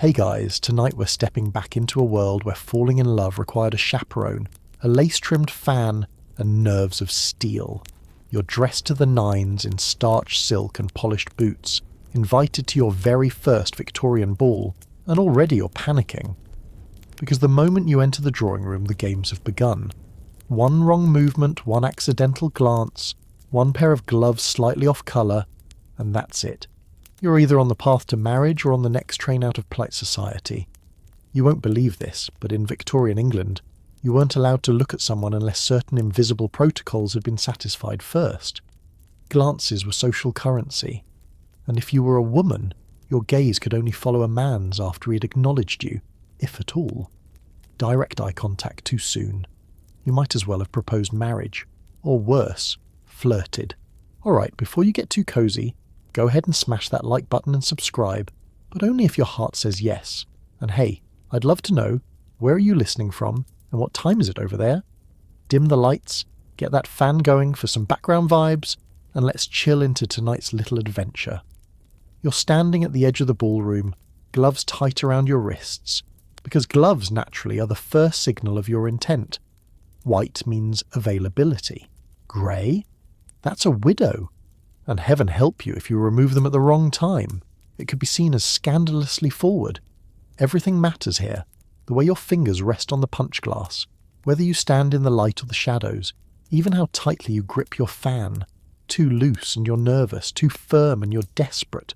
Hey guys, tonight we're stepping back into a world where falling in love required a chaperone, a lace-trimmed fan, and nerves of steel. You're dressed to the nines in starched silk and polished boots, invited to your very first Victorian ball, and already you're panicking. Because the moment you enter the drawing room, the games have begun. One wrong movement, one accidental glance, one pair of gloves slightly off colour, and that's it. You're either on the path to marriage or on the next train out of polite society. You won't believe this, but in Victorian England, you weren't allowed to look at someone unless certain invisible protocols had been satisfied first. Glances were social currency, and if you were a woman, your gaze could only follow a man's after he had acknowledged you, if at all. Direct eye contact too soon. You might as well have proposed marriage, or worse, flirted. Alright, before you get too cozy, go ahead and smash that like button and subscribe, but only if your heart says yes. And hey, I'd love to know, where are you listening from, and what time is it over there? Dim the lights, get that fan going for some background vibes, and let's chill into tonight's little adventure. You're standing at the edge of the ballroom, gloves tight around your wrists, because gloves naturally are the first signal of your intent. White means availability. Grey? That's a widow. And heaven help you if you remove them at the wrong time. It could be seen as scandalously forward. Everything matters here. The way your fingers rest on the punch glass, whether you stand in the light or the shadows, even how tightly you grip your fan. Too loose and you're nervous, too firm and you're desperate.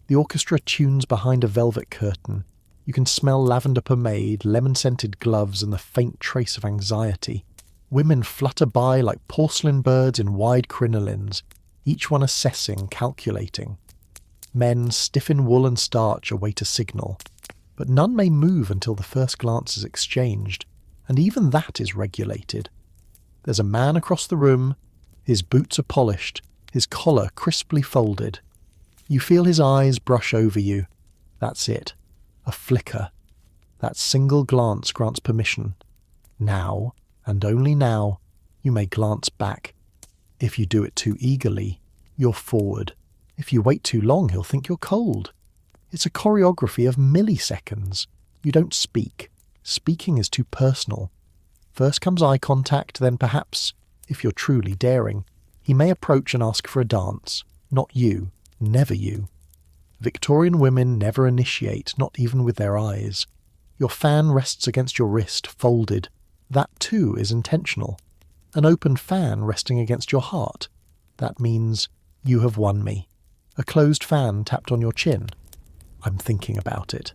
The orchestra tunes behind a velvet curtain. You can smell lavender pomade, lemon-scented gloves and the faint trace of anxiety. Women flutter by like porcelain birds in wide crinolines, each one assessing, calculating. Men, stiff in wool and starch, await a signal. But none may move until the first glance is exchanged, and even that is regulated. There's a man across the room, his boots are polished, his collar crisply folded. You feel his eyes brush over you. That's it. A flicker. That single glance grants permission. Now, and only now, you may glance back. If you do it too eagerly, you're forward. If you wait too long, he'll think you're cold. It's a choreography of milliseconds. You don't speak. Speaking is too personal. First comes eye contact, then perhaps, if you're truly daring, he may approach and ask for a dance. Not you. Never you. Victorian women never initiate, not even with their eyes. Your fan rests against your wrist, folded. That too is intentional. An open fan resting against your heart. That means you have won me. A closed fan tapped on your chin. I'm thinking about it.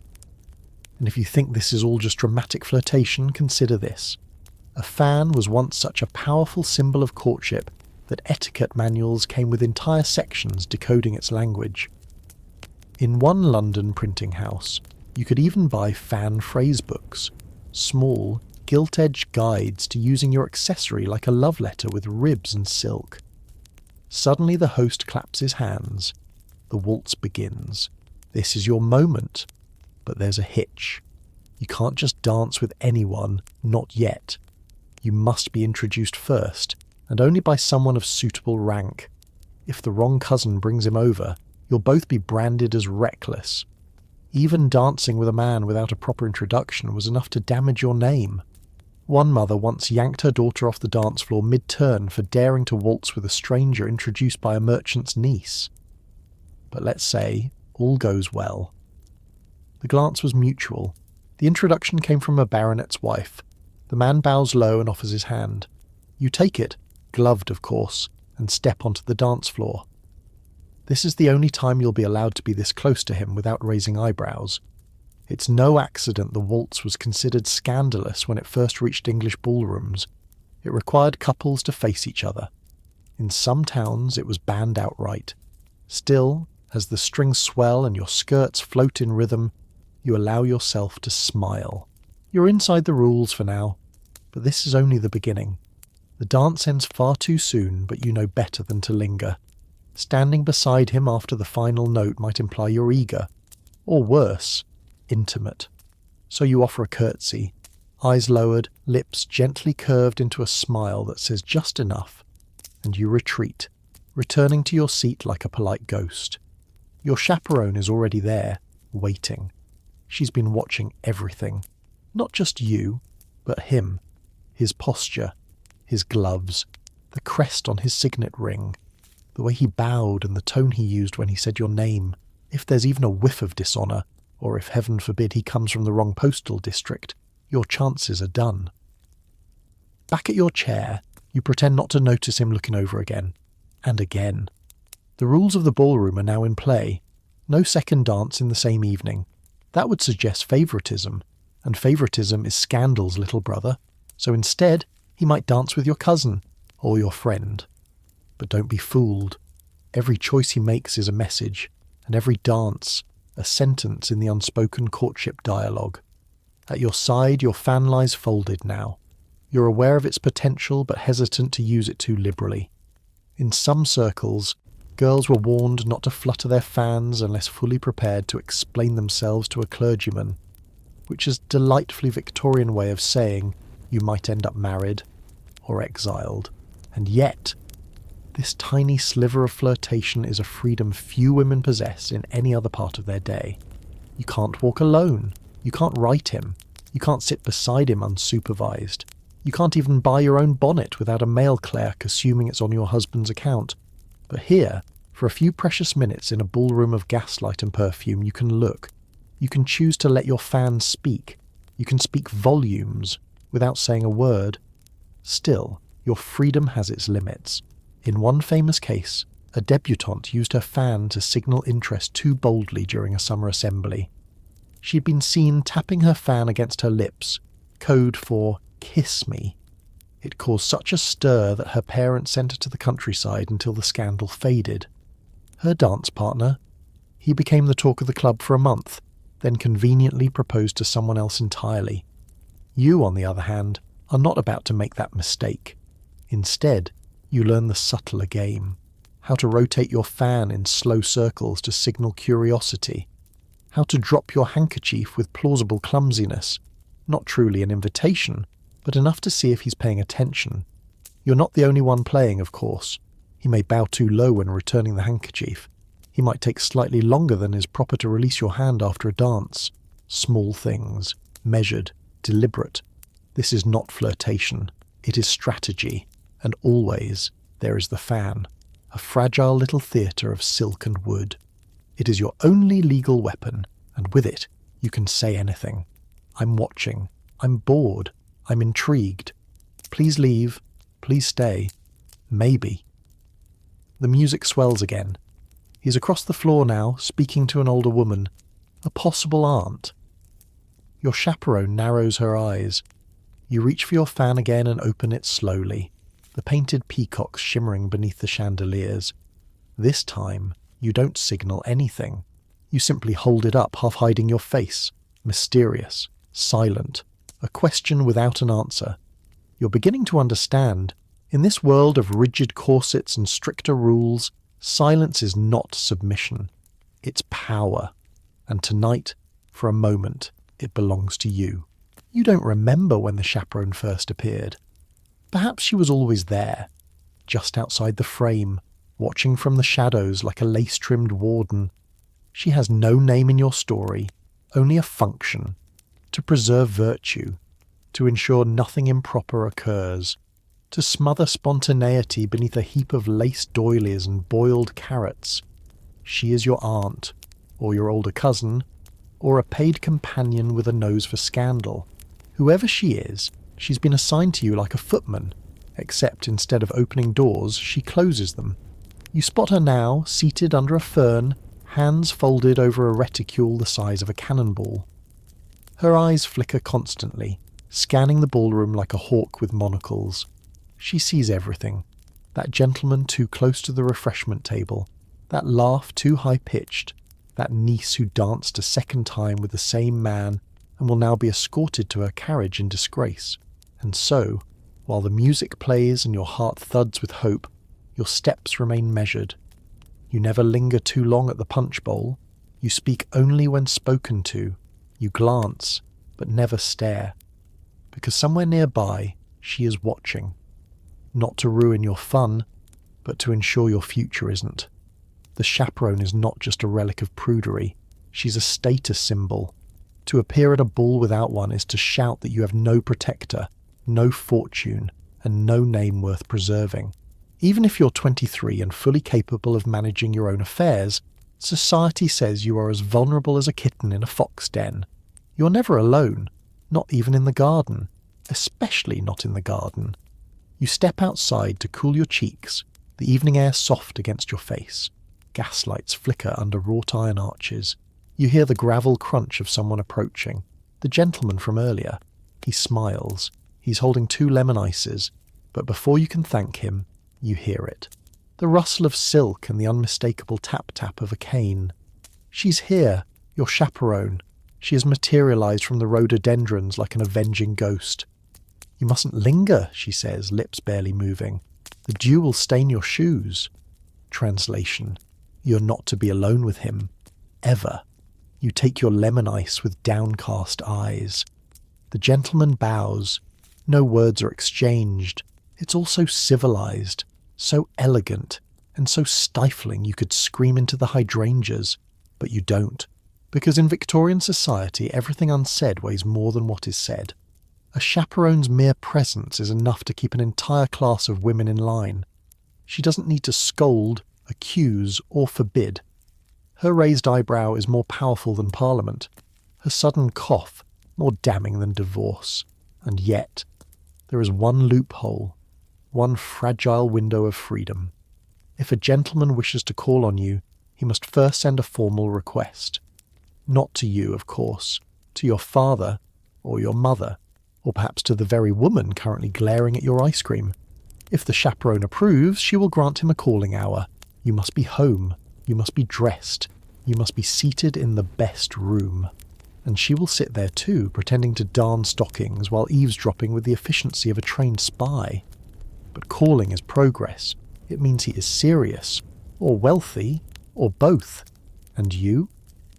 And if you think this is all just dramatic flirtation, consider this. A fan was once such a powerful symbol of courtship that etiquette manuals came with entire sections decoding its language. In one London printing house, you could even buy fan phrase books, small, gilt-edged guides to using your accessory like a love letter with ribs and silk. Suddenly the host claps his hands. The waltz begins. This is your moment. But there's a hitch. You can't just dance with anyone, not yet. You must be introduced first, and only by someone of suitable rank. If the wrong cousin brings him over, you'll both be branded as reckless. Even dancing with a man without a proper introduction was enough to damage your name. One mother once yanked her daughter off the dance floor mid-turn for daring to waltz with a stranger introduced by a merchant's niece. But let's say all goes well. The glance was mutual. The introduction came from a baronet's wife. The man bows low and offers his hand. You take it, gloved of course, and step onto the dance floor. This is the only time you'll be allowed to be this close to him without raising eyebrows. It's no accident the waltz was considered scandalous when it first reached English ballrooms. It required couples to face each other. In some towns it was banned outright. Still, as the strings swell and your skirts float in rhythm, you allow yourself to smile. You're inside the rules for now, but this is only the beginning. The dance ends far too soon, but you know better than to linger. Standing beside him after the final note might imply you're eager, or worse, intimate. So you offer a curtsy, eyes lowered, lips gently curved into a smile that says just enough, and you retreat, returning to your seat like a polite ghost. Your chaperone is already there, waiting. She's been watching everything. Not just you, but him. His posture, his gloves, the crest on his signet ring, the way he bowed and the tone he used when he said your name. If there's even a whiff of dishonour, or if heaven forbid he comes from the wrong postal district, your chances are done. Back at your chair, you pretend not to notice him looking over again, and again. The rules of the ballroom are now in play. No second dance in the same evening. That would suggest favouritism, and favouritism is scandal's little brother, so instead he might dance with your cousin, or your friend. But don't be fooled. Every choice he makes is a message, and every dance, a sentence in the unspoken courtship dialogue. At your side, your fan lies folded now. You're aware of its potential but hesitant to use it too liberally. In some circles, girls were warned not to flutter their fans unless fully prepared to explain themselves to a clergyman, which is a delightfully Victorian way of saying you might end up married or exiled. And yet, this tiny sliver of flirtation is a freedom few women possess in any other part of their day. You can't walk alone. You can't write him. You can't sit beside him unsupervised. You can't even buy your own bonnet without a mail clerk assuming it's on your husband's account. But here, for a few precious minutes in a ballroom of gaslight and perfume, you can look. You can choose to let your fans speak. You can speak volumes without saying a word. Still, your freedom has its limits. In one famous case, a debutante used her fan to signal interest too boldly during a summer assembly. She had been seen tapping her fan against her lips, code for "kiss me." It caused such a stir that her parents sent her to the countryside until the scandal faded. Her dance partner, he became the talk of the club for a month, then conveniently proposed to someone else entirely. You, on the other hand, are not about to make that mistake. Instead, you learn the subtler game, how to rotate your fan in slow circles to signal curiosity, how to drop your handkerchief with plausible clumsiness, not truly an invitation, but enough to see if he's paying attention. You're not the only one playing, of course. He may bow too low when returning the handkerchief. He might take slightly longer than is proper to release your hand after a dance. Small things, measured, deliberate. This is not flirtation. It is strategy. And always there is the fan, a fragile little theatre of silk and wood. It is your only legal weapon, and with it you can say anything. I'm watching. I'm bored. I'm intrigued. Please leave. Please stay. Maybe. The music swells again. He's across the floor now, speaking to an older woman, a possible aunt. Your chaperone narrows her eyes. You reach for your fan again and open it slowly, the painted peacocks shimmering beneath the chandeliers. This time, you don't signal anything. You simply hold it up, half hiding your face, mysterious, silent, a question without an answer. You're beginning to understand. In this world of rigid corsets and stricter rules, silence is not submission. It's power. And tonight, for a moment, it belongs to you. You don't remember when the chaperone first appeared. Perhaps she was always there, just outside the frame, watching from the shadows like a lace-trimmed warden. She has no name in your story, only a function, to preserve virtue, to ensure nothing improper occurs, to smother spontaneity beneath a heap of lace doilies and boiled carrots. She is your aunt, or your older cousin, or a paid companion with a nose for scandal. Whoever she is, she's been assigned to you like a footman, except instead of opening doors, she closes them. You spot her now, seated under a fern, hands folded over a reticule the size of a cannonball. Her eyes flicker constantly, scanning the ballroom like a hawk with monocles. She sees everything. That gentleman too close to the refreshment table, that laugh too high-pitched, that niece who danced a second time with the same man and will now be escorted to her carriage in disgrace. And so, while the music plays and your heart thuds with hope, your steps remain measured. You never linger too long at the punch bowl. You speak only when spoken to. You glance, but never stare. Because somewhere nearby, she is watching. Not to ruin your fun, but to ensure your future isn't. The chaperone is not just a relic of prudery. She's a status symbol. To appear at a ball without one is to shout that you have no protector, no fortune, and no name worth preserving. Even if you're 23 and fully capable of managing your own affairs, society says you are as vulnerable as a kitten in a fox den. You're never alone, not even in the garden, especially not in the garden. You step outside to cool your cheeks, the evening air soft against your face. Gaslights flicker under wrought iron arches. You hear the gravel crunch of someone approaching. The gentleman from earlier. He smiles. He's holding 2 lemon ices, but before you can thank him, you hear it. The rustle of silk and the unmistakable tap-tap of a cane. She's here, your chaperone. She has materialized from the rhododendrons like an avenging ghost. You mustn't linger, she says, lips barely moving. The dew will stain your shoes. Translation. You're not to be alone with him. Ever. You take your lemon ice with downcast eyes. The gentleman bows. No words are exchanged. It's all so civilized, so elegant, and so stifling you could scream into the hydrangeas, but you don't, because in Victorian society everything unsaid weighs more than what is said. A chaperone's mere presence is enough to keep an entire class of women in line. She doesn't need to scold, accuse, or forbid. Her raised eyebrow is more powerful than Parliament, her sudden cough more damning than divorce, and yet there is one loophole, one fragile window of freedom. If a gentleman wishes to call on you, he must first send a formal request. Not to you, of course, to your father or your mother, or perhaps to the very woman currently glaring at your ice cream. If the chaperone approves, she will grant him a calling hour. You must be home. You must be dressed. You must be seated in the best room. And she will sit there too, pretending to darn stockings while eavesdropping with the efficiency of a trained spy. But calling is progress. It means he is serious, or wealthy, or both. And you?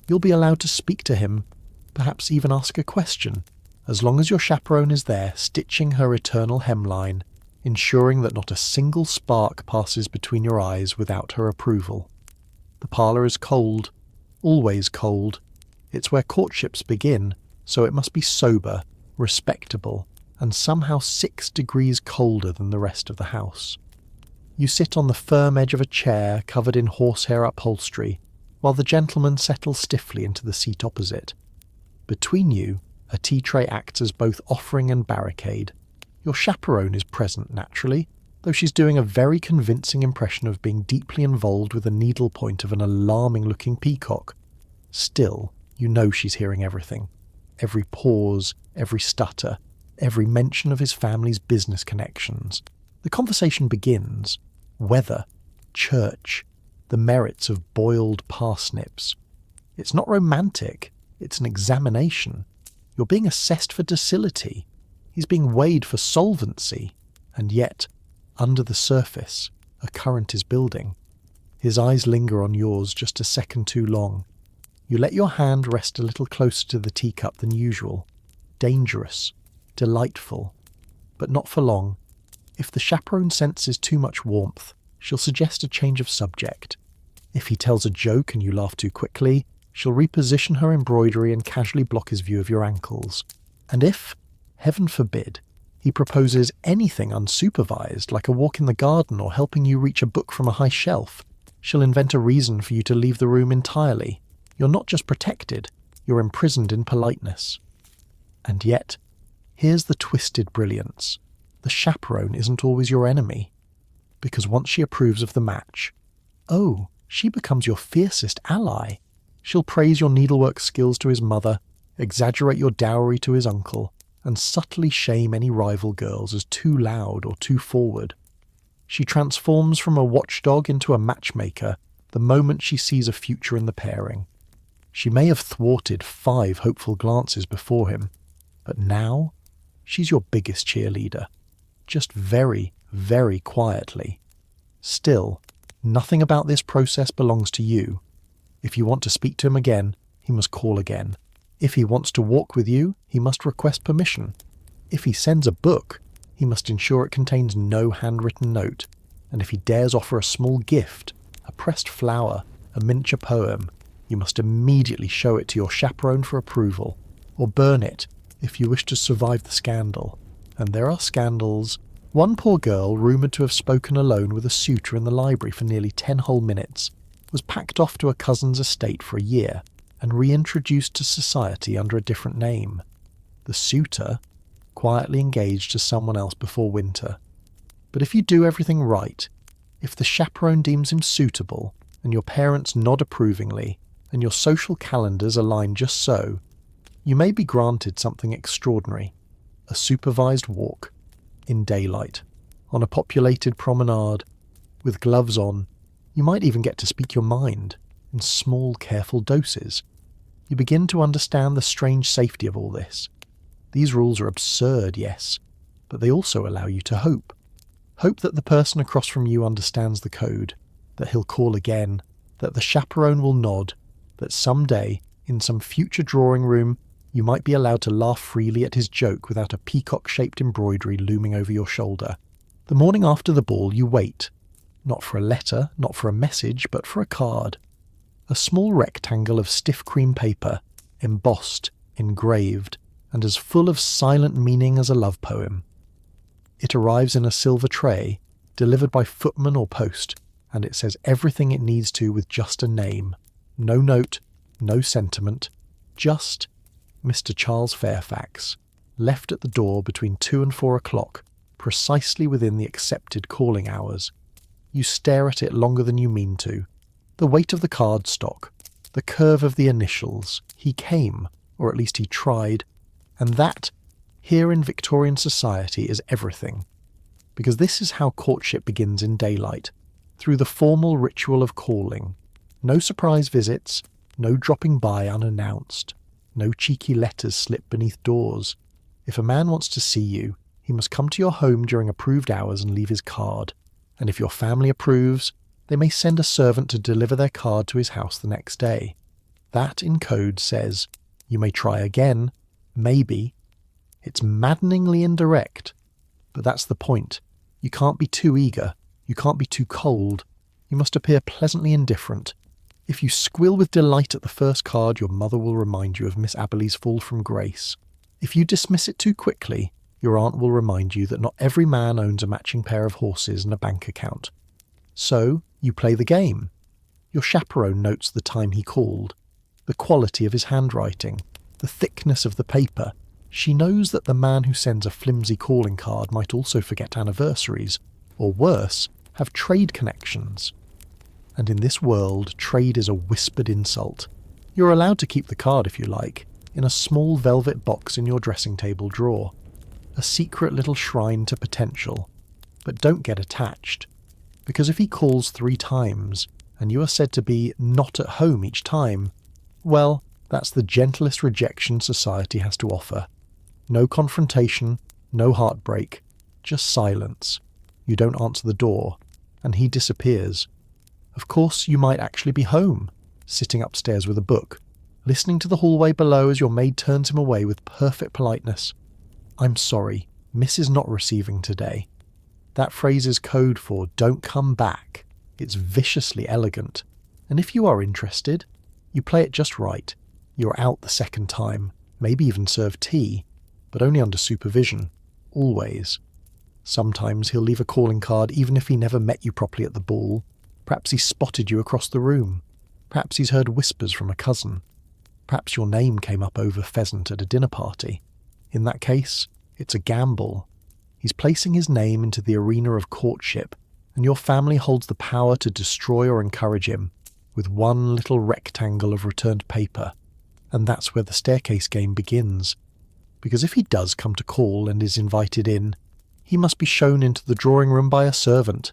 You'll be allowed to speak to him, perhaps even ask a question, as long as your chaperone is there, stitching her eternal hemline, ensuring that not a single spark passes between your eyes without her approval. The parlour is cold, always cold. It's where courtships begin, so it must be sober, respectable, and somehow 6 degrees colder than the rest of the house. You sit on the firm edge of a chair covered in horsehair upholstery, while the gentleman settles stiffly into the seat opposite. Between you, a tea tray acts as both offering and barricade. Your chaperone is present naturally, though she's doing a very convincing impression of being deeply involved with the needlepoint of an alarming-looking peacock. Still, you know she's hearing everything. Every pause, every stutter, every mention of his family's business connections. The conversation begins. Weather, church, the merits of boiled parsnips. It's not romantic, it's an examination. You're being assessed for docility. He's being weighed for solvency. And yet, under the surface, a current is building. His eyes linger on yours just a second too long. You let your hand rest a little closer to the teacup than usual. Dangerous, delightful, but not for long. If the chaperone senses too much warmth, she'll suggest a change of subject. If he tells a joke and you laugh too quickly, she'll reposition her embroidery and casually block his view of your ankles. And if, heaven forbid, he proposes anything unsupervised, like a walk in the garden or helping you reach a book from a high shelf, she'll invent a reason for you to leave the room entirely. You're not just protected, you're imprisoned in politeness. And yet, here's the twisted brilliance. The chaperone isn't always your enemy. Because once she approves of the match, oh, she becomes your fiercest ally. She'll praise your needlework skills to his mother, exaggerate your dowry to his uncle, and subtly shame any rival girls as too loud or too forward. She transforms from a watchdog into a matchmaker the moment she sees a future in the pairing. She may have thwarted 5 hopeful glances before him, but now she's your biggest cheerleader, just very, very quietly. Still, nothing about this process belongs to you. If you want to speak to him again, he must call again. If he wants to walk with you, he must request permission. If he sends a book, he must ensure it contains no handwritten note. And if he dares offer a small gift, a pressed flower, a miniature poem, you must immediately show it to your chaperone for approval. or burn it if you wish to survive the scandal. And there are scandals. One poor girl, rumoured to have spoken alone with a suitor in the library for nearly 10 whole minutes, was packed off to a cousin's estate for a year and reintroduced to society under a different name. The suitor quietly engaged to someone else before winter. But if you do everything right, if the chaperone deems him suitable, and your parents nod approvingly, and your social calendars align just so, you may be granted something extraordinary: a supervised walk, in daylight, on a populated promenade, with gloves on. You might even get to speak your mind, in small, careful doses. You begin to understand the strange safety of all this. These rules are absurd, yes, but they also allow you to hope. Hope that the person across from you understands the code, that he'll call again, that the chaperone will nod, that someday, in some future drawing room, you might be allowed to laugh freely at his joke without a peacock-shaped embroidery looming over your shoulder. The morning after the ball, you wait. Not for a letter, not for a message, but for a card. A small rectangle of stiff cream paper, embossed, engraved, and as full of silent meaning as a love poem. It arrives in a silver tray, delivered by footman or post, and it says everything it needs to with just a name. No note, no sentiment, just Mr. Charles Fairfax, left at the door between 2 and 4 o'clock, precisely within the accepted calling hours. You stare at it longer than you mean to. The weight of the cardstock, the curve of the initials. He came, or at least he tried, and that, here in Victorian society, is everything. Because this is how courtship begins in daylight, through the formal ritual of calling. No surprise visits, no dropping by unannounced, no cheeky letters slipped beneath doors. If a man wants to see you, he must come to your home during approved hours and leave his card. And if your family approves, they may send a servant to deliver their card to his house the next day. That, in code, says, you may try again, maybe. It's maddeningly indirect. But that's the point. You can't be too eager. You can't be too cold. You must appear pleasantly indifferent. If you squill with delight at the first card, your mother will remind you of Miss Aberley's fall from grace. If you dismiss it too quickly, your aunt will remind you that not every man owns a matching pair of horses and a bank account. So, you play the game. Your chaperone notes the time he called, the quality of his handwriting, the thickness of the paper. She knows that the man who sends a flimsy calling card might also forget anniversaries, or worse, have trade connections. And in this world, trade is a whispered insult. You're allowed to keep the card if you like, in a small velvet box in your dressing table drawer. A secret little shrine to potential. But don't get attached. Because if he calls 3 times, and you are said to be not at home each time, well, that's the gentlest rejection society has to offer. No confrontation, no heartbreak, just silence. You don't answer the door, and he disappears. Of course, you might actually be home, sitting upstairs with a book, listening to the hallway below as your maid turns him away with perfect politeness. I'm sorry, Miss is not receiving today. That phrase is code for don't come back. It's viciously elegant. And if you are interested, you play it just right. You're out the second time, maybe even serve tea, but only under supervision, always. Sometimes he'll leave a calling card even if he never met you properly at the ball. Perhaps he spotted you across the room. Perhaps he's heard whispers from a cousin. Perhaps your name came up over pheasant at a dinner party. In that case, it's a gamble. He's placing his name into the arena of courtship, and your family holds the power to destroy or encourage him with one little rectangle of returned paper. And that's where the staircase game begins. Because if he does come to call and is invited in, he must be shown into the drawing room by a servant.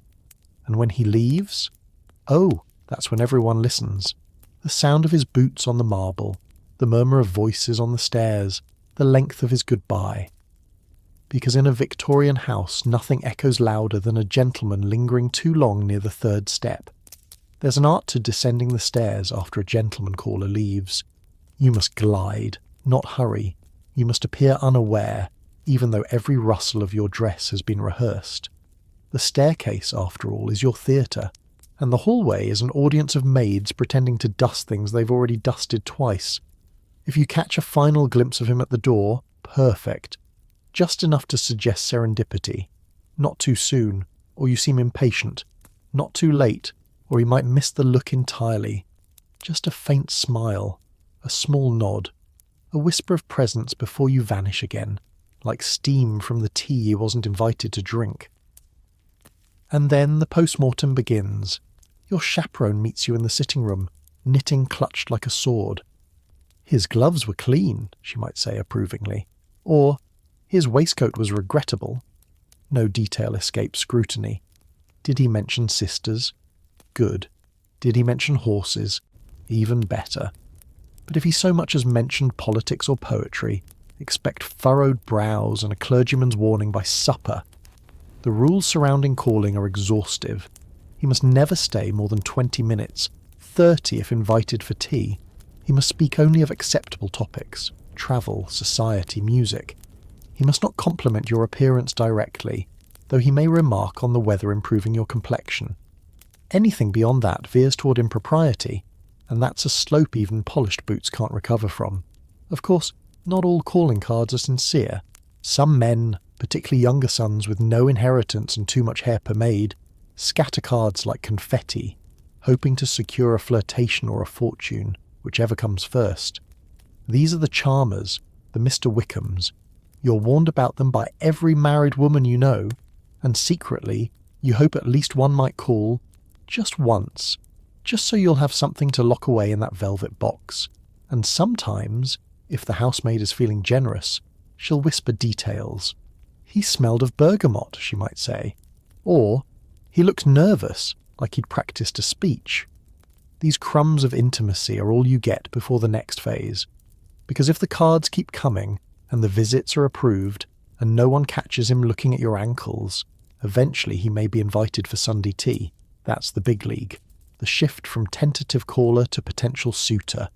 And when he leaves, oh, that's when everyone listens. The sound of his boots on the marble, the murmur of voices on the stairs, the length of his goodbye. Because in a Victorian house nothing echoes louder than a gentleman lingering too long near the 3rd step. There's an art to descending the stairs after a gentleman caller leaves. You must glide, not hurry. You must appear unaware, even though every rustle of your dress has been rehearsed. The staircase, after all, is your theatre, and the hallway is an audience of maids pretending to dust things they've already dusted twice. If you catch a final glimpse of him at the door, perfect. Just enough to suggest serendipity. Not too soon, or you seem impatient. Not too late, or he might miss the look entirely. Just a faint smile, a small nod, a whisper of presence before you vanish again, like steam from the tea he wasn't invited to drink. And then the post-mortem begins. Your chaperone meets you in the sitting room, knitting clutched like a sword. His gloves were clean, she might say approvingly. Or, his waistcoat was regrettable. No detail escapes scrutiny. Did he mention sisters? Good. Did he mention horses? Even better. But if he so much as mentioned politics or poetry, expect furrowed brows and a clergyman's warning by supper. The rules surrounding calling are exhaustive. He must never stay more than 20 minutes, 30 if invited for tea. He must speak only of acceptable topics, travel, society, music. He must not compliment your appearance directly, though he may remark on the weather improving your complexion. Anything beyond that veers toward impropriety, and that's a slope even polished boots can't recover from. Of course, not all calling cards are sincere. Some men, particularly younger sons with no inheritance and too much hair pomade, scatter cards like confetti, hoping to secure a flirtation or a fortune, whichever comes first. These are the charmers, the Mr. Wickhams. You're warned about them by every married woman you know, and secretly, you hope at least one might call, just once, just so you'll have something to lock away in that velvet box. And sometimes, if the housemaid is feeling generous, she'll whisper details. He smelled of bergamot, she might say. Or, he looked nervous, like he'd practiced a speech. These crumbs of intimacy are all you get before the next phase. Because if the cards keep coming, and the visits are approved, and no one catches him looking at your ankles, eventually he may be invited for Sunday tea. That's the big league. The shift from tentative caller to potential suitor.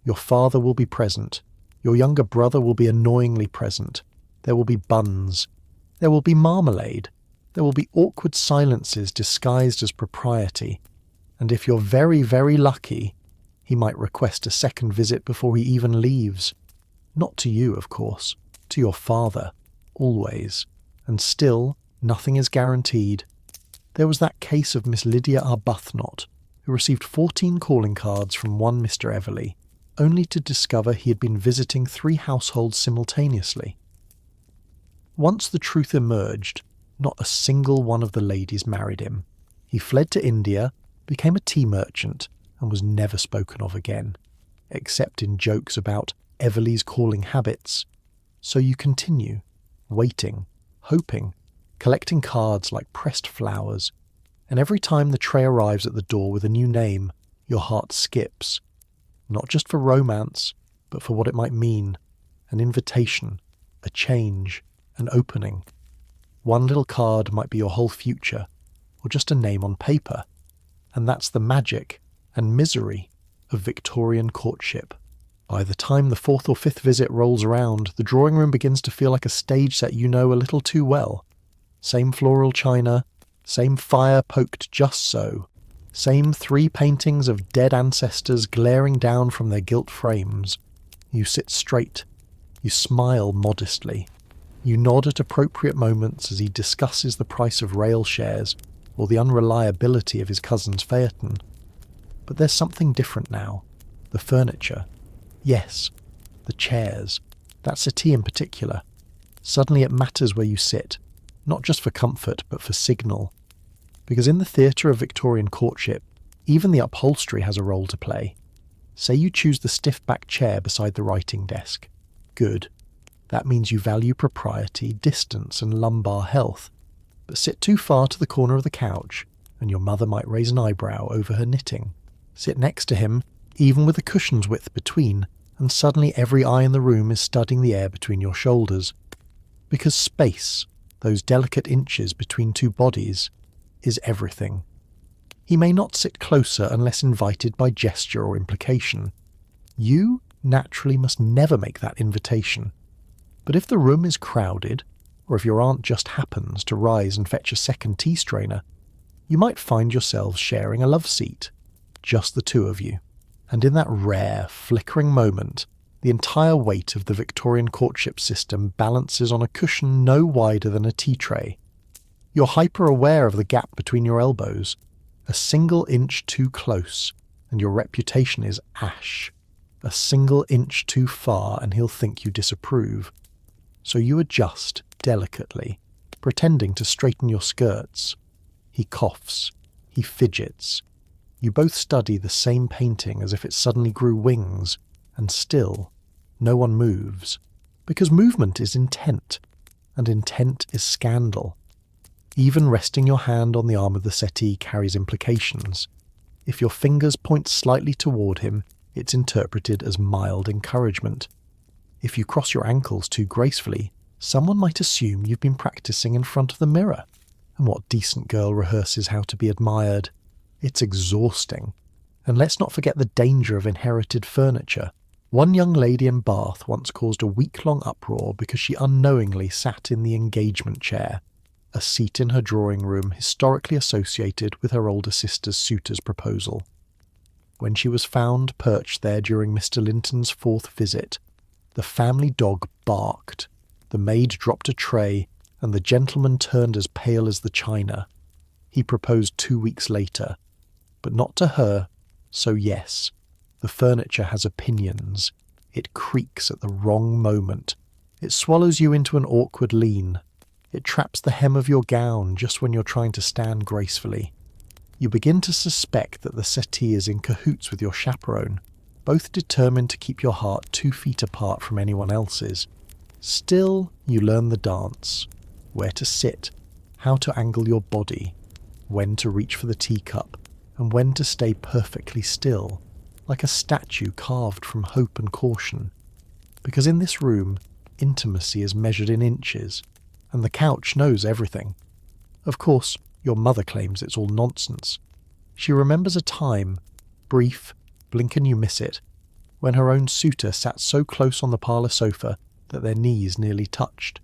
Your father will be present. Your younger brother will be annoyingly present. There will be buns. There will be marmalade. There will be awkward silences disguised as propriety. And if you're very, very lucky, he might request a second visit before he even leaves. Not to you, of course. To your father. Always. And still, nothing is guaranteed. There was that case of Miss Lydia Arbuthnot, who received 14 calling cards from one Mr. Everley, only to discover he had been visiting 3 households simultaneously. Once the truth emerged, not a single one of the ladies married him. He fled to India, became a tea merchant, and was never spoken of again, except in jokes about Everley's calling habits. So you continue, waiting, hoping, collecting cards like pressed flowers, and every time the tray arrives at the door with a new name, your heart skips. Not just for romance, but for what it might mean. An invitation, a change, an opening. One little card might be your whole future, or just a name on paper. And that's the magic and misery of Victorian courtship. By the time the 4th or 5th visit rolls around, the drawing room begins to feel like a stage set you know a little too well. Same floral china, same fire poked just so, same 3 paintings of dead ancestors glaring down from their gilt frames. You sit straight. You smile modestly. You nod at appropriate moments as he discusses the price of rail shares or the unreliability of his cousin's phaeton. But there's something different now. The furniture. Yes, the chairs. That settee in particular. Suddenly it matters where you sit, not just for comfort, but for signal. Because in the theatre of Victorian courtship, even the upholstery has a role to play. Say you choose the stiff-backed chair beside the writing desk. Good. That means you value propriety, distance, and lumbar health. But sit too far to the corner of the couch, and your mother might raise an eyebrow over her knitting. Sit next to him, even with a cushion's width between, and suddenly every eye in the room is studying the air between your shoulders. Because space, those delicate inches between 2 bodies, is everything. He may not sit closer unless invited by gesture or implication. You, naturally, must never make that invitation. But if the room is crowded, or if your aunt just happens to rise and fetch a second tea strainer, you might find yourselves sharing a love seat, just the 2 of you. And in that rare, flickering moment, The entire weight of the Victorian Courtship system balances on a cushion no wider than a tea tray. You're hyper-aware of the gap between your elbows. A single inch too close, and your reputation is ash. A single inch too far, and he'll think you disapprove. So you adjust delicately, pretending to straighten your skirts. He coughs. He fidgets. You both study the same painting as if it suddenly grew wings, and still, no one moves. Because movement is intent, and intent is scandal. Even resting your hand on the arm of the settee carries implications. If your fingers point slightly toward him, it's interpreted as mild encouragement. If you cross your ankles too gracefully, someone might assume you've been practicing in front of the mirror. And what decent girl rehearses how to be admired? It's exhausting. And let's not forget the danger of inherited furniture. One young lady in Bath once caused a week-long uproar because she unknowingly sat in the engagement chair, a seat in her drawing room historically associated with her older sister's suitor's proposal. When she was found perched there during Mr. Linton's 4th visit, the family dog barked, the maid dropped a tray, and the gentleman turned as pale as the china. He proposed 2 weeks later, but not to her, so yes, the furniture has opinions. It creaks at the wrong moment. It swallows you into an awkward lean. It traps the hem of your gown just when you're trying to stand gracefully. You begin to suspect that the settee is in cahoots with your chaperone, both determined to keep your heart 2 feet apart from anyone else's. Still, you learn the dance. Where to sit, how to angle your body, when to reach for the teacup, and when to stay perfectly still, like a statue carved from hope and caution. Because in this room, intimacy is measured in inches, and the couch knows everything. Of course, your mother claims it's all nonsense. She remembers a time, brief, blink and you miss it, when her own suitor sat so close on the parlour sofa that their knees nearly touched.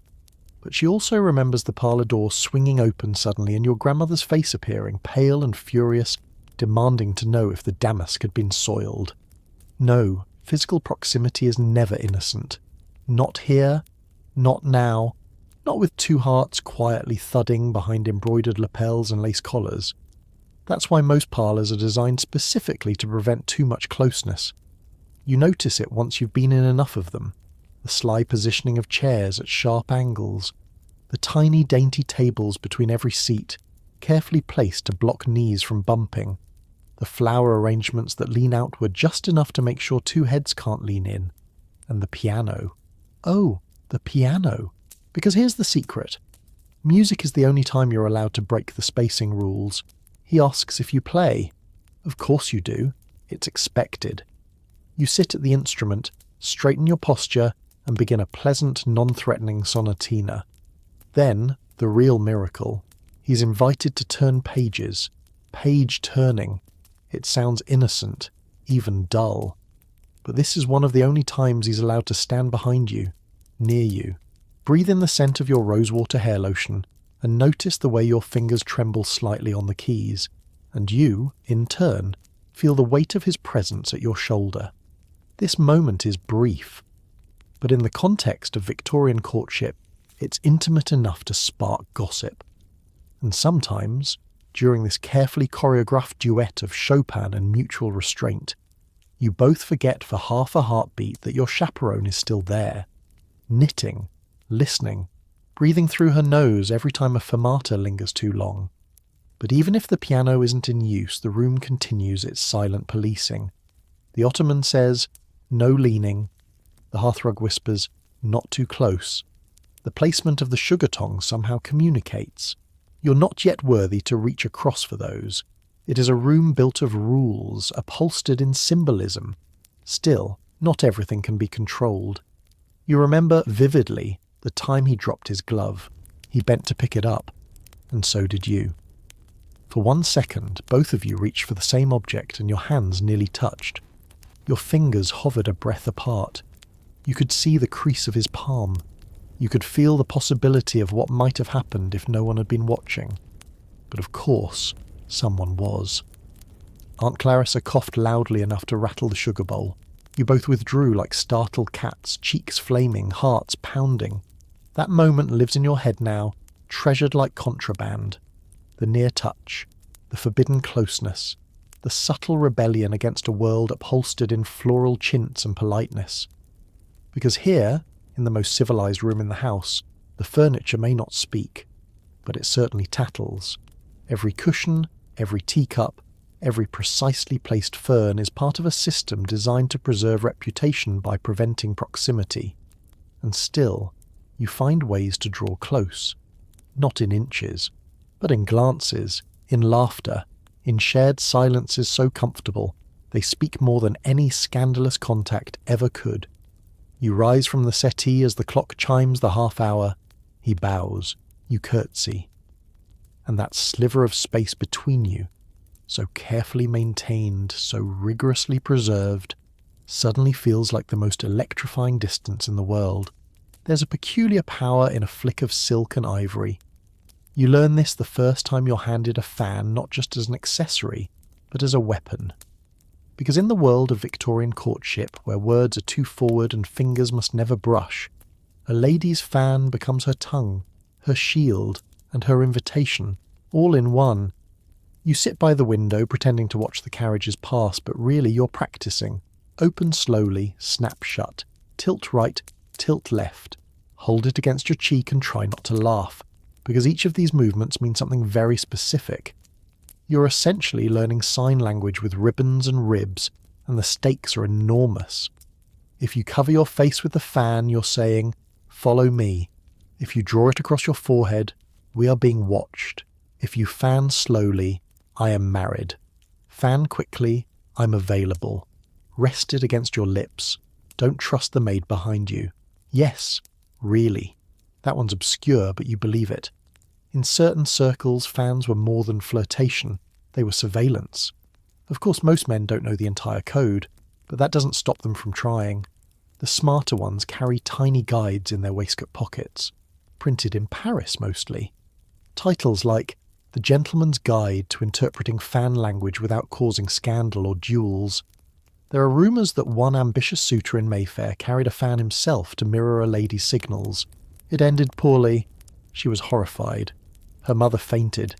But she also remembers the parlour door swinging open suddenly and your grandmother's face appearing, pale and furious, demanding to know if the damask had been soiled. No, physical proximity is never innocent. Not here, not now, not with 2 hearts quietly thudding behind embroidered lapels and lace collars. That's why most parlours are designed specifically to prevent too much closeness. You notice it once you've been in enough of them. The sly positioning of chairs at sharp angles, the tiny dainty tables between every seat, carefully placed to block knees from bumping, the flower arrangements that lean outward just enough to make sure 2 heads can't lean in, and the piano. Oh, the piano. Because here's the secret. Music is the only time you're allowed to break the spacing rules. He asks if you play. Of course you do. It's expected. You sit at the instrument, straighten your posture, and begin a pleasant, non-threatening sonatina. Then, the real miracle. He's invited to turn pages. Page turning. It sounds innocent, even dull. But this is one of the only times he's allowed to stand behind you, near you. Breathe in the scent of your rosewater hair lotion, and notice the way your fingers tremble slightly on the keys, and you, in turn, feel the weight of his presence at your shoulder. This moment is brief, but in the context of Victorian courtship, it's intimate enough to spark gossip. And sometimes, during this carefully choreographed duet of Chopin and mutual restraint, you both forget for half a heartbeat that your chaperone is still there, knitting, listening, breathing through her nose every time a fermata lingers too long. But even if the piano isn't in use, the room continues its silent policing. The ottoman says, "No leaning." The hearthrug whispers, "Not too close." The placement of the sugar tongs somehow communicates. You're not yet worthy to reach across for those. It is a room built of rules, upholstered in symbolism. Still, not everything can be controlled. You remember vividly the time he dropped his glove. He bent to pick it up, and so did you. For 1 second, both of you reached for the same object and your hands nearly touched. Your fingers hovered a breath apart. You could see the crease of his palm. You could feel the possibility of what might have happened if no one had been watching. But of course, someone was. Aunt Clarissa coughed loudly enough to rattle the sugar bowl. You both withdrew like startled cats, cheeks flaming, hearts pounding. That moment lives in your head now, treasured like contraband. The near touch, the forbidden closeness, the subtle rebellion against a world upholstered in floral chintz and politeness. Because here, in the most civilized room in the house, the furniture may not speak, but it certainly tattles. Every cushion, every teacup, every precisely placed fern is part of a system designed to preserve reputation by preventing proximity. And still, you find ways to draw close. Not in inches, but in glances, in laughter, in shared silences so comfortable they speak more than any scandalous contact ever could. You rise from the settee as the clock chimes the half hour. He bows. You curtsy. And that sliver of space between you, so carefully maintained, so rigorously preserved, suddenly feels like the most electrifying distance in the world. There's a peculiar power in a flick of silk and ivory. You learn this the first time you're handed a fan not just as an accessory, but as a weapon. Because in the world of Victorian courtship, where words are too forward and fingers must never brush, a lady's fan becomes her tongue, her shield, and her invitation, all in one. You sit by the window pretending to watch the carriages pass, but really you're practicing. Open slowly, snap shut, tilt right, tilt left. Hold it against your cheek and try not to laugh, because each of these movements means something very specific. You're essentially learning sign language with ribbons and ribs, and the stakes are enormous. If you cover your face with the fan, you're saying, "Follow me." If you draw it across your forehead, "We are being watched." If you fan slowly, "I am married." Fan quickly, "I'm available." Rest it against your lips. Don't trust the maid behind you. Yes, really. That one's obscure, but you believe it. In certain circles, fans were more than flirtation. They were surveillance. Of course, most men don't know the entire code, but that doesn't stop them from trying. The smarter ones carry tiny guides in their waistcoat pockets, printed in Paris mostly. Titles like The Gentleman's Guide to Interpreting Fan Language Without Causing Scandal or Duels. There are rumours that one ambitious suitor in Mayfair carried a fan himself to mirror a lady's signals. It ended poorly. She was horrified. Her mother fainted.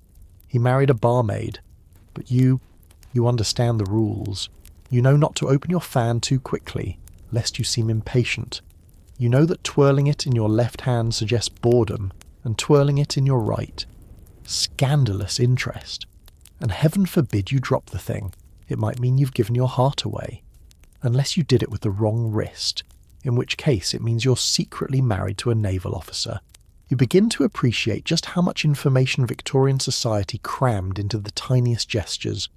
He married a barmaid. But you understand the rules. You know not to open your fan too quickly, lest you seem impatient. You know that twirling it in your left hand suggests boredom, and twirling it in your right. Scandalous interest. And heaven forbid you drop the thing. It might mean you've given your heart away. Unless you did it with the wrong wrist, in which case it means you're secretly married to a naval officer. You begin to appreciate just how much information Victorian society crammed into the tiniest gestures.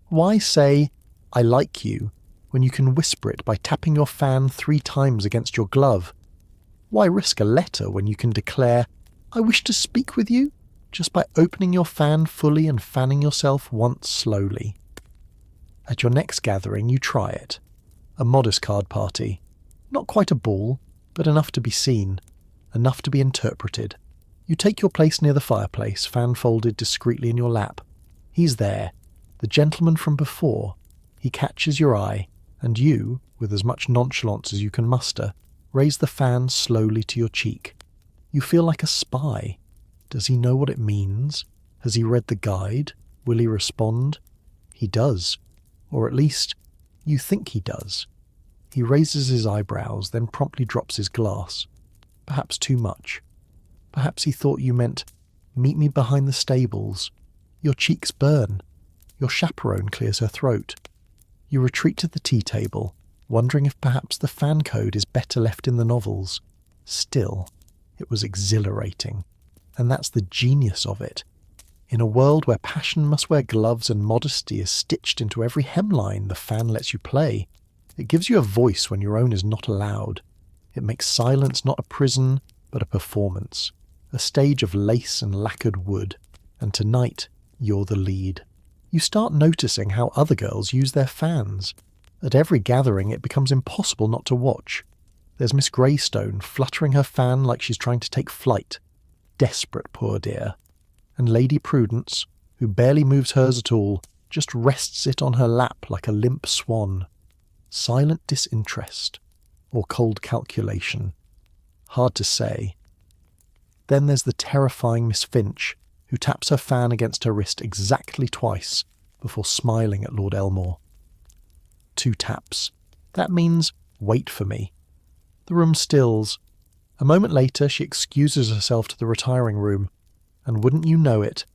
Why say, "I like you," when you can whisper it by tapping your fan 3 times against your glove? Why risk a letter when you can declare, "I wish to speak with you," just by opening your fan fully and fanning yourself once slowly? At your next gathering, you try it. A modest card party. Not quite a ball, but enough to be seen. Enough to be interpreted. You take your place near the fireplace, fan folded discreetly in your lap. He's there, the gentleman from before. He catches your eye, and you, with as much nonchalance as you can muster, raise the fan slowly to your cheek. You feel like a spy. Does he know what it means? Has he read the guide? Will he respond? He does. Or at least, you think he does. He raises his eyebrows, then promptly drops his glass. Perhaps too much. Perhaps he thought you meant, "Meet me behind the stables." Your cheeks burn. Your chaperone clears her throat. You retreat to the tea table, wondering if perhaps the fan code is better left in the novels. Still, it was exhilarating. And that's the genius of it. In a world where passion must wear gloves and modesty is stitched into every hemline the fan lets you play, it gives you a voice when your own is not allowed. It makes silence not a prison, but a performance, a stage of lace and lacquered wood, and tonight you're the lead. You start noticing how other girls use their fans. At every gathering it becomes impossible not to watch. There's Miss Greystone fluttering her fan like she's trying to take flight. Desperate, poor dear. And Lady Prudence, who barely moves hers at all, just rests it on her lap like a limp swan. silent disinterest, or cold calculation? Hard to say. Then there's the terrifying Miss Finch, who taps her fan against her wrist exactly twice before smiling at Lord Elmore. 2 taps. That means, wait for me. The room stills. A moment later, she excuses herself to the retiring room, and wouldn't you know it,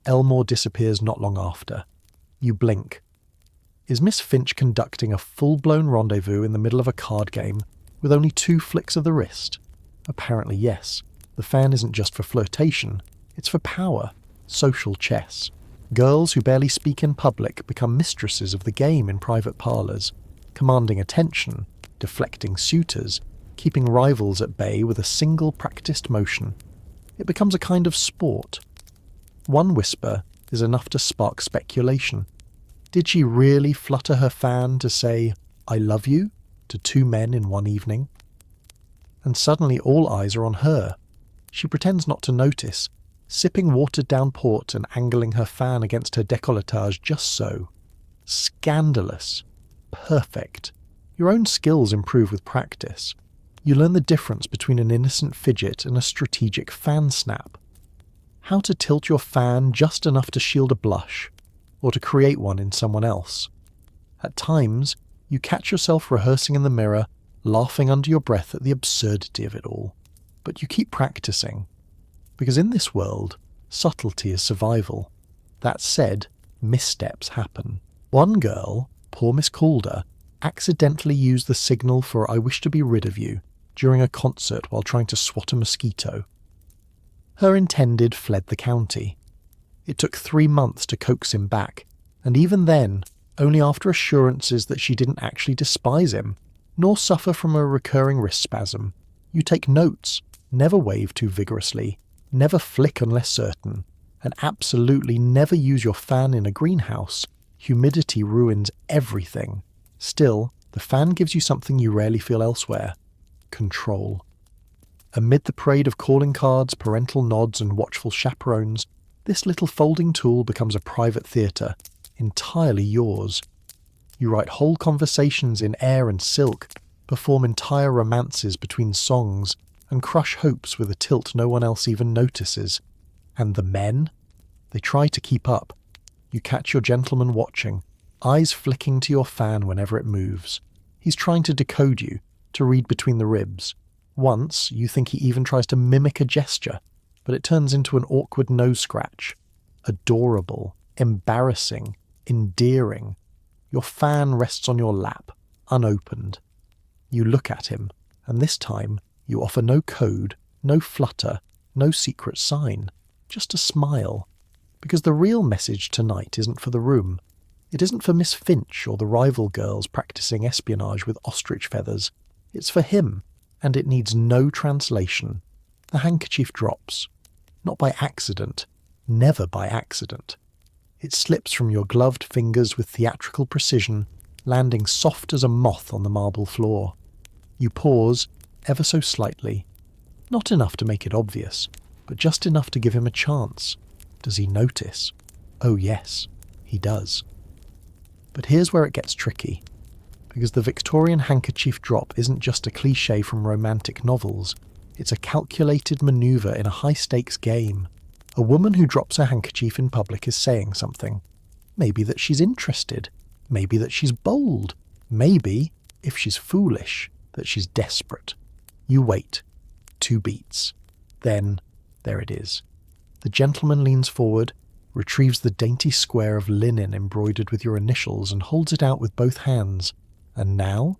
Elmore disappears not long after. You blink. Is Miss Finch conducting a full-blown rendezvous in the middle of a card game with only 2 flicks of the wrist? Apparently yes. The fan isn't just for flirtation, it's for power, social chess. Girls who barely speak in public become mistresses of the game in private parlours, commanding attention, deflecting suitors, keeping rivals at bay with a single practiced motion. It becomes a kind of sport. One whisper is enough to spark speculation. Did she really flutter her fan to say, "I love you," to 2 men in one evening? And suddenly all eyes are on her. She pretends not to notice, sipping watered-down port and angling her fan against her décolletage just so. Scandalous. Perfect. Your own skills improve with practice. You learn the difference between an innocent fidget and a strategic fan snap. How to tilt your fan just enough to shield a blush, or to create one in someone else. At times, you catch yourself rehearsing in the mirror, laughing under your breath at the absurdity of it all. But you keep practicing. Because in this world, subtlety is survival. That said, missteps happen. One girl, poor Miss Calder, accidentally used the signal for "I wish to be rid of you" during a concert while trying to swat a mosquito. Her intended fled the county. It took 3 months to coax him back, and even then, only after assurances that she didn't actually despise him, nor suffer from a recurring wrist spasm. You take notes, never wave too vigorously, never flick unless certain, and absolutely never use your fan in a greenhouse. Humidity ruins everything. Still, the fan gives you something you rarely feel elsewhere: control. Amid the parade of calling cards, parental nods, and watchful chaperones, this little folding tool becomes a private theatre, entirely yours. You write whole conversations in air and silk, perform entire romances between songs, and crush hopes with a tilt no one else even notices. And the men? They try to keep up. You catch your gentleman watching, eyes flicking to your fan whenever it moves. He's trying to decode you, to read between the ribs. Once, you think he even tries to mimic a gesture, but it turns into an awkward nose scratch. Adorable, embarrassing, endearing. Your fan rests on your lap, unopened. You look at him, and this time you offer no code, no flutter, no secret sign, just a smile. Because the real message tonight isn't for the room. It isn't for Miss Finch or the rival girls practicing espionage with ostrich feathers. It's for him, and it needs no translation. The handkerchief drops. Not by accident. Never by accident. It slips from your gloved fingers with theatrical precision, landing soft as a moth on the marble floor. You pause, ever so slightly. Not enough to make it obvious, but just enough to give him a chance. Does he notice? Oh yes, he does. But here's where it gets tricky. Because the Victorian handkerchief drop isn't just a cliché from romantic novels. It's a calculated manoeuvre in a high-stakes game. A woman who drops her handkerchief in public is saying something. Maybe that she's interested. Maybe that she's bold. Maybe, if she's foolish, that she's desperate. You wait. 2 beats. Then, there it is. The gentleman leans forward, retrieves the dainty square of linen embroidered with your initials and holds it out with both hands. And now?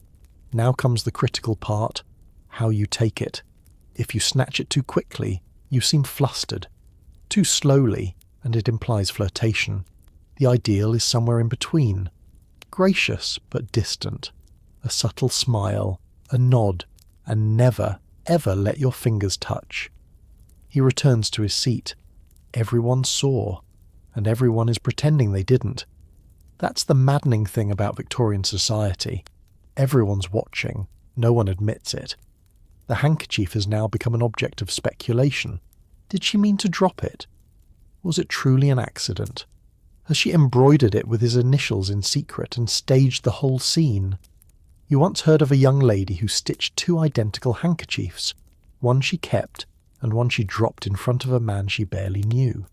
Now comes the critical part. How you take it. If you snatch it too quickly, you seem flustered. Too slowly, and it implies flirtation. The ideal is somewhere in between. Gracious, but distant. A subtle smile, a nod, and never, ever let your fingers touch. He returns to his seat. Everyone saw, and everyone is pretending they didn't. That's the maddening thing about Victorian society. Everyone's watching, no one admits it. The handkerchief has now become an object of speculation. Did she mean to drop it? Was it truly an accident? Has she embroidered it with his initials in secret and staged the whole scene? You once heard of a young lady who stitched two identical handkerchiefs, one she kept and one she dropped in front of a man she barely knew.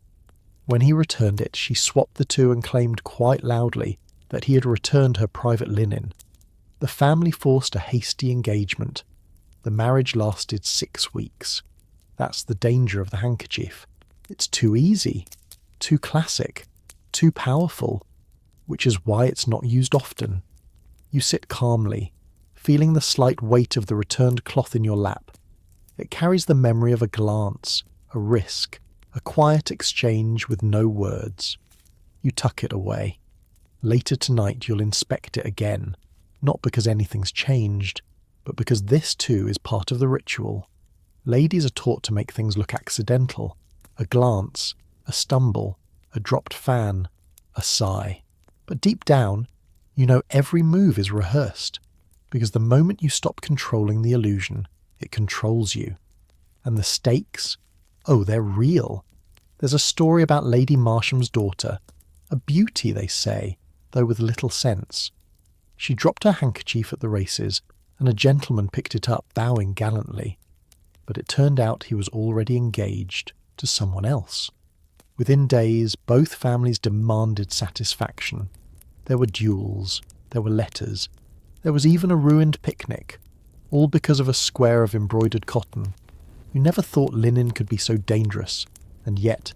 When he returned it, she swapped the two and claimed quite loudly that he had returned her private linen. The family forced a hasty engagement. The marriage lasted 6 weeks. That's the danger of the handkerchief. It's too easy, too classic, too powerful, which is why it's not used often. You sit calmly, feeling the slight weight of the returned cloth in your lap. It carries the memory of a glance, a risk, a quiet exchange with no words. You tuck it away. Later tonight you'll inspect it again, not because anything's changed, but because this too is part of the ritual. Ladies are taught to make things look accidental. A glance, a stumble, a dropped fan, a sigh. But deep down, you know every move is rehearsed, because the moment you stop controlling the illusion, it controls you. And the stakes? Oh, they're real. There's a story about Lady Marsham's daughter, a beauty, they say, though with little sense. She dropped her handkerchief at the races, and a gentleman picked it up, bowing gallantly. But it turned out he was already engaged to someone else. Within days, both families demanded satisfaction. There were duels, there were letters, there was even a ruined picnic, all because of a square of embroidered cotton. You never thought linen could be so dangerous, and yet,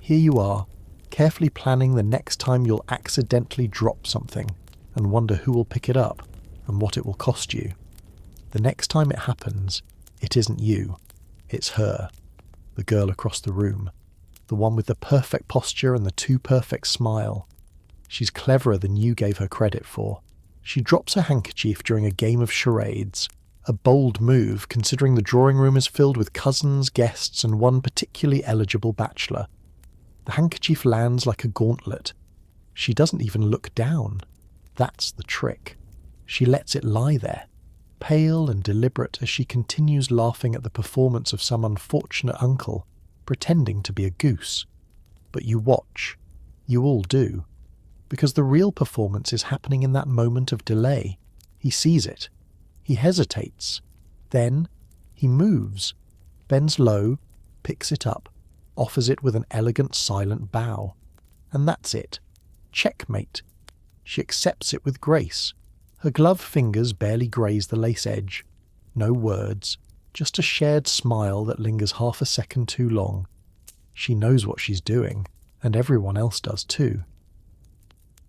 here you are, carefully planning the next time you'll accidentally drop something and wonder who will pick it up and what it will cost you. The next time it happens, it isn't you, it's her, the girl across the room, the one with the perfect posture and the too perfect smile. She's cleverer than you gave her credit for. She drops her handkerchief during a game of charades, a bold move considering the drawing room is filled with cousins, guests, and one particularly eligible bachelor. The handkerchief lands like a gauntlet. She doesn't even look down. That's the trick. She lets it lie there, pale and deliberate as she continues laughing at the performance of some unfortunate uncle, pretending to be a goose. But you watch. You all do. Because the real performance is happening in that moment of delay. He sees it. He hesitates. Then he moves, bends low, picks it up, offers it with an elegant silent bow. And that's it. Checkmate. She accepts it with grace. Her gloved fingers barely graze the lace edge. No words, just a shared smile that lingers half a second too long. She knows what she's doing, and everyone else does too.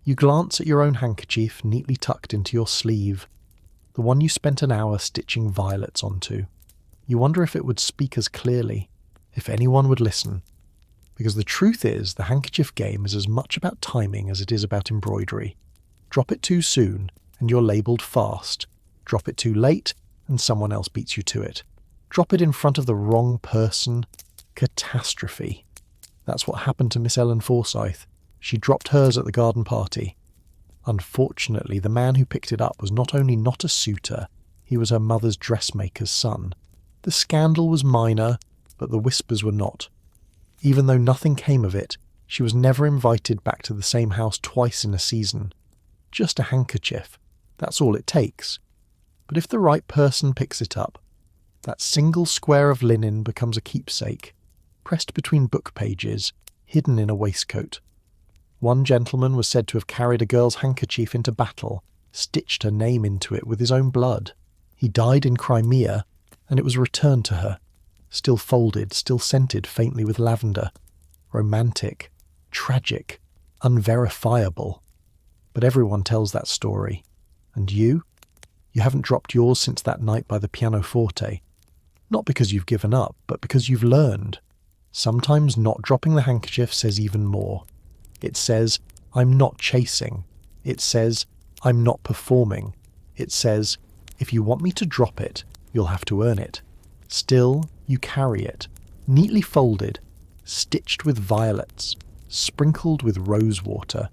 You glance at your own handkerchief neatly tucked into your sleeve, the one you spent an hour stitching violets onto. You wonder if it would speak as clearly, if anyone would listen. Because the truth is, the handkerchief game is as much about timing as it is about embroidery. Drop it too soon, and you're labelled fast. Drop it too late, and someone else beats you to it. Drop it in front of the wrong person. Catastrophe. That's what happened to Miss Ellen Forsyth. She dropped hers at the garden party. Unfortunately, the man who picked it up was not only not a suitor, he was her mother's dressmaker's son. The scandal was minor, but the whispers were not. Even though nothing came of it, she was never invited back to the same house twice in a season. Just a handkerchief. That's all it takes. But if the right person picks it up, that single square of linen becomes a keepsake, pressed between book pages, hidden in a waistcoat. One gentleman was said to have carried a girl's handkerchief into battle, stitched her name into it with his own blood. He died in Crimea, and it was returned to her, still folded, still scented faintly with lavender. Romantic, tragic, unverifiable. But everyone tells that story. And you? You haven't dropped yours since that night by the pianoforte. Not because you've given up, but because you've learned. Sometimes not dropping the handkerchief says even more. It says, I'm not chasing. It says, I'm not performing. It says, if you want me to drop it, you'll have to earn it. Still, you carry it, neatly folded, stitched with violets, sprinkled with rose water,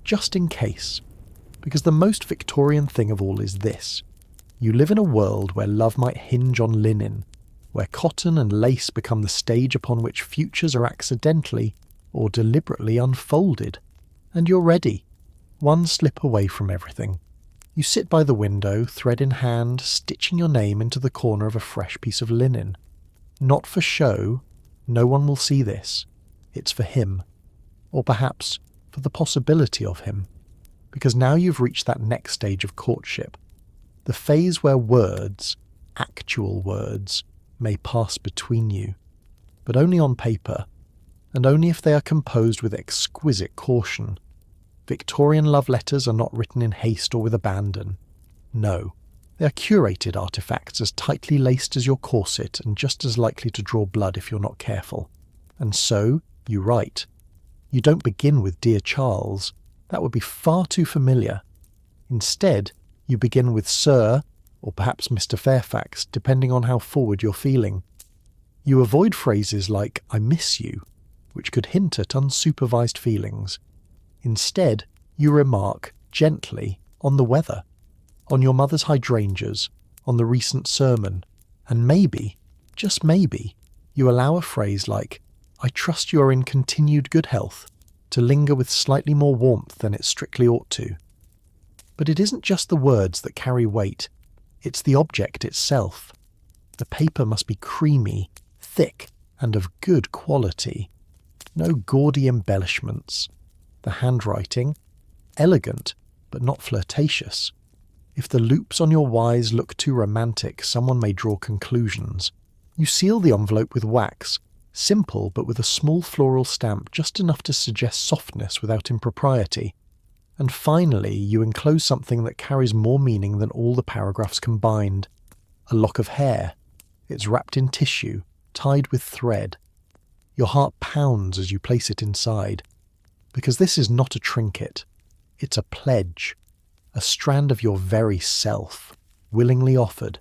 just in case. Because the most Victorian thing of all is this. You live in a world where love might hinge on linen, where cotton and lace become the stage upon which futures are accidentally or deliberately unfolded. And you're ready, one slip away from everything. You sit by the window, thread in hand, stitching your name into the corner of a fresh piece of linen. Not for show, no one will see this. It's for him. Or perhaps for the possibility of him. Because now you've reached that next stage of courtship. The phase where words, actual words, may pass between you. But only on paper, and only if they are composed with exquisite caution. Victorian love letters are not written in haste or with abandon. No, they are curated artifacts as tightly laced as your corset and just as likely to draw blood if you're not careful. And so, you write. You don't begin with Dear Charles. That would be far too familiar. Instead, you begin with Sir, or perhaps Mr. Fairfax, depending on how forward you're feeling. You avoid phrases like I miss you, which could hint at unsupervised feelings. Instead, you remark, gently, on the weather, on your mother's hydrangeas, on the recent sermon, and maybe, just maybe, you allow a phrase like, I trust you are in continued good health, to linger with slightly more warmth than it strictly ought to. But it isn't just the words that carry weight, it's the object itself. The paper must be creamy, thick, and of good quality. No gaudy embellishments. The handwriting, elegant, but not flirtatious. If the loops on your Y's look too romantic, someone may draw conclusions. You seal the envelope with wax, simple but with a small floral stamp just enough to suggest softness without impropriety. And finally, you enclose something that carries more meaning than all the paragraphs combined. A lock of hair. It's wrapped in tissue, tied with thread. Your heart pounds as you place it inside. Because this is not a trinket. It's a pledge. A strand of your very self, willingly offered.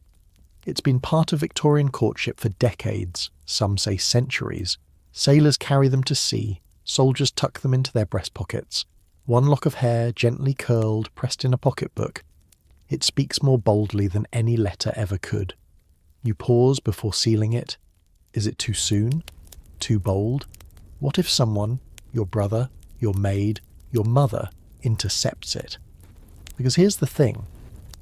It's been part of Victorian courtship for decades, some say centuries. Sailors carry them to sea, soldiers tuck them into their breast pockets. One lock of hair, gently curled, pressed in a pocketbook. It speaks more boldly than any letter ever could. You pause before sealing it. Is it too soon? Too bold? What if someone, your brother, your maid, your mother, intercepts it? Because here's the thing.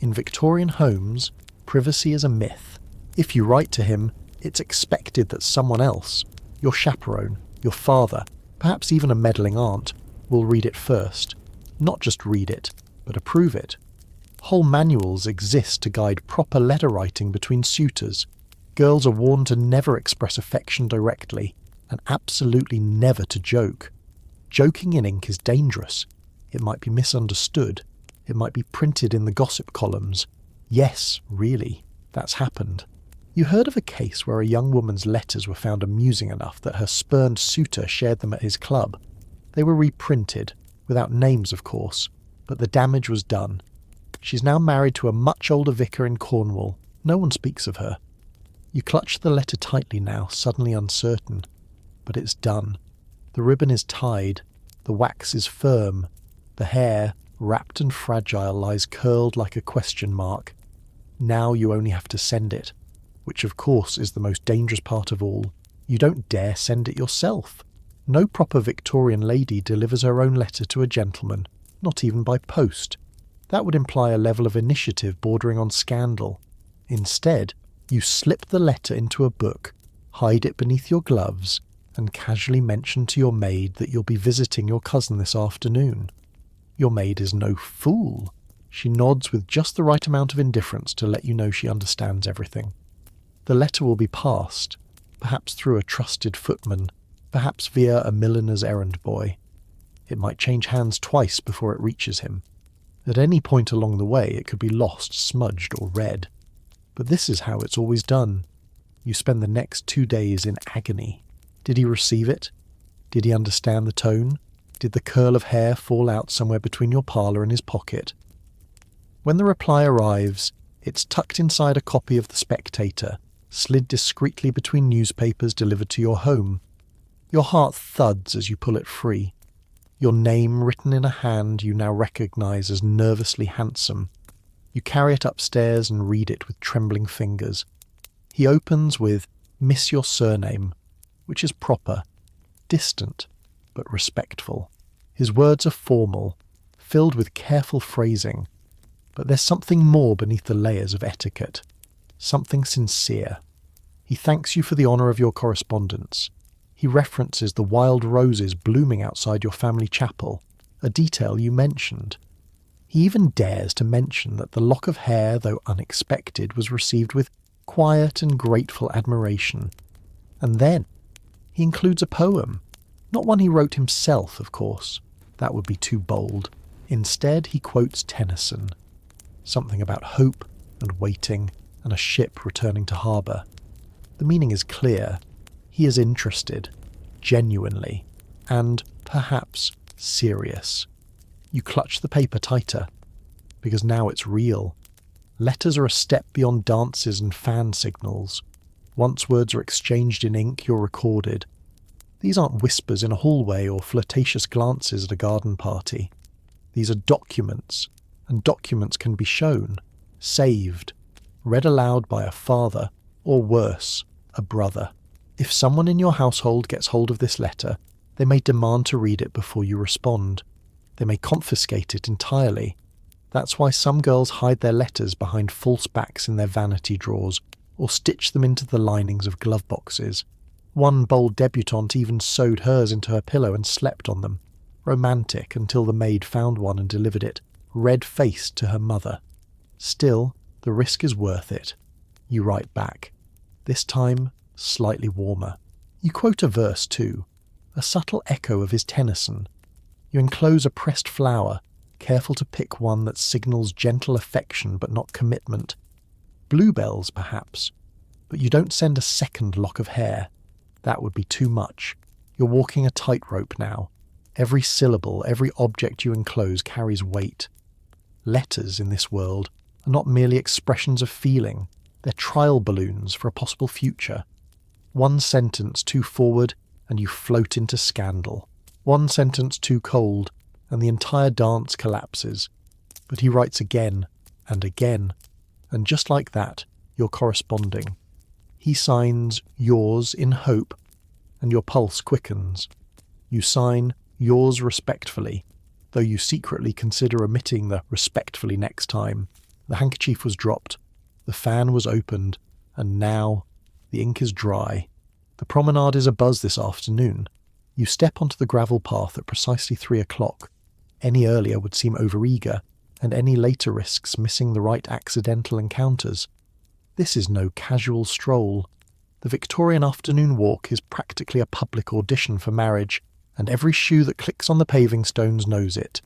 In Victorian homes, privacy is a myth. If you write to him, it's expected that someone else, your chaperone, your father, perhaps even a meddling aunt, will read it first. Not just read it, but approve it. Whole manuals exist to guide proper letter writing between suitors. Girls are warned to never express affection directly, and absolutely never to joke. Joking in ink is dangerous. It might be misunderstood. It might be printed in the gossip columns. Yes, really, that's happened. You heard of a case where a young woman's letters were found amusing enough that her spurned suitor shared them at his club. They were reprinted, without names of course, but the damage was done. She's now married to a much older vicar in Cornwall. No one speaks of her. You clutch the letter tightly now, suddenly uncertain. But it's done. The ribbon is tied. The wax is firm. The hair, wrapped and fragile, lies curled like a question mark. Now you only have to send it, which of course is the most dangerous part of all. You don't dare send it yourself. No proper Victorian lady delivers her own letter to a gentleman, not even by post. That would imply a level of initiative bordering on scandal. Instead, you slip the letter into a book, hide it beneath your gloves, and casually mention to your maid that you'll be visiting your cousin this afternoon. Your maid is no fool. She nods with just the right amount of indifference to let you know she understands everything. The letter will be passed, perhaps through a trusted footman, perhaps via a milliner's errand boy. It might change hands twice before it reaches him. At any point along the way it could be lost, smudged, or read. But this is how it's always done. You spend the next 2 days in agony. Did he receive it? Did he understand the tone? Did the curl of hair fall out somewhere between your parlour and his pocket? When the reply arrives, it's tucked inside a copy of The Spectator, slid discreetly between newspapers delivered to your home. Your heart thuds as you pull it free. Your name written in a hand you now recognise as nervously handsome. You carry it upstairs and read it with trembling fingers. He opens with, "Miss your surname," which is proper, distant, but respectful. His words are formal, filled with careful phrasing. But there's something more beneath the layers of etiquette. Something sincere. He thanks you for the honour of your correspondence. He references the wild roses blooming outside your family chapel, a detail you mentioned. He even dares to mention that the lock of hair, though unexpected, was received with quiet and grateful admiration. And then he includes a poem. Not one he wrote himself, of course. That would be too bold. Instead, he quotes Tennyson. Something about hope and waiting and a ship returning to harbour. The meaning is clear. He is interested, genuinely, and, perhaps, serious. You clutch the paper tighter, because now it's real. Letters are a step beyond dances and fan signals. Once words are exchanged in ink, you're recorded. These aren't whispers in a hallway or flirtatious glances at a garden party. These are documents, and documents can be shown, saved, read aloud by a father, or worse, a brother. If someone in your household gets hold of this letter, they may demand to read it before you respond. They may confiscate it entirely. That's why some girls hide their letters behind false backs in their vanity drawers, or stitch them into the linings of glove boxes. One bold debutante even sewed hers into her pillow and slept on them. Romantic until the maid found one and delivered it, red-faced, to her mother. Still, the risk is worth it. You write back. This time, slightly warmer. You quote a verse too, a subtle echo of his Tennyson. You enclose a pressed flower, careful to pick one that signals gentle affection but not commitment. Bluebells, perhaps. But you don't send a second lock of hair. That would be too much. You're walking a tightrope now. Every syllable, every object you enclose carries weight. Letters in this world are not merely expressions of feeling. They're trial balloons for a possible future. One sentence too forward and you float into scandal. One sentence too cold and the entire dance collapses. But he writes again and again, and just like that, you're corresponding. He signs yours in hope, and your pulse quickens. You sign yours respectfully, though you secretly consider omitting the respectfully next time. The handkerchief was dropped, the fan was opened, and now the ink is dry. The promenade is abuzz this afternoon. You step onto the gravel path at precisely 3 o'clock. Any earlier would seem overeager, and any later risks missing the right accidental encounters. This is no casual stroll. The Victorian afternoon walk is practically a public audition for marriage, and every shoe that clicks on the paving stones knows it.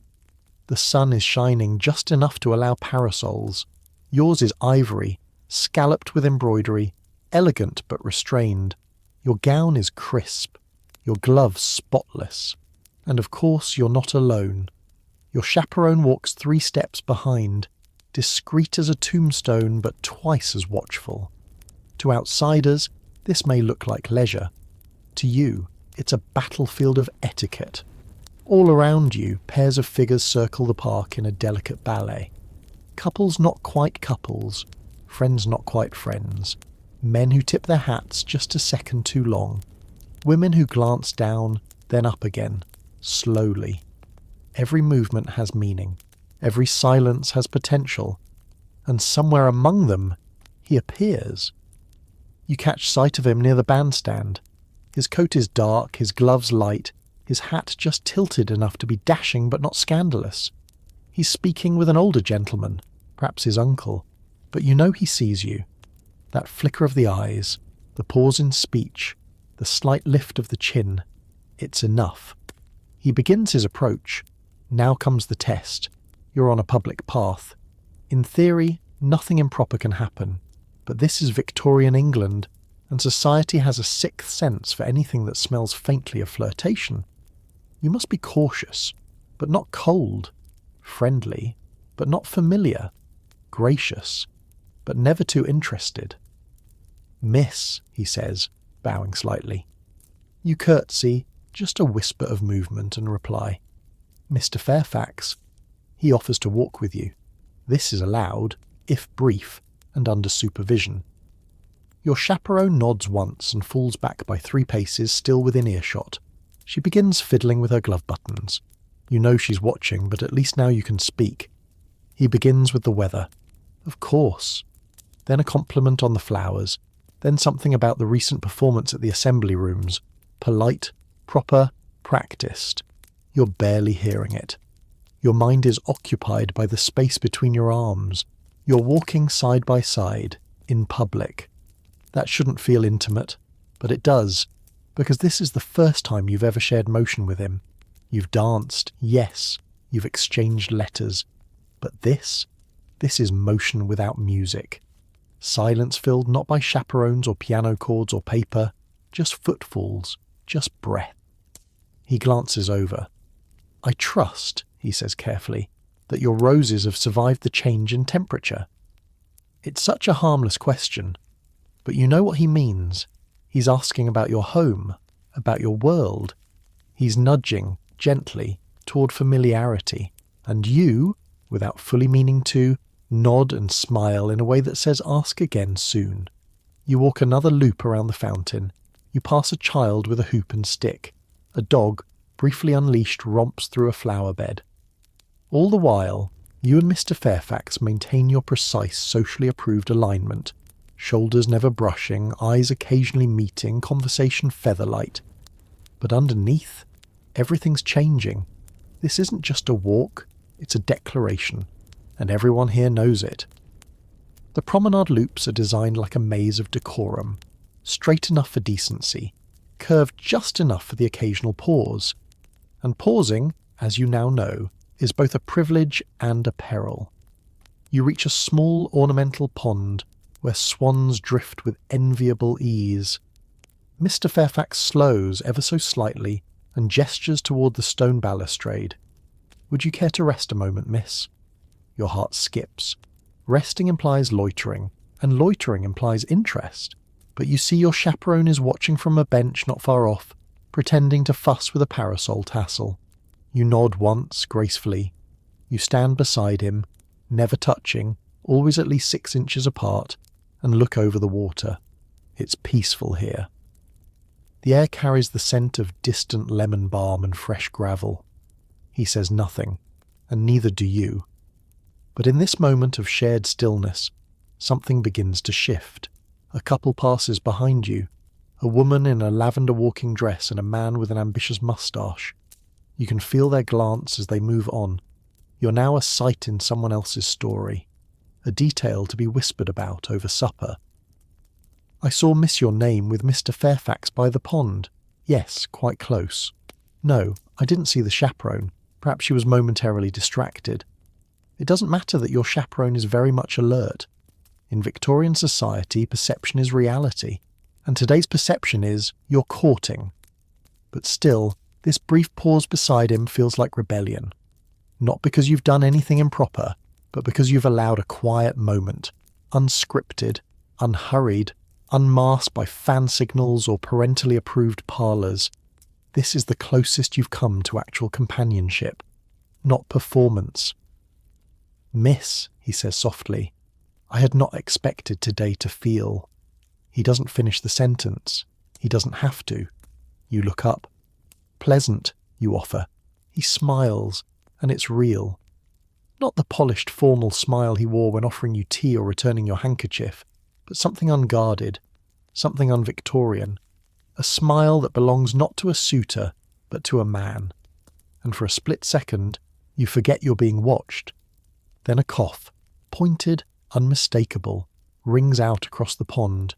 The sun is shining just enough to allow parasols. Yours is ivory, scalloped with embroidery, elegant but restrained. Your gown is crisp, your gloves spotless. And of course you're not alone. Your chaperone walks 3 steps behind, discreet as a tombstone but twice as watchful. To outsiders, this may look like leisure. To you, it's a battlefield of etiquette. All around you, pairs of figures circle the park in a delicate ballet. Couples not quite couples, friends not quite friends, men who tip their hats just a second too long, women who glance down, then up again, slowly. Every movement has meaning, every silence has potential, and somewhere among them, he appears. You catch sight of him near the bandstand. His coat is dark, his gloves light, his hat just tilted enough to be dashing but not scandalous. He's speaking with an older gentleman, perhaps his uncle, but you know he sees you. That flicker of the eyes, the pause in speech, the slight lift of the chin, it's enough. He begins his approach. Now comes the test. You're on a public path. In theory, nothing improper can happen, but this is Victorian England, and society has a sixth sense for anything that smells faintly of flirtation. You must be cautious, but not cold, friendly, but not familiar, gracious, but never too interested. "Miss," he says, bowing slightly. You curtsy, just a whisper of movement, and reply, "Mr. Fairfax." He offers to walk with you. This is allowed, if brief, and under supervision. Your chaperone nods once and falls back by 3 paces, still within earshot. She begins fiddling with her glove buttons. You know she's watching, but at least now you can speak. He begins with the weather. Of course. Then a compliment on the flowers. Then something about the recent performance at the assembly rooms. Polite, proper, practiced. You're barely hearing it. Your mind is occupied by the space between your arms. You're walking side by side, in public. That shouldn't feel intimate, but it does, because this is the first time you've ever shared motion with him. You've danced, yes, you've exchanged letters, but this is motion without music. Silence filled not by chaperones or piano chords or paper, just footfalls, just breath. He glances over. I trust, he says carefully, that your roses have survived the change in temperature. It's such a harmless question, but you know what he means. He's asking about your home, about your world. He's nudging, gently, toward familiarity, and you, without fully meaning to, nod and smile in a way that says ask again soon. You walk another loop around the fountain. You pass a child with a hoop and stick. A dog, briefly unleashed, romps through a flower bed. All the while, you and Mr. Fairfax maintain your precise, socially approved alignment, shoulders never brushing, eyes occasionally meeting, conversation featherlight. But underneath, everything's changing. This isn't just a walk, it's a declaration, and everyone here knows it. The promenade loops are designed like a maze of decorum, straight enough for decency, curved just enough for the occasional pause. And pausing, as you now know, is both a privilege and a peril. You reach a small ornamental pond where swans drift with enviable ease. Mr. Fairfax slows ever so slightly and gestures toward the stone balustrade. Would you care to rest a moment, miss? Your heart skips. Resting implies loitering, and loitering implies interest. But you see your chaperone is watching from a bench not far off, pretending to fuss with a parasol tassel. You nod once, gracefully. You stand beside him, never touching, always at least 6 inches apart, and look over the water. It's peaceful here. The air carries the scent of distant lemon balm and fresh gravel. He says nothing, and neither do you. But in this moment of shared stillness, something begins to shift. A couple passes behind you, a woman in a lavender walking dress and a man with an ambitious moustache. You can feel their glance as they move on. You're now a sight in someone else's story, a detail to be whispered about over supper. I saw Miss Your Name with Mr. Fairfax by the pond. Yes, quite close. No, I didn't see the chaperone. Perhaps she was momentarily distracted. It doesn't matter that your chaperone is very much alert. In Victorian society, perception is reality, and today's perception is you're courting. But still, this brief pause beside him feels like rebellion. Not because you've done anything improper, but because you've allowed a quiet moment, unscripted, unhurried, unmasked by fan signals or parentally approved parlours. This is the closest you've come to actual companionship, not performance. Miss, he says softly, I had not expected today to feel. He doesn't finish the sentence. He doesn't have to. You look up. Pleasant, you offer. He smiles, and it's real. Not the polished, formal smile he wore when offering you tea or returning your handkerchief, but something unguarded, something un-Victorian. A smile that belongs not to a suitor, but to a man. And for a split second, you forget you're being watched. Then a cough, pointed, unmistakable, rings out across the pond.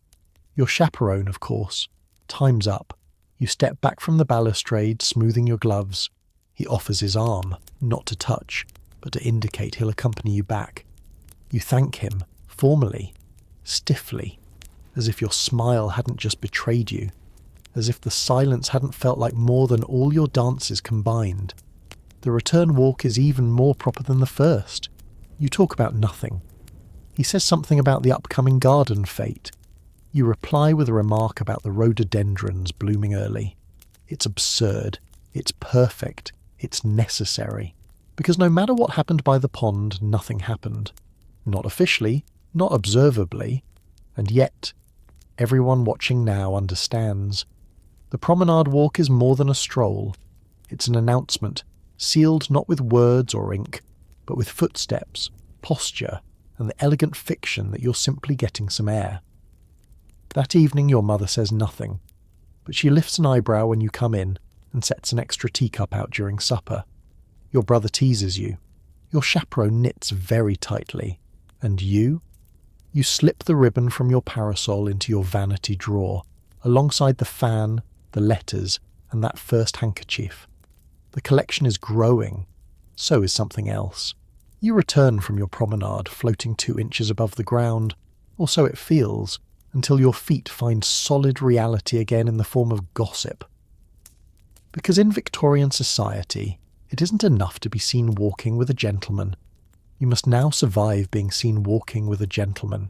Your chaperone, of course. Time's up. You step back from the balustrade, smoothing your gloves. He offers his arm, not to touch, but to indicate he'll accompany you back. You thank him, formally, stiffly, as if your smile hadn't just betrayed you, as if the silence hadn't felt like more than all your dances combined. The return walk is even more proper than the first. You talk about nothing. He says something about the upcoming garden fete. You reply with a remark about the rhododendrons blooming early. It's absurd. It's perfect. It's necessary. Because no matter what happened by the pond, nothing happened. Not officially, not observably, and yet, everyone watching now understands. The promenade walk is more than a stroll. It's an announcement, sealed not with words or ink, but with footsteps, posture, and the elegant fiction that you're simply getting some air. That evening your mother says nothing, but she lifts an eyebrow when you come in and sets an extra teacup out during supper. Your brother teases you. Your chaperone knits very tightly. And you? You slip the ribbon from your parasol into your vanity drawer, alongside the fan, the letters, and that first handkerchief. The collection is growing. So is something else. You return from your promenade, floating 2 inches above the ground, or so it feels, until your feet find solid reality again in the form of gossip. Because in Victorian society, it isn't enough to be seen walking with a gentleman. You must now survive being seen walking with a gentleman,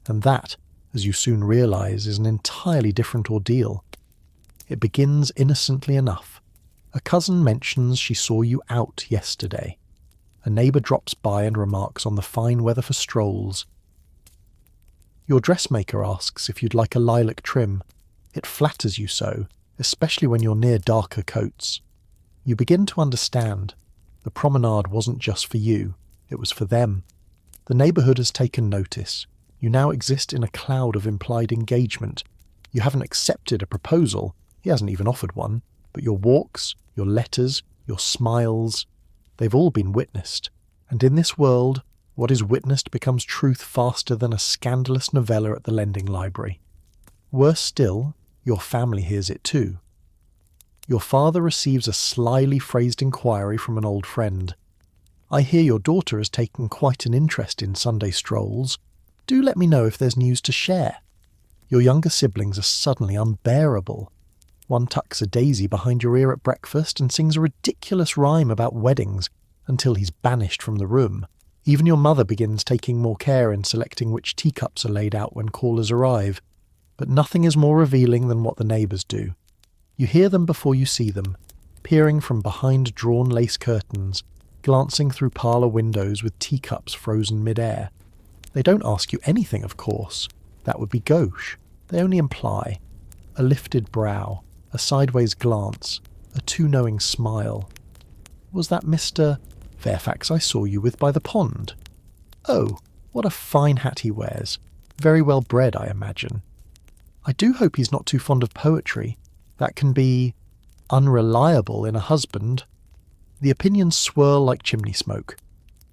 and that, as you soon realise, is an entirely different ordeal. It begins innocently enough. A cousin mentions she saw you out yesterday. A neighbour drops by and remarks on the fine weather for strolls. Your dressmaker asks if you'd like a lilac trim. It flatters you so, especially when you're near darker coats. You begin to understand. The promenade wasn't just for you, it was for them. The neighbourhood has taken notice. You now exist in a cloud of implied engagement. You haven't accepted a proposal, he hasn't even offered one, but your walks, your letters, your smiles, they've all been witnessed. And in this world, what is witnessed becomes truth faster than a scandalous novella at the lending library. Worse still, your family hears it too. Your father receives a slyly phrased inquiry from an old friend. I hear your daughter has taken quite an interest in Sunday strolls. Do let me know if there's news to share. Your younger siblings are suddenly unbearable. One tucks a daisy behind your ear at breakfast and sings a ridiculous rhyme about weddings until he's banished from the room. Even your mother begins taking more care in selecting which teacups are laid out when callers arrive. But nothing is more revealing than what the neighbours do. You hear them before you see them, peering from behind drawn lace curtains, glancing through parlour windows with teacups frozen mid-air. They don't ask you anything, of course. That would be gauche. They only imply. A lifted brow, a sideways glance, a too-knowing smile. Was that Mr. Fairfax I saw you with by the pond? Oh, what a fine hat he wears. Very well bred, I imagine. I do hope he's not too fond of poetry. That can be unreliable in a husband. The opinions swirl like chimney smoke.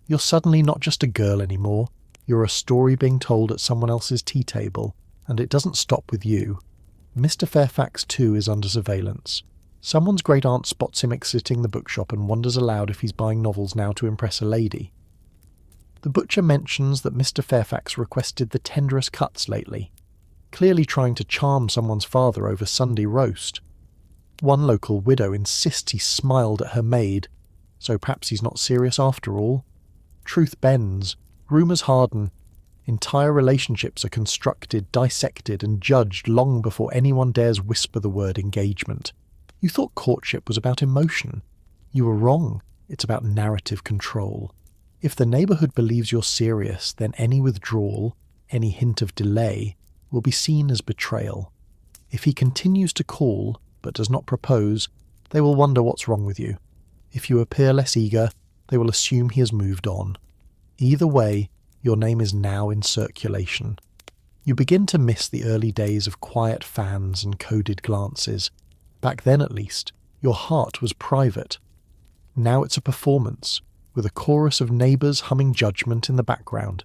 You're suddenly not just a girl anymore. You're a story being told at someone else's tea table, and it doesn't stop with you. Mr. Fairfax, too, is under surveillance. Someone's great-aunt spots him exiting the bookshop and wonders aloud if he's buying novels now to impress a lady. The butcher mentions that Mr. Fairfax requested the tenderest cuts lately, clearly trying to charm someone's father over Sunday roast. One local widow insists he smiled at her maid, so perhaps he's not serious after all. Truth bends, rumours harden, entire relationships are constructed, dissected and judged long before anyone dares whisper the word engagement. You thought courtship was about emotion. You were wrong. It's about narrative control. If the neighbourhood believes you're serious, then any withdrawal, any hint of delay, will be seen as betrayal. If he continues to call, but does not propose, they will wonder what's wrong with you. If you appear less eager, they will assume he has moved on. Either way, your name is now in circulation. You begin to miss the early days of quiet fans and coded glances. Back then, at least, your heart was private. Now it's a performance, with a chorus of neighbours humming judgment in the background.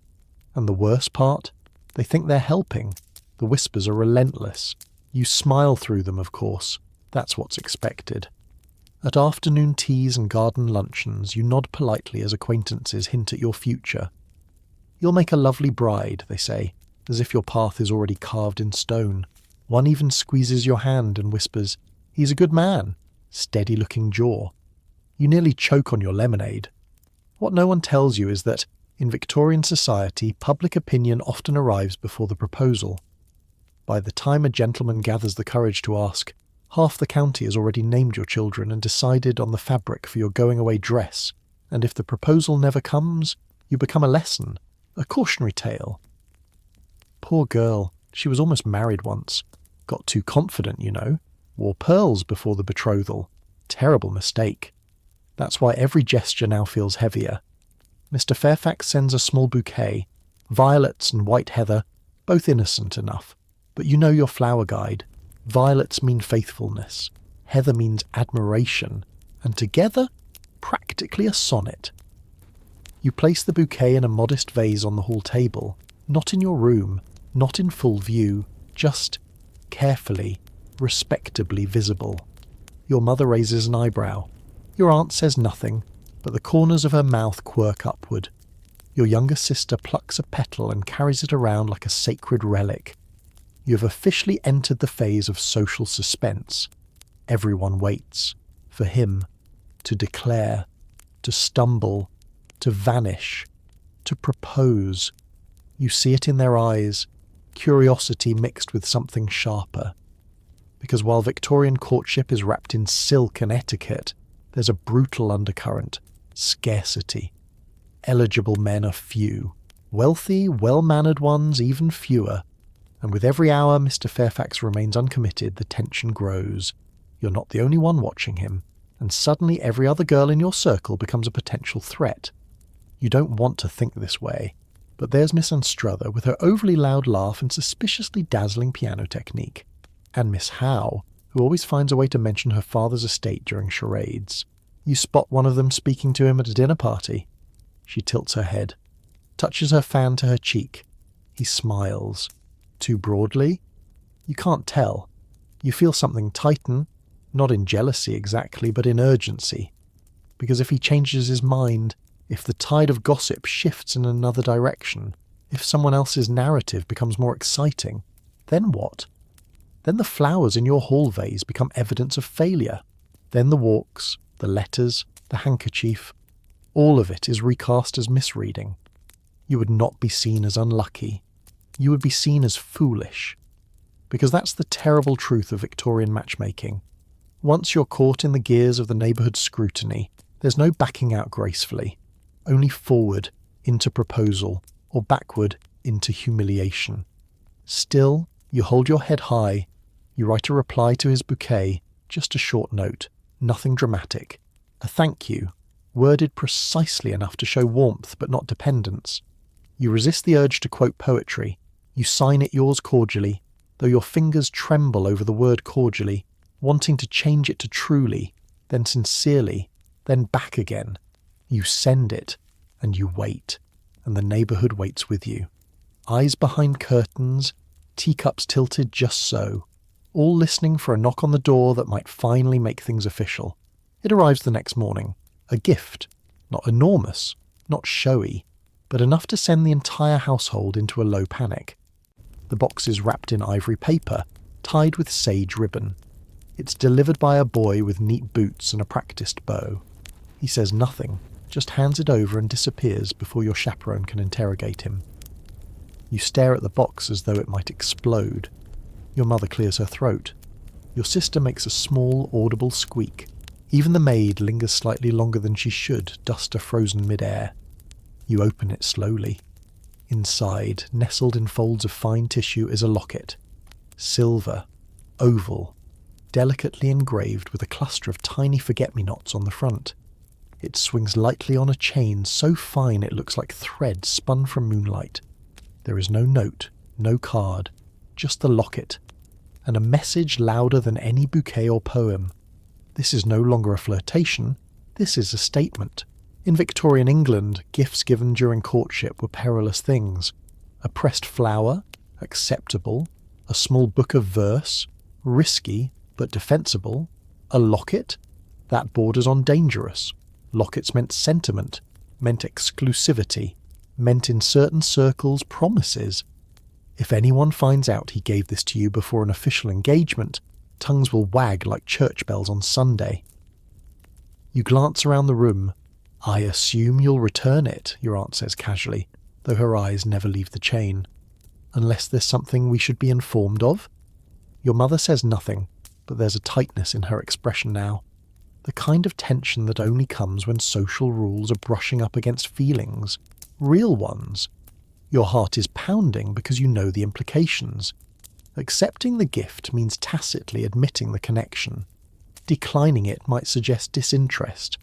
And the worst part? They think they're helping. The whispers are relentless. You smile through them, of course. That's what's expected. At afternoon teas and garden luncheons, you nod politely as acquaintances hint at your future. You'll make a lovely bride, they say, as if your path is already carved in stone. One even squeezes your hand and whispers, "He's a good man." Steady-looking jaw. You nearly choke on your lemonade. What no one tells you is that, in Victorian society, public opinion often arrives before the proposal. By the time a gentleman gathers the courage to ask, half the county has already named your children and decided on the fabric for your going-away dress, and if the proposal never comes, you become a lesson, a cautionary tale. Poor girl, she was almost married once. Got too confident, you know. Wore pearls before the betrothal. Terrible mistake. That's why every gesture now feels heavier. Mr. Fairfax sends a small bouquet, violets and white heather, both innocent enough. But you know your flower guide. Violets mean faithfulness, heather means admiration, and together, practically a sonnet. You place the bouquet in a modest vase on the hall table, not in your room, not in full view, just carefully, respectably visible. Your mother raises an eyebrow. Your aunt says nothing, but the corners of her mouth quirk upward. Your younger sister plucks a petal and carries it around like a sacred relic. You have officially entered the phase of social suspense. Everyone waits for him to declare, to stumble, to vanish, to propose. You see it in their eyes, curiosity mixed with something sharper. Because while Victorian courtship is wrapped in silk and etiquette, there's a brutal undercurrent, scarcity. Eligible men are few, wealthy, well-mannered ones even fewer, and with every hour Mr. Fairfax remains uncommitted, the tension grows. You're not the only one watching him, and suddenly every other girl in your circle becomes a potential threat. You don't want to think this way, but there's Miss Anstruther with her overly loud laugh and suspiciously dazzling piano technique, and Miss Howe, who always finds a way to mention her father's estate during charades. You spot one of them speaking to him at a dinner party. She tilts her head, touches her fan to her cheek. He smiles. Too broadly? You can't tell. You feel something tighten, not in jealousy exactly, but in urgency. Because if he changes his mind, if the tide of gossip shifts in another direction, if someone else's narrative becomes more exciting, then what? Then the flowers in your hall vase become evidence of failure. Then the walks, the letters, the handkerchief, all of it is recast as misreading. You would not be seen as unlucky. You would be seen as foolish. Because that's the terrible truth of Victorian matchmaking. Once you're caught in the gears of the neighbourhood scrutiny, there's no backing out gracefully, only forward into proposal or backward into humiliation. Still, you hold your head high. You write a reply to his bouquet, just a short note, nothing dramatic. A thank you, worded precisely enough to show warmth but not dependence. You resist the urge to quote poetry. You sign it yours cordially, though your fingers tremble over the word cordially, wanting to change it to truly, then sincerely, then back again. You send it, and you wait, and the neighbourhood waits with you. Eyes behind curtains, teacups tilted just so, all listening for a knock on the door that might finally make things official. It arrives the next morning. A gift, not enormous, not showy, but enough to send the entire household into a low panic. The box is wrapped in ivory paper, tied with sage ribbon. It's delivered by a boy with neat boots and a practised bow. He says nothing, just hands it over and disappears before your chaperone can interrogate him. You stare at the box as though it might explode. Your mother clears her throat. Your sister makes a small, audible squeak. Even the maid lingers slightly longer than she should, duster frozen mid-air. You open it slowly. Inside, nestled in folds of fine tissue, is a locket. Silver, oval, delicately engraved with a cluster of tiny forget-me-nots on the front. It swings lightly on a chain so fine it looks like thread spun from moonlight. There is no note, no card, just the locket, and a message louder than any bouquet or poem. This is no longer a flirtation, this is a statement. In Victorian England, gifts given during courtship were perilous things. A pressed flower, acceptable. A small book of verse, risky but defensible. A locket, that borders on dangerous. Lockets meant sentiment, meant exclusivity, meant in certain circles promises. If anyone finds out he gave this to you before an official engagement, tongues will wag like church bells on Sunday. You glance around the room. I assume you'll return it, your aunt says casually, though her eyes never leave the chain. Unless there's something we should be informed of? Your mother says nothing, but there's a tightness in her expression now. The kind of tension that only comes when social rules are brushing up against feelings. Real ones. Your heart is pounding because you know the implications. Accepting the gift means tacitly admitting the connection. Declining it might suggest disinterest.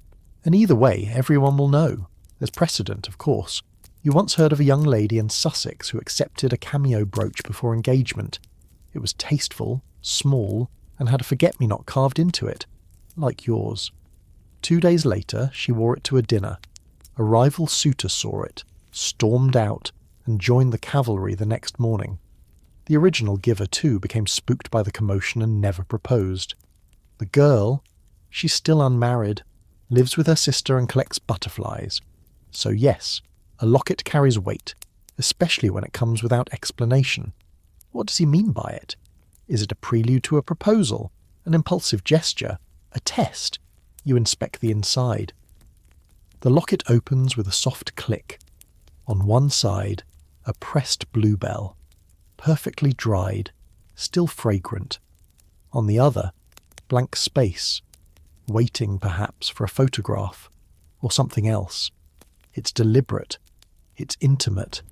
And either way, everyone will know. There's precedent, of course. You once heard of a young lady in Sussex who accepted a cameo brooch before engagement. It was tasteful, small, and had a forget-me-not carved into it, like yours. 2 days later, she wore it to a dinner. A rival suitor saw it, stormed out, and joined the cavalry the next morning. The original giver, too, became spooked by the commotion and never proposed. The girl, she's still unmarried, lives with her sister and collects butterflies. So yes, a locket carries weight, especially when it comes without explanation. What does he mean by it? Is it a prelude to a proposal, an impulsive gesture, a test? You inspect the inside. The locket opens with a soft click. On one side, a pressed bluebell, perfectly dried, still fragrant. On the other, blank space, waiting perhaps for a photograph or something else. It's deliberate, it's intimate,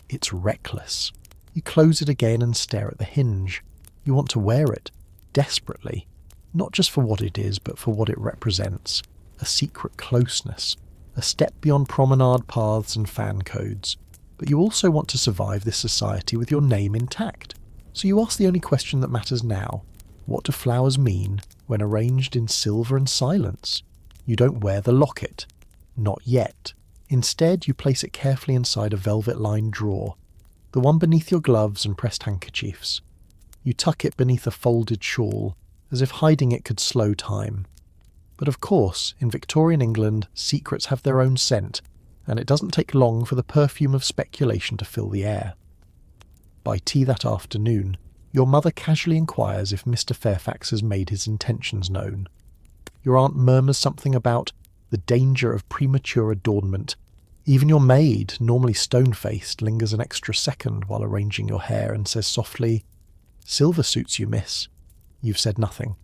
it's reckless. You close it again and stare at the hinge. You want to wear it, desperately, not just for what it is, but for what it represents. A secret closeness, a step beyond promenade paths and fan codes. But you also want to survive this society with your name intact. So you ask the only question that matters now. What do flowers mean when arranged in silver and silence? You don't wear the locket. Not yet. Instead, you place it carefully inside a velvet-lined drawer, the one beneath your gloves and pressed handkerchiefs. You tuck it beneath a folded shawl, as if hiding it could slow time. But of course, in Victorian England, secrets have their own scent, and it doesn't take long for the perfume of speculation to fill the air. By tea that afternoon, your mother casually inquires if Mr. Fairfax has made his intentions known. Your aunt murmurs something about the danger of premature adornment. Even your maid, normally stone-faced, lingers an extra second while arranging your hair and says softly, "Silver suits you, miss." You've said nothing,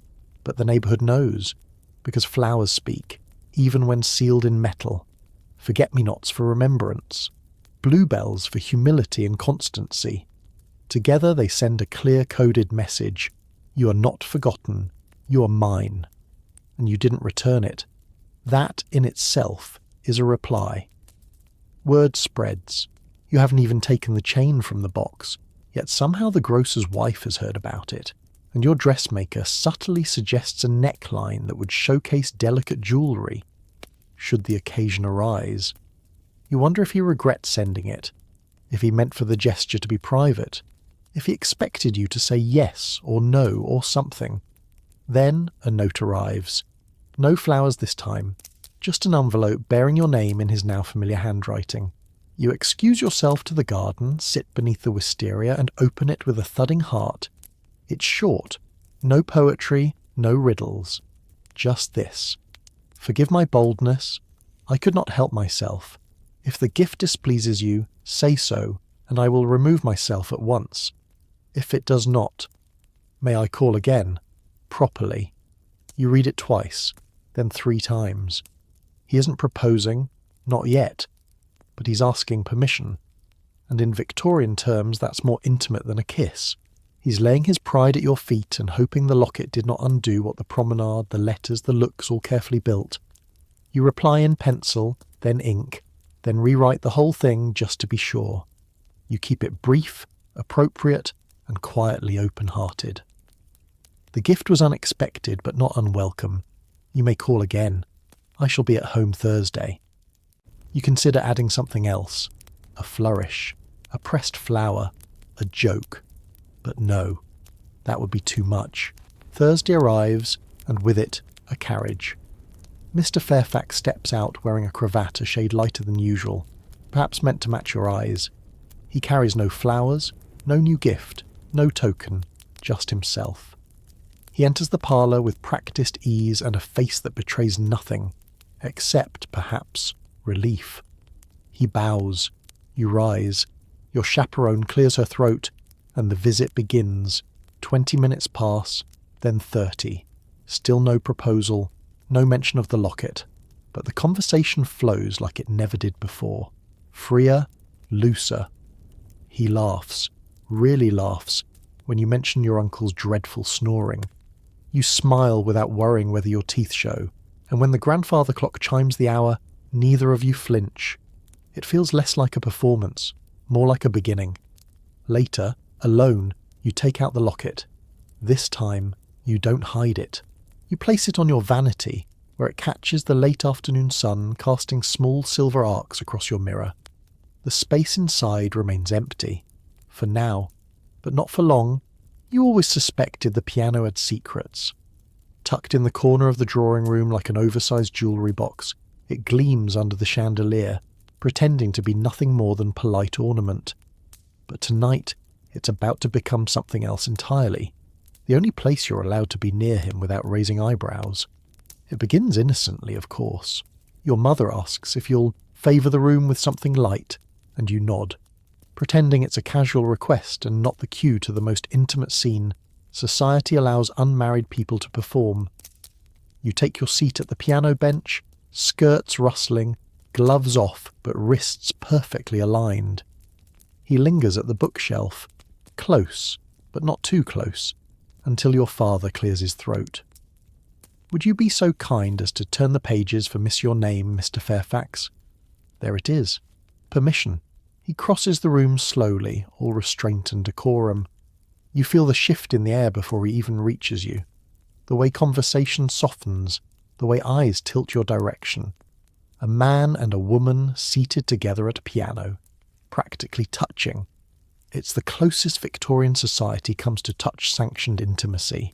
but the neighbourhood knows, because flowers speak, even when sealed in metal. Forget-me-nots for remembrance, bluebells for humility and constancy. Together they send a clear coded message. You are not forgotten, you are mine. And you didn't return it. That in itself is a reply. Word spreads. You haven't even taken the chain from the box, yet somehow the grocer's wife has heard about it, and your dressmaker subtly suggests a neckline that would showcase delicate jewellery, should the occasion arise. You wonder if he regrets sending it, if he meant for the gesture to be private, if he expected you to say yes or no or something. Then a note arrives. No flowers this time, just an envelope bearing your name in his now familiar handwriting. You excuse yourself to the garden, sit beneath the wisteria and open it with a thudding heart. It's short, no poetry, no riddles, just this. Forgive my boldness, I could not help myself. If the gift displeases you, say so, and I will remove myself at once. If it does not, may I call again, properly. You read it twice, then 3 times. He isn't proposing, not yet, but he's asking permission. And in Victorian terms, that's more intimate than a kiss. He's laying his pride at your feet and hoping the locket did not undo what the promenade, the letters, the looks all carefully built. You reply in pencil, then ink, then rewrite the whole thing just to be sure. You keep it brief, appropriate, and quietly open-hearted. The gift was unexpected but not unwelcome. You may call again. I shall be at home Thursday. You consider adding something else. A flourish, a pressed flower, a joke. But no, that would be too much. Thursday arrives, and with it, a carriage. Mr. Fairfax steps out wearing a cravat a shade lighter than usual, perhaps meant to match your eyes. He carries no flowers, no new gift, no token, just himself. He enters the parlour with practised ease and a face that betrays nothing, except, perhaps, relief. He bows. You rise. Your chaperone clears her throat, and the visit begins. 20 minutes pass, then 30. Still no proposal, no mention of the locket, but the conversation flows like it never did before. Freer, looser. He laughs, really laughs, when you mention your uncle's dreadful snoring. You smile without worrying whether your teeth show, and when the grandfather clock chimes the hour, Neither of you flinch. It feels less like a performance, more like a beginning. Later, alone, you take out the locket. This time, you don't hide it. You place it on your vanity, where it catches the late afternoon sun casting small silver arcs across your mirror. The space inside remains empty. For now, but not for long. You always suspected the piano had secrets. Tucked in the corner of the drawing room like an oversized jewellery box, it gleams under the chandelier, pretending to be nothing more than polite ornament. But tonight, it's about to become something else entirely. The only place you're allowed to be near him without raising eyebrows. It begins innocently, of course. Your mother asks if you'll favour the room with something light, and you nod, pretending it's a casual request and not the cue to the most intimate scene society allows unmarried people to perform. You take your seat at the piano bench, skirts rustling, gloves off but wrists perfectly aligned. He lingers at the bookshelf, close, but not too close, until your father clears his throat. Would you be so kind as to turn the pages for Miss Your Name, Mr. Fairfax? There it is. Permission. He crosses the room slowly, all restraint and decorum. You feel the shift in the air before he even reaches you. The way conversation softens, the way eyes tilt your direction. A man and a woman seated together at a piano, practically touching. It's the closest Victorian society comes to touch-sanctioned intimacy.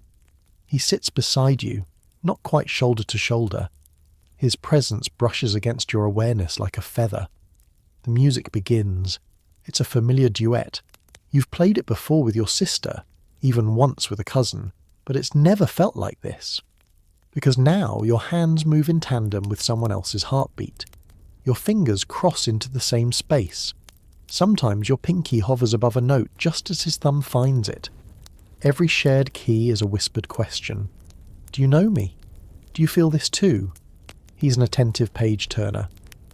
He sits beside you, not quite shoulder to shoulder. His presence brushes against your awareness like a feather. The music begins. It's a familiar duet. You've played it before with your sister, even once with a cousin, but it's never felt like this. Because now your hands move in tandem with someone else's heartbeat. Your fingers cross into the same space. Sometimes your pinky hovers above a note just as his thumb finds it. Every shared key is a whispered question. Do you know me? Do you feel this too? He's an attentive page-turner.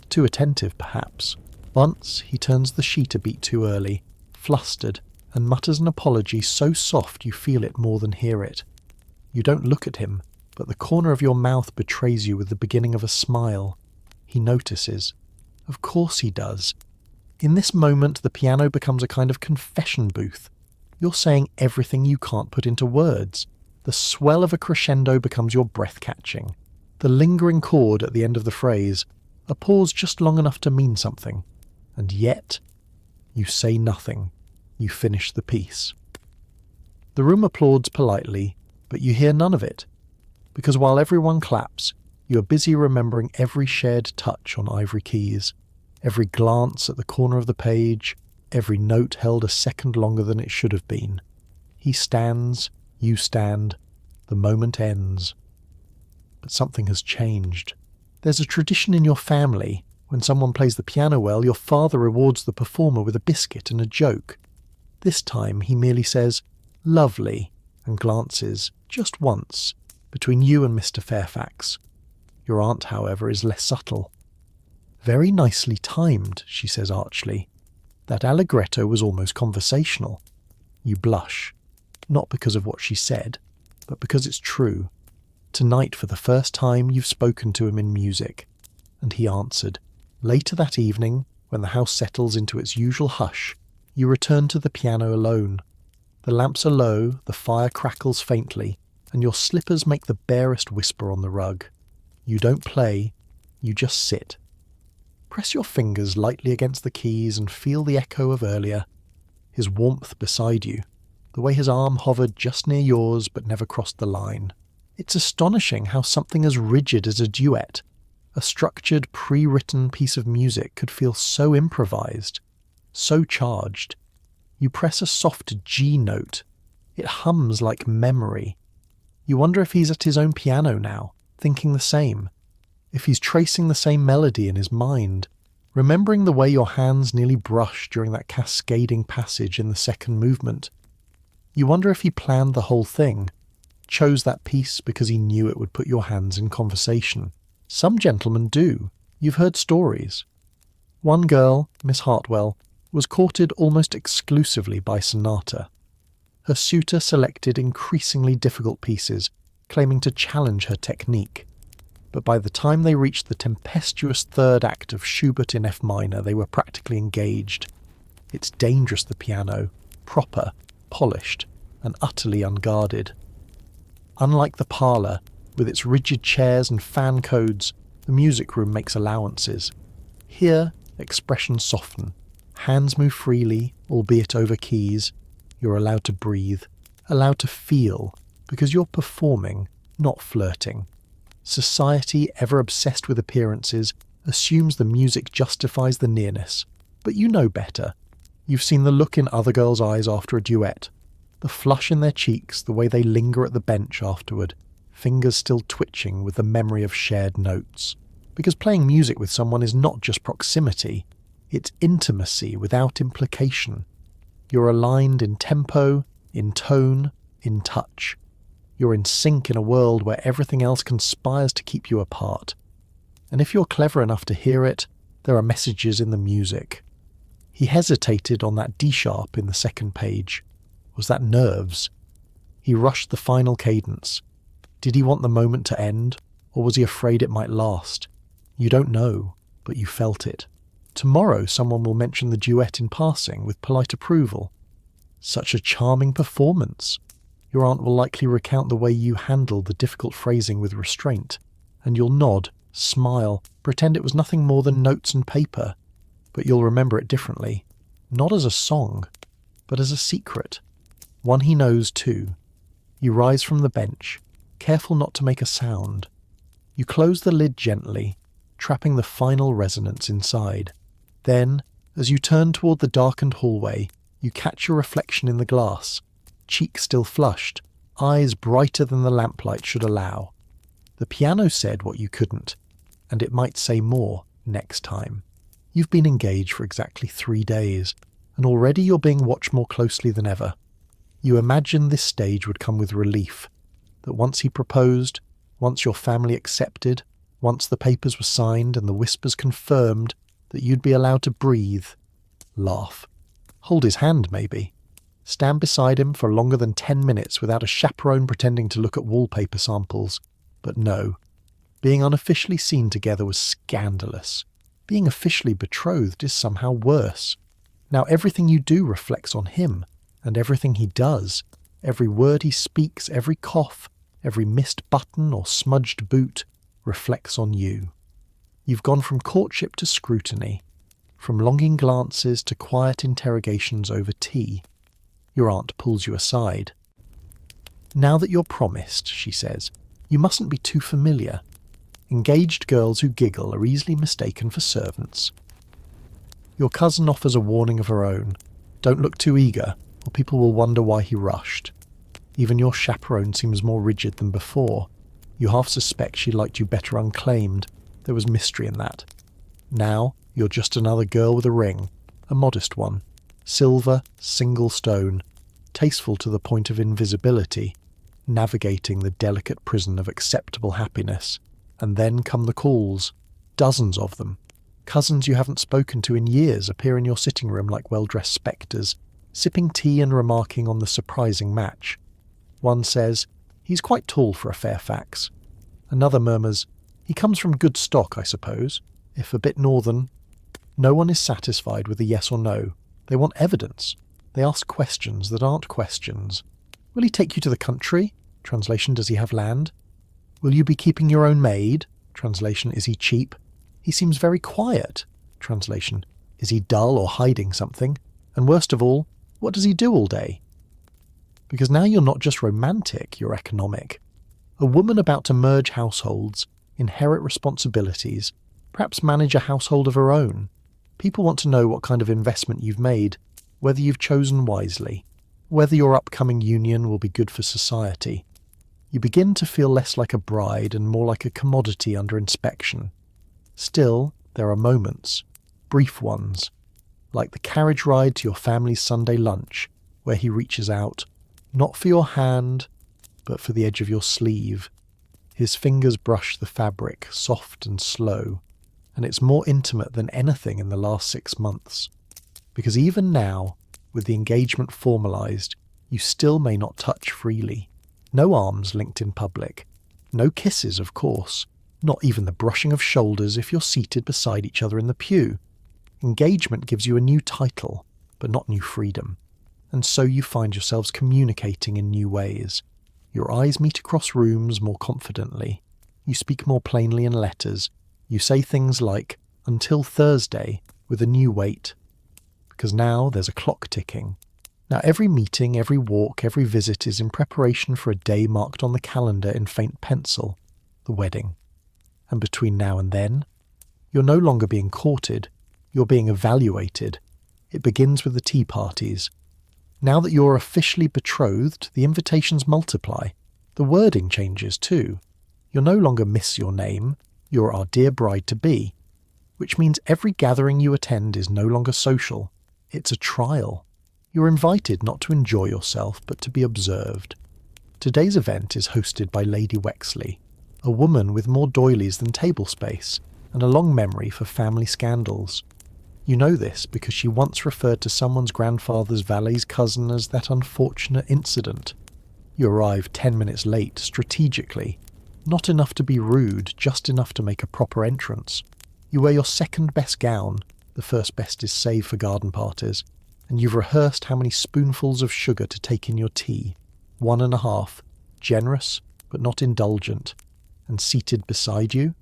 Too attentive, perhaps. Once he turns the sheet a beat too early, flustered, and mutters an apology so soft you feel it more than hear it. You don't look at him, but the corner of your mouth betrays you with the beginning of a smile. He notices. Of course he does. In this moment, the piano becomes a kind of confession booth. You're saying everything you can't put into words. The swell of a crescendo becomes your breath-catching. The lingering chord at the end of the phrase, a pause just long enough to mean something. And yet, you say nothing. You finish the piece. The room applauds politely, but you hear none of it. Because while everyone claps, you are busy remembering every shared touch on ivory keys, every glance at the corner of the page, every note held a second longer than it should have been. He stands, you stand, the moment ends. But something has changed. There's a tradition in your family. When someone plays the piano well, your father rewards the performer with a biscuit and a joke. This time he merely says, "Lovely," and glances, just once, between you and Mr. Fairfax. Your aunt, however, is less subtle. "Very nicely timed," she says archly. That allegretto was almost conversational. You blush, not because of what she said, but because it's true. Tonight, for the first time, you've spoken to him in music. And he answered. Later that evening, when the house settles into its usual hush, you return to the piano alone. The lamps are low, the fire crackles faintly, and your slippers make the barest whisper on the rug. You don't play, you just sit. Press your fingers lightly against the keys and feel the echo of earlier. His warmth beside you, the way his arm hovered just near yours but never crossed the line. It's astonishing how something as rigid as a duet, a structured, pre-written piece of music, could feel so improvised, so charged. You press a soft G note. It hums like memory. You wonder if he's at his own piano now, thinking the same. If he's tracing the same melody in his mind, remembering the way your hands nearly brush during that cascading passage in the second movement. You wonder if he planned the whole thing, chose that piece because he knew it would put your hands in conversation. Some gentlemen do. You've heard stories. One girl, Miss Hartwell, was courted almost exclusively by sonata. Her suitor selected increasingly difficult pieces, claiming to challenge her technique. but by the time they reached the tempestuous third act of Schubert in F minor, they were practically engaged. It's dangerous, the piano, proper, polished, and utterly unguarded. Unlike the parlour, with its rigid chairs and fan codes, the music room makes allowances. Here, expressions soften. Hands move freely, albeit over keys. You're allowed to breathe, allowed to feel, because you're performing, not flirting. Society, ever obsessed with appearances, assumes the music justifies the nearness. But you know better. You've seen the look in other girls' eyes after a duet, the flush in their cheeks, the way they linger at the bench afterward, fingers still twitching with the memory of shared notes. Because playing music with someone is not just proximity, it's intimacy without implication. You're aligned in tempo, in tone, in touch. You're in sync in a world where everything else conspires to keep you apart. And if you're clever enough to hear it, there are messages in the music. He hesitated on that D sharp in the second page. Was that nerves? He rushed the final cadence. Did he want the moment to end, or was he afraid it might last? You don't know, but you felt it. Tomorrow someone will mention the duet in passing with polite approval. Such a charming performance. Your aunt will likely recount the way you handled the difficult phrasing with restraint, and you'll nod, smile, pretend it was nothing more than notes and paper. But you'll remember it differently. Not as a song, but as a secret. One he knows too. You rise from the bench, careful not to make a sound. You close the lid gently, trapping the final resonance inside. Then, as you turn toward the darkened hallway, you catch your reflection in the glass, cheeks still flushed, eyes brighter than the lamplight should allow. The piano said what you couldn't, and it might say more next time. You've been engaged for exactly 3 days, and already you're being watched more closely than ever. You imagined this stage would come with relief, that once he proposed, once your family accepted, once the papers were signed and the whispers confirmed, that you'd be allowed to breathe, laugh, hold his hand maybe, stand beside him for longer than 10 minutes without a chaperone pretending to look at wallpaper samples. But no, being unofficially seen together was scandalous. Being officially betrothed is somehow worse. Now everything you do reflects on him, and everything he does, every word he speaks, every cough, every missed button or smudged boot, reflects on you. You've gone from courtship to scrutiny, from longing glances to quiet interrogations over tea. Your aunt pulls you aside. Now that you're promised, she says, you mustn't be too familiar. Engaged girls who giggle are easily mistaken for servants. Your cousin offers a warning of her own. Don't look too eager, or people will wonder why he rushed. Even your chaperone seems more rigid than before. You half suspect she liked you better unclaimed. There was mystery in that. Now, you're just another girl with a ring, a modest one. Silver, single stone, tasteful to the point of invisibility, navigating the delicate prison of acceptable happiness. And then come the calls, dozens of them. Cousins you haven't spoken to in years appear in your sitting room like well-dressed spectres, sipping tea and remarking on the surprising match. One says, he's quite tall for a Fairfax. Another murmurs, he comes from good stock, I suppose, if a bit northern. No one is satisfied with a yes or no. They want evidence. They ask questions that aren't questions. Will he take you to the country? Translation, does he have land? Will you be keeping your own maid? Translation, is he cheap? He seems very quiet. Translation, is he dull or hiding something? And worst of all, what does he do all day? Because now you're not just romantic, you're economic. A woman about to merge households, inherit responsibilities, perhaps manage a household of her own. People want to know what kind of investment you've made, whether you've chosen wisely, whether your upcoming union will be good for society. You begin to feel less like a bride and more like a commodity under inspection. Still, there are moments, brief ones, like the carriage ride to your family's Sunday lunch, where he reaches out, not for your hand, but for the edge of your sleeve. His fingers brush the fabric, soft and slow, and it's more intimate than anything in the last 6 months. Because even now, with the engagement formalised, you still may not touch freely. No arms linked in public. No kisses, of course. Not even the brushing of shoulders if you're seated beside each other in the pew. Engagement gives you a new title, but not new freedom. And so you find yourselves communicating in new ways. Your eyes meet across rooms more confidently. You speak more plainly in letters. You say things like, "until Thursday," with a new weight. Because now there's a clock ticking. Now every meeting, every walk, every visit is in preparation for a day marked on the calendar in faint pencil, the wedding. And between now and then, you're no longer being courted, you're being evaluated. It begins with the tea parties. Now that you're officially betrothed, the invitations multiply. The wording changes too. You're no longer Miss Your Name, you're our dear bride-to-be, which means every gathering you attend is no longer social. It's a trial. You're invited not to enjoy yourself, but to be observed. Today's event is hosted by Lady Wexley, a woman with more doilies than table space, and a long memory for family scandals. You know this because she once referred to someone's grandfather's valet's cousin as that unfortunate incident. You arrive 10 minutes late, strategically. Not enough to be rude, just enough to make a proper entrance. You wear your second best gown, the first best is saved for garden parties, and you've rehearsed how many spoonfuls of sugar to take in your tea. 1.5, generous but not indulgent. And seated beside you,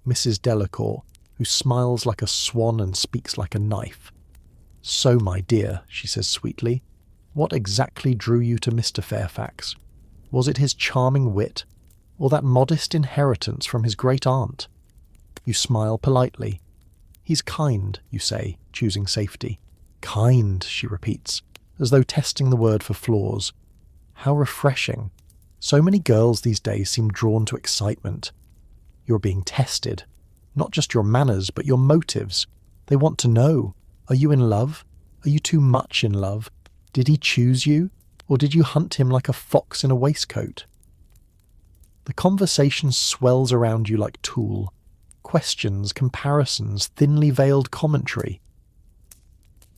Mrs. Delacour, who smiles like a swan and speaks like a knife. "So, my dear," she says sweetly, "what exactly drew you to Mr. Fairfax? Was it his charming wit, or that modest inheritance from his great aunt?" You smile politely. "He's kind," you say, choosing safety. "Kind," she repeats, as though testing the word for flaws. How refreshing. So many girls these days seem drawn to excitement. You're being tested. Not just your manners, but your motives. They want to know. Are you in love? Are you too much in love? Did he choose you? Or did you hunt him like a fox in a waistcoat? The conversation swells around you like tulle. Questions, comparisons, thinly veiled commentary.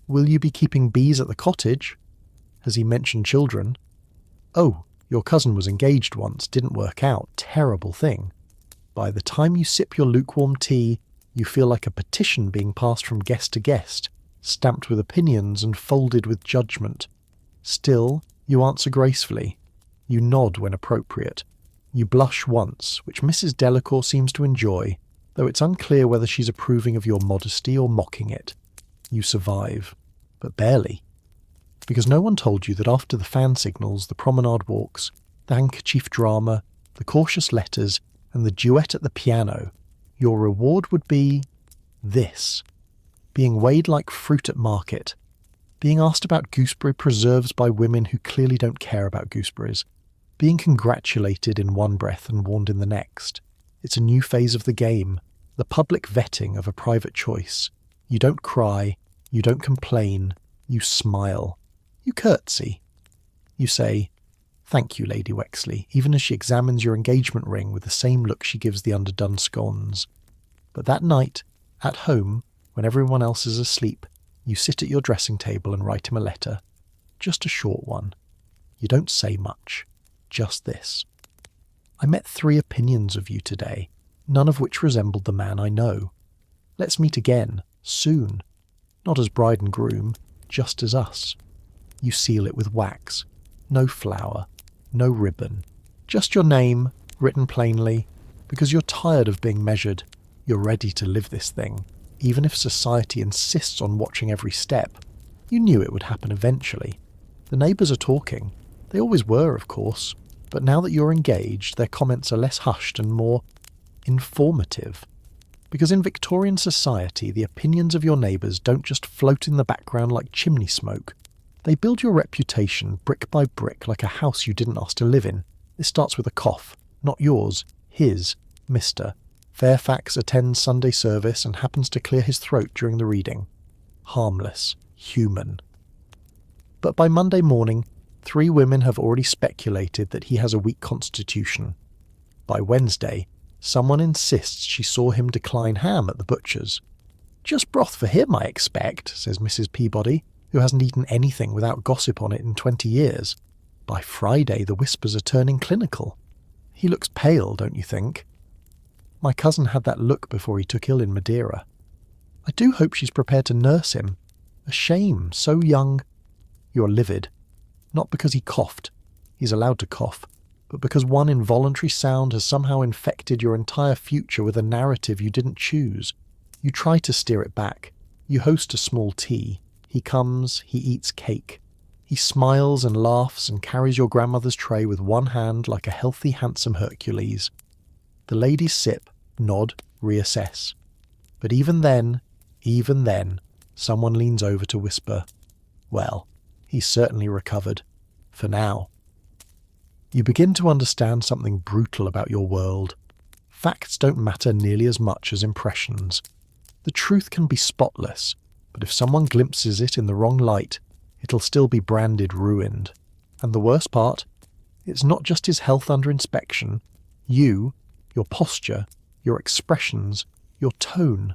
Will you be keeping bees at the cottage? Has he mentioned children? Oh, your cousin was engaged once, didn't work out, terrible thing. By the time you sip your lukewarm tea, you feel like a petition being passed from guest to guest, stamped with opinions and folded with judgment. Still, you answer gracefully. You nod when appropriate. You blush once, which Mrs. Delacour seems to enjoy, though it's unclear whether she's approving of your modesty or mocking it. You survive, but barely. Because no one told you that after the fan signals, the promenade walks, the handkerchief drama, the cautious letters, and the duet at the piano, your reward would be this. Being weighed like fruit at market. Being asked about gooseberry preserves by women who clearly don't care about gooseberries. Being congratulated in one breath and warned in the next. It's a new phase of the game, the public vetting of a private choice. You don't cry, you don't complain, you smile. You curtsy. You say, "Thank you, Lady Wexley," even as she examines your engagement ring with the same look she gives the underdone scones. But that night, at home, when everyone else is asleep, you sit at your dressing table and write him a letter. Just a short one. You don't say much. Just this. "I met 3 opinions of you today, none of which resembled the man I know. Let's meet again, soon. Not as bride and groom, just as us." You seal it with wax. No flower. No ribbon. Just your name, written plainly, because you're tired of being measured. You're ready to live this thing, even if society insists on watching every step. You knew it would happen eventually. The neighbours are talking. They always were, of course, but now that you're engaged, their comments are less hushed and more informative. Because in Victorian society, the opinions of your neighbours don't just float in the background like chimney smoke. They build your reputation brick by brick like a house you didn't ask to live in. This starts with a cough. Not yours, his, Mr. Fairfax attends Sunday service and happens to clear his throat during the reading. Harmless. Human. But by Monday morning, 3 women have already speculated that he has a weak constitution. By Wednesday, someone insists she saw him decline ham at the butcher's. "Just broth for him, I expect," says Mrs. Peabody, who hasn't eaten anything without gossip on it in 20 years. By Friday, the whispers are turning clinical. He looks pale, don't you think? My cousin had that look before he took ill in Madeira. I do hope she's prepared to nurse him. A shame, so young. You're livid. Not because he coughed. He's allowed to cough. But because one involuntary sound has somehow infected your entire future with a narrative you didn't choose. You try to steer it back. You host a small tea. He comes, he eats cake. He smiles and laughs and carries your grandmother's tray with one hand like a healthy, handsome Hercules. The ladies sip, nod, reassess. But even then, someone leans over to whisper, "Well, he's certainly recovered. For now." You begin to understand something brutal about your world. Facts don't matter nearly as much as impressions. The truth can be spotless, but if someone glimpses it in the wrong light, it'll still be branded ruined. And the worst part, it's not just his health under inspection. You, your posture, your expressions, your tone.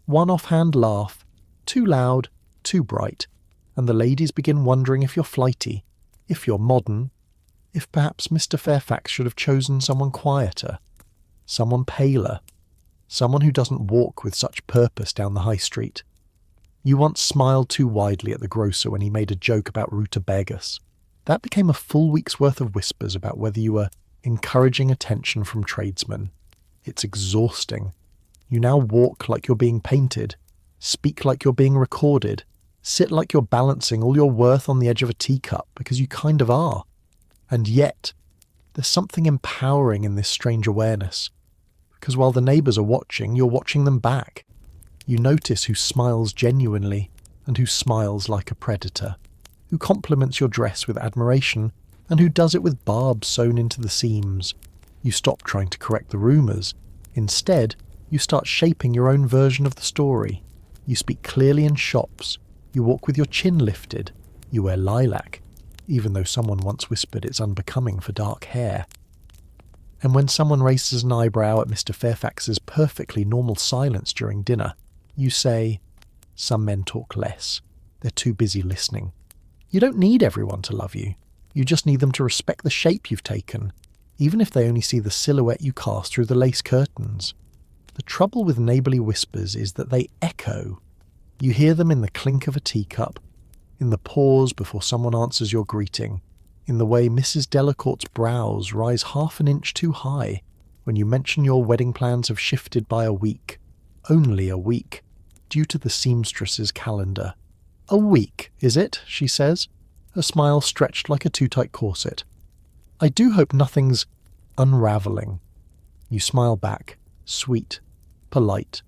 One offhand laugh, too loud, too bright, and the ladies begin wondering if you're flighty, if you're modern, if perhaps Mr. Fairfax should have chosen someone quieter, someone paler, someone who doesn't walk with such purpose down the high street. You once smiled too widely at the grocer when he made a joke about rutabagas. That became a full week's worth of whispers about whether you were encouraging attention from tradesmen. It's exhausting. You now walk like you're being painted, speak like you're being recorded, sit like you're balancing all your worth on the edge of a teacup, because you kind of are. And yet, there's something empowering in this strange awareness, because while the neighbours are watching, you're watching them back. You notice who smiles genuinely and who smiles like a predator, who compliments your dress with admiration and who does it with barbs sewn into the seams. You stop trying to correct the rumours. Instead, you start shaping your own version of the story. You speak clearly in shops. You walk with your chin lifted. You wear lilac, even though someone once whispered it's unbecoming for dark hair. And when someone raises an eyebrow at Mr. Fairfax's perfectly normal silence during dinner, you say, "Some men talk less. They're too busy listening." You don't need everyone to love you. You just need them to respect the shape you've taken, even if they only see the silhouette you cast through the lace curtains. The trouble with neighbourly whispers is that they echo. You hear them in the clink of a teacup, in the pause before someone answers your greeting, in the way Mrs. Delacourt's brows rise half an inch too high when you mention your wedding plans have shifted by a week, only a week, due to the seamstress's calendar. "A week, is it?" she says, her smile stretched like a too-tight corset. "I do hope nothing's unravelling." You smile back, sweet, polite,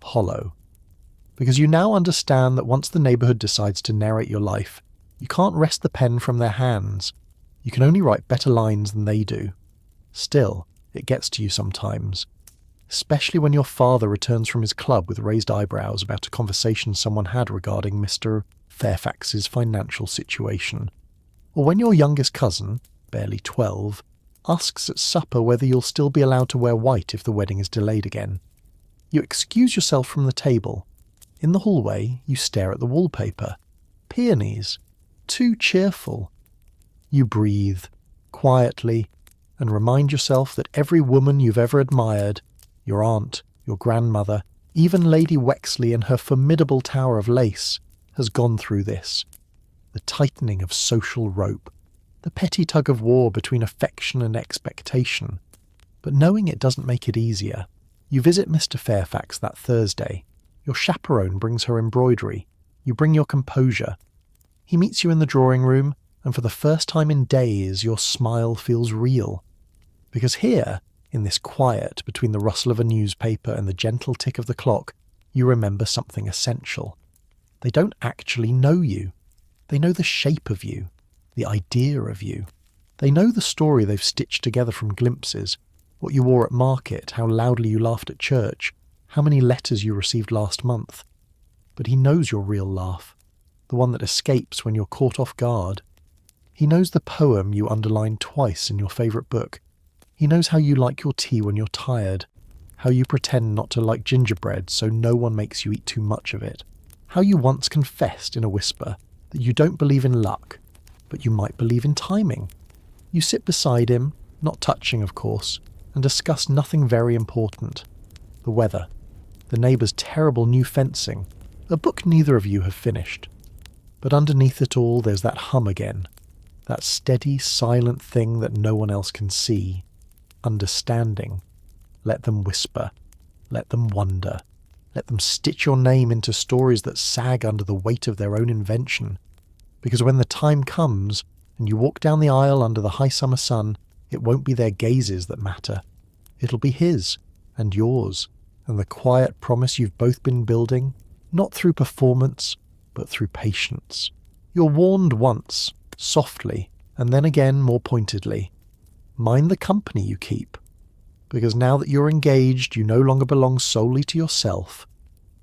hollow. Because you now understand that once the neighbourhood decides to narrate your life, you can't wrest the pen from their hands. You can only write better lines than they do. Still, it gets to you sometimes, especially when your father returns from his club with raised eyebrows about a conversation someone had regarding Mr. Fairfax's financial situation. Or when your youngest cousin, barely 12, asks at supper whether you'll still be allowed to wear white if the wedding is delayed again. You excuse yourself from the table. In the hallway, you stare at the wallpaper. Peonies. Too cheerful. You breathe, quietly, and remind yourself that every woman you've ever admired, your aunt, your grandmother, even Lady Wexley and her formidable tower of lace, has gone through this. The tightening of social rope, the petty tug-of-war between affection and expectation. But knowing it doesn't make it easier. You visit Mr. Fairfax that Thursday. Your chaperone brings her embroidery. You bring your composure. He meets you in the drawing room, and for the first time in days your smile feels real. Because here, in this quiet between the rustle of a newspaper and the gentle tick of the clock, you remember something essential. They don't actually know you. They know the shape of you, the idea of you. They know the story they've stitched together from glimpses, what you wore at market, how loudly you laughed at church, how many letters you received last month. But he knows your real laugh, the one that escapes when you're caught off guard. He knows the poem you underlined twice in your favourite book. He knows how you like your tea when you're tired, how you pretend not to like gingerbread so no one makes you eat too much of it, how you once confessed in a whisper that you don't believe in luck, but you might believe in timing. You sit beside him, not touching of course, and discuss nothing very important. The weather, the neighbour's terrible new fencing, a book neither of you have finished. But underneath it all there's that hum again, that steady, silent thing that no one else can see. Understanding. Let them whisper. Let them wonder. Let them stitch your name into stories that sag under the weight of their own invention. Because when the time comes, and you walk down the aisle under the high summer sun, it won't be their gazes that matter. It'll be his, and yours, and the quiet promise you've both been building, not through performance, but through patience. You're warned once, softly, and then again more pointedly. Mind the company you keep, because now that you're engaged, you no longer belong solely to yourself.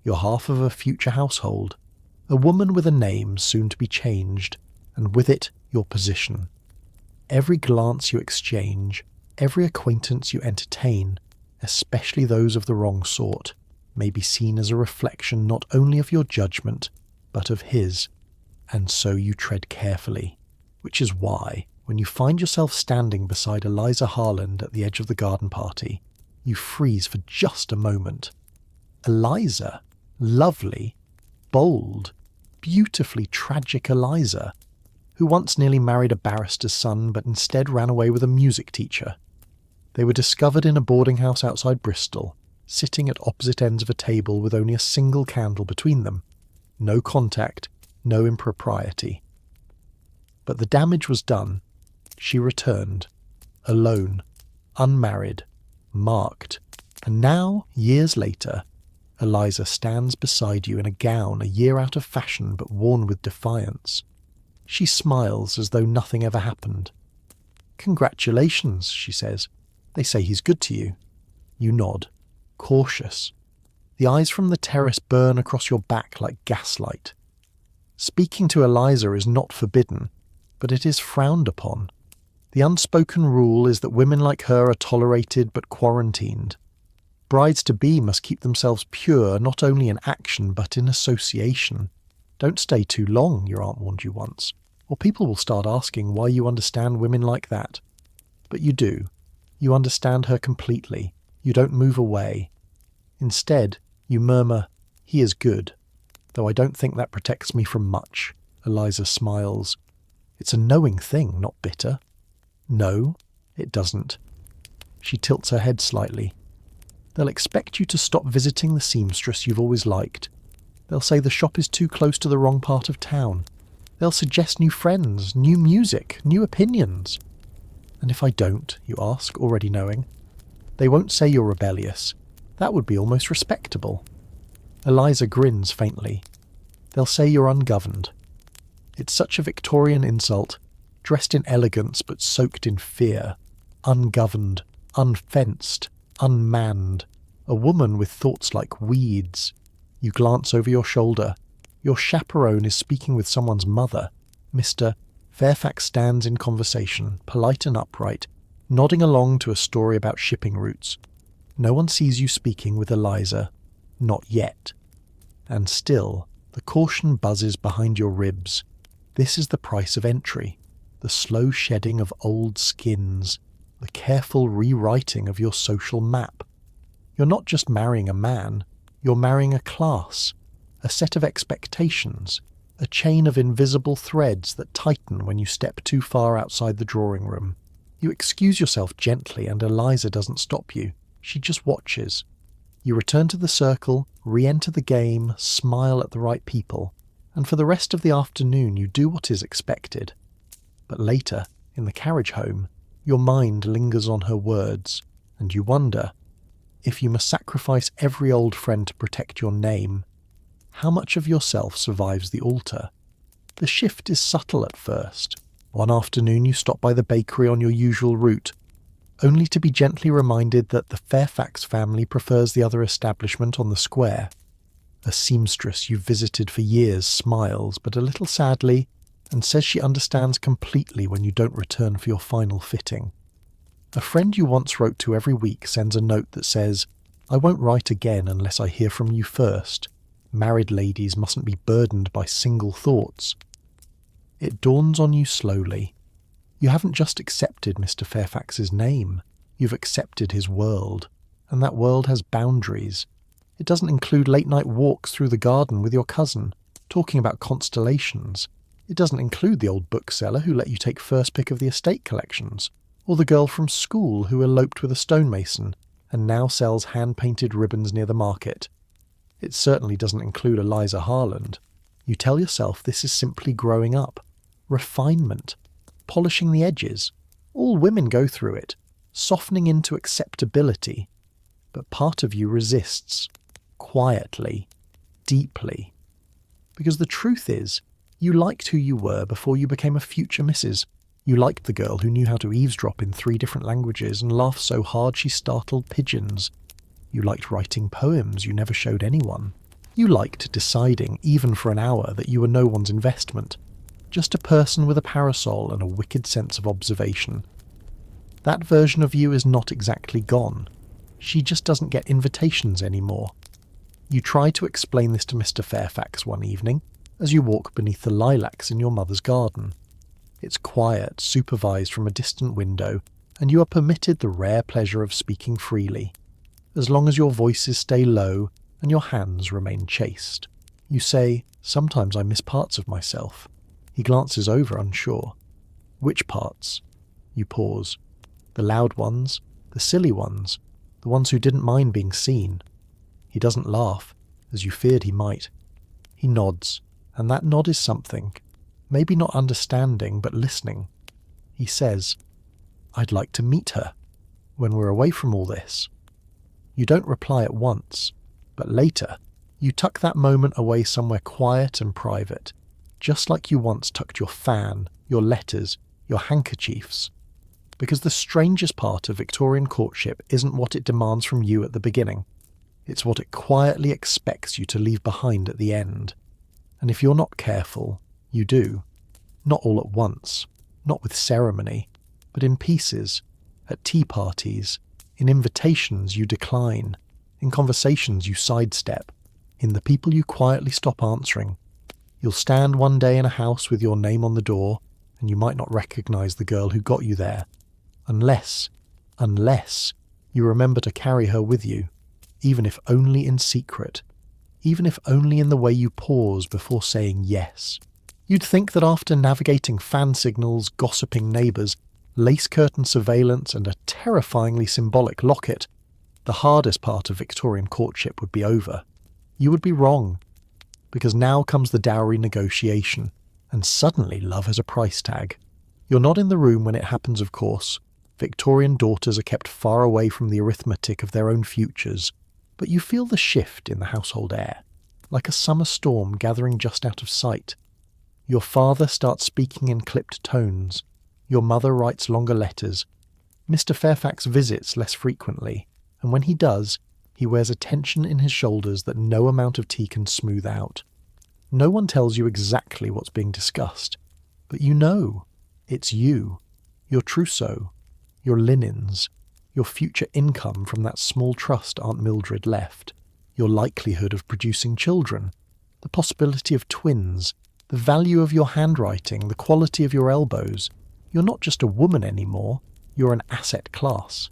You're half of a future household, a woman with a name soon to be changed, and with it your position. Every glance you exchange, every acquaintance you entertain, especially those of the wrong sort, may be seen as a reflection not only of your judgment, but of his, and so you tread carefully, which is why, when you find yourself standing beside Eliza Harland at the edge of the garden party, you freeze for just a moment. Eliza, lovely, bold, beautifully tragic Eliza, who once nearly married a barrister's son but instead ran away with a music teacher. They were discovered in a boarding house outside Bristol, sitting at opposite ends of a table with only a single candle between them. No contact, no impropriety. But the damage was done. She returned, alone, unmarried, marked, and now, years later, Eliza stands beside you in a gown a year out of fashion but worn with defiance. She smiles as though nothing ever happened. "Congratulations," she says. "They say he's good to you." You nod, cautious. The eyes from the terrace burn across your back like gaslight. Speaking to Eliza is not forbidden, but it is frowned upon. The unspoken rule is that women like her are tolerated but quarantined. Brides-to-be must keep themselves pure not only in action but in association. Don't stay too long, your aunt warned you once, or people will start asking why you understand women like that. But you do. You understand her completely. You don't move away. Instead, you murmur, "He is good," though I don't think that protects me from much. Eliza smiles. It's a knowing thing, not bitter. No, it doesn't. She tilts her head slightly. They'll expect you to stop visiting the seamstress you've always liked. They'll say the shop is too close to the wrong part of town. They'll suggest new friends, new music, new opinions. And if I don't, you ask, already knowing? They won't say you're rebellious. That would be almost respectable. Eliza grins faintly. They'll say you're ungoverned. It's such a Victorian insult, dressed in elegance but soaked in fear. Ungoverned, unfenced, unmanned. A woman with thoughts like weeds. You glance over your shoulder. Your chaperone is speaking with someone's mother. Mr. Fairfax stands in conversation, polite and upright, nodding along to a story about shipping routes. No one sees you speaking with Eliza. Not yet. And still, the caution buzzes behind your ribs. This is the price of entry. The slow shedding of old skins. The careful rewriting of your social map. You're not just marrying a man. You're marrying a class, a set of expectations, a chain of invisible threads that tighten when you step too far outside the drawing room. You excuse yourself gently and Eliza doesn't stop you. She just watches. You return to the circle, re-enter the game, smile at the right people, and for the rest of the afternoon you do what is expected. But later, in the carriage home, your mind lingers on her words, and you wonder, if you must sacrifice every old friend to protect your name, how much of yourself survives the altar? The shift is subtle at first. One afternoon you stop by the bakery on your usual route, only to be gently reminded that the Fairfax family prefers the other establishment on the square. A seamstress you've visited for years smiles, but a little sadly, and says she understands completely when you don't return for your final fitting. A friend you once wrote to every week sends a note that says, "I won't write again unless I hear from you first. Married ladies mustn't be burdened by single thoughts." It dawns on you slowly. You haven't just accepted Mr. Fairfax's name. You've accepted his world, and that world has boundaries. It doesn't include late-night walks through the garden with your cousin, talking about constellations. It doesn't include the old bookseller who let you take first pick of the estate collections, or the girl from school who eloped with a stonemason and now sells hand-painted ribbons near the market. It certainly doesn't include Eliza Harland. You tell yourself this is simply growing up, refinement, polishing the edges. All women go through it, softening into acceptability. But part of you resists, quietly, deeply. Because the truth is, you liked who you were before you became a future Mrs. You liked the girl who knew how to eavesdrop in 3 different languages and laugh so hard she startled pigeons. You liked writing poems you never showed anyone. You liked deciding, even for an hour, that you were no one's investment, just a person with a parasol and a wicked sense of observation. That version of you is not exactly gone. She just doesn't get invitations anymore. You try to explain this to Mr. Fairfax one evening, as you walk beneath the lilacs in your mother's garden. It's quiet, supervised from a distant window, and you are permitted the rare pleasure of speaking freely, as long as your voices stay low and your hands remain chaste. You say, "Sometimes I miss parts of myself." He glances over, unsure. "Which parts?" You pause. "The loud ones, the silly ones, the ones who didn't mind being seen." He doesn't laugh, as you feared he might. He nods, and that nod is something. Maybe not understanding, but listening. He says, "I'd like to meet her, when we're away from all this." You don't reply at once, but later, you tuck that moment away somewhere quiet and private, just like you once tucked your fan, your letters, your handkerchiefs. Because the strangest part of Victorian courtship isn't what it demands from you at the beginning. It's what it quietly expects you to leave behind at the end. And if you're not careful, you do. Not all at once, not with ceremony, but in pieces, at tea parties, in invitations you decline, in conversations you sidestep, in the people you quietly stop answering. You'll stand one day in a house with your name on the door, and you might not recognize the girl who got you there, unless you remember to carry her with you, even if only in secret, even if only in the way you pause before saying yes. You'd think that after navigating fan signals, gossiping neighbours, lace curtain surveillance and a terrifyingly symbolic locket, the hardest part of Victorian courtship would be over. You would be wrong, because now comes the dowry negotiation, and suddenly love has a price tag. You're not in the room when it happens, of course. Victorian daughters are kept far away from the arithmetic of their own futures, but you feel the shift in the household air, like a summer storm gathering just out of sight. Your father starts speaking in clipped tones. Your mother writes longer letters. Mr. Fairfax visits less frequently, and when he does, he wears a tension in his shoulders that no amount of tea can smooth out. No one tells you exactly what's being discussed, but you know. It's you, your trousseau, your linens, your future income from that small trust Aunt Mildred left, your likelihood of producing children, the possibility of twins, the value of your handwriting, the quality of your elbows. You're not just a woman anymore, you're an asset class.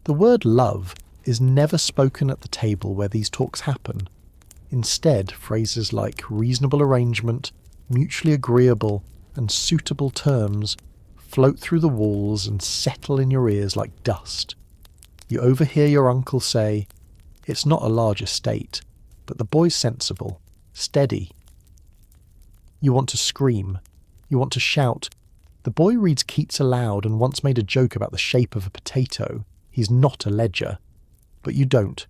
The word love is never spoken at the table where these talks happen. Instead, phrases like reasonable arrangement, mutually agreeable, and suitable terms float through the walls and settle in your ears like dust. You overhear your uncle say, "It's not a large estate, but the boy's sensible, steady." You want to scream. You want to shout, "The boy reads Keats aloud and once made a joke about the shape of a potato. He's not a ledger." But you don't,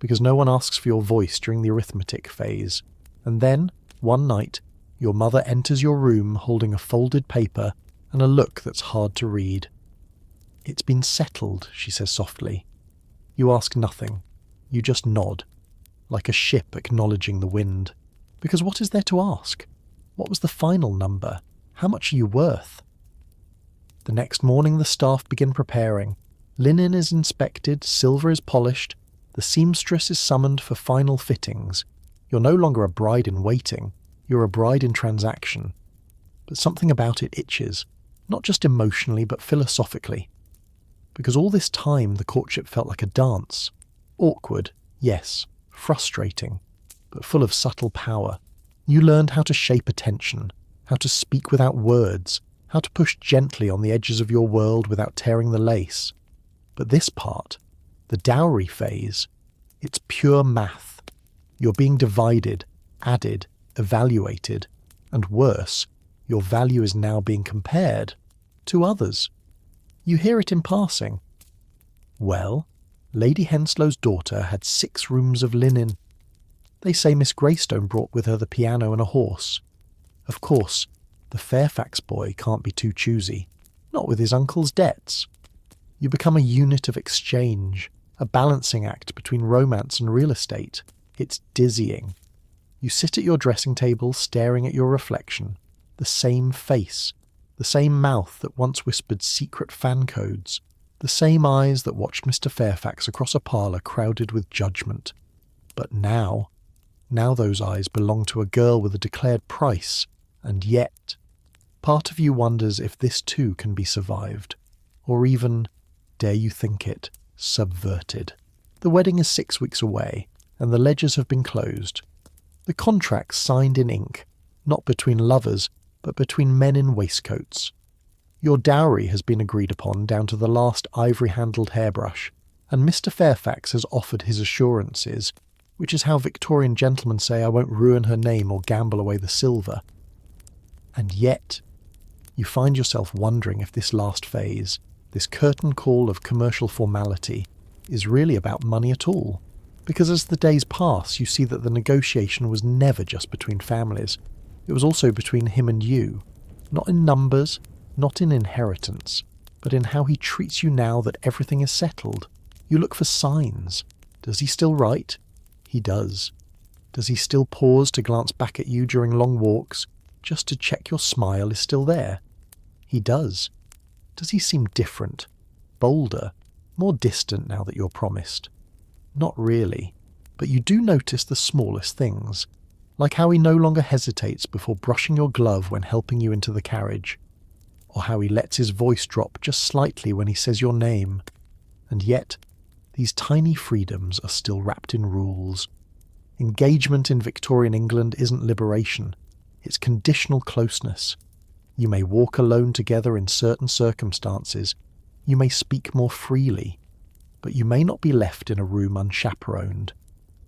because no one asks for your voice during the arithmetic phase. And then, one night, your mother enters your room holding a folded paper and a look that's hard to read. "It's been settled," she says softly. You ask nothing. You just nod, like a ship acknowledging the wind. Because what is there to ask? What was the final number? How much are you worth? The next morning the staff begin preparing. Linen is inspected, silver is polished, the seamstress is summoned for final fittings. You're no longer a bride in waiting, you're a bride in transaction. But something about it itches, not just emotionally but philosophically. because all this time the courtship felt like a dance. Awkward, yes, frustrating, but full of subtle power. You learned how to shape attention, how to speak without words, how to push gently on the edges of your world without tearing the lace. But this part, the dowry phase, it's pure math. You're being divided, added, evaluated, and worse, your value is now being compared to others. You hear it in passing. Well, Lady Henslow's daughter had 6 rooms of linen. They say Miss Greystone brought with her the piano and a horse. Of course, the Fairfax boy can't be too choosy, not with his uncle's debts. You become a unit of exchange, a balancing act between romance and real estate. It's dizzying. You sit at your dressing table staring at your reflection, the same face, the same mouth that once whispered secret fan codes, the same eyes that watched Mr. Fairfax across a parlour crowded with judgment. But now those eyes belong to a girl with a declared price, and yet, part of you wonders if this too can be survived, or even, dare you think it, subverted. The wedding is 6 weeks away, and the ledgers have been closed. The contracts signed in ink, not between lovers, but between men in waistcoats. Your dowry has been agreed upon down to the last ivory-handled hairbrush, and Mr. Fairfax has offered his assurances, which is how Victorian gentlemen say I won't ruin her name or gamble away the silver. And yet, you find yourself wondering if this last phase, this curtain call of commercial formality, is really about money at all. Because as the days pass, you see that the negotiation was never just between families. It was also between him and you, not in numbers, not in inheritance, but in how he treats you now that everything is settled. You look for signs. Does he still write? He does. Does he still pause to glance back at you during long walks, just to check your smile is still there? He does. Does he seem different, bolder, more distant now that you're promised? Not really, but you do notice the smallest things, like how he no longer hesitates before brushing your glove when helping you into the carriage, or how he lets his voice drop just slightly when he says your name. And yet, these tiny freedoms are still wrapped in rules. Engagement in Victorian England isn't liberation, it's conditional closeness. You may walk alone together in certain circumstances, you may speak more freely, but you may not be left in a room unchaperoned.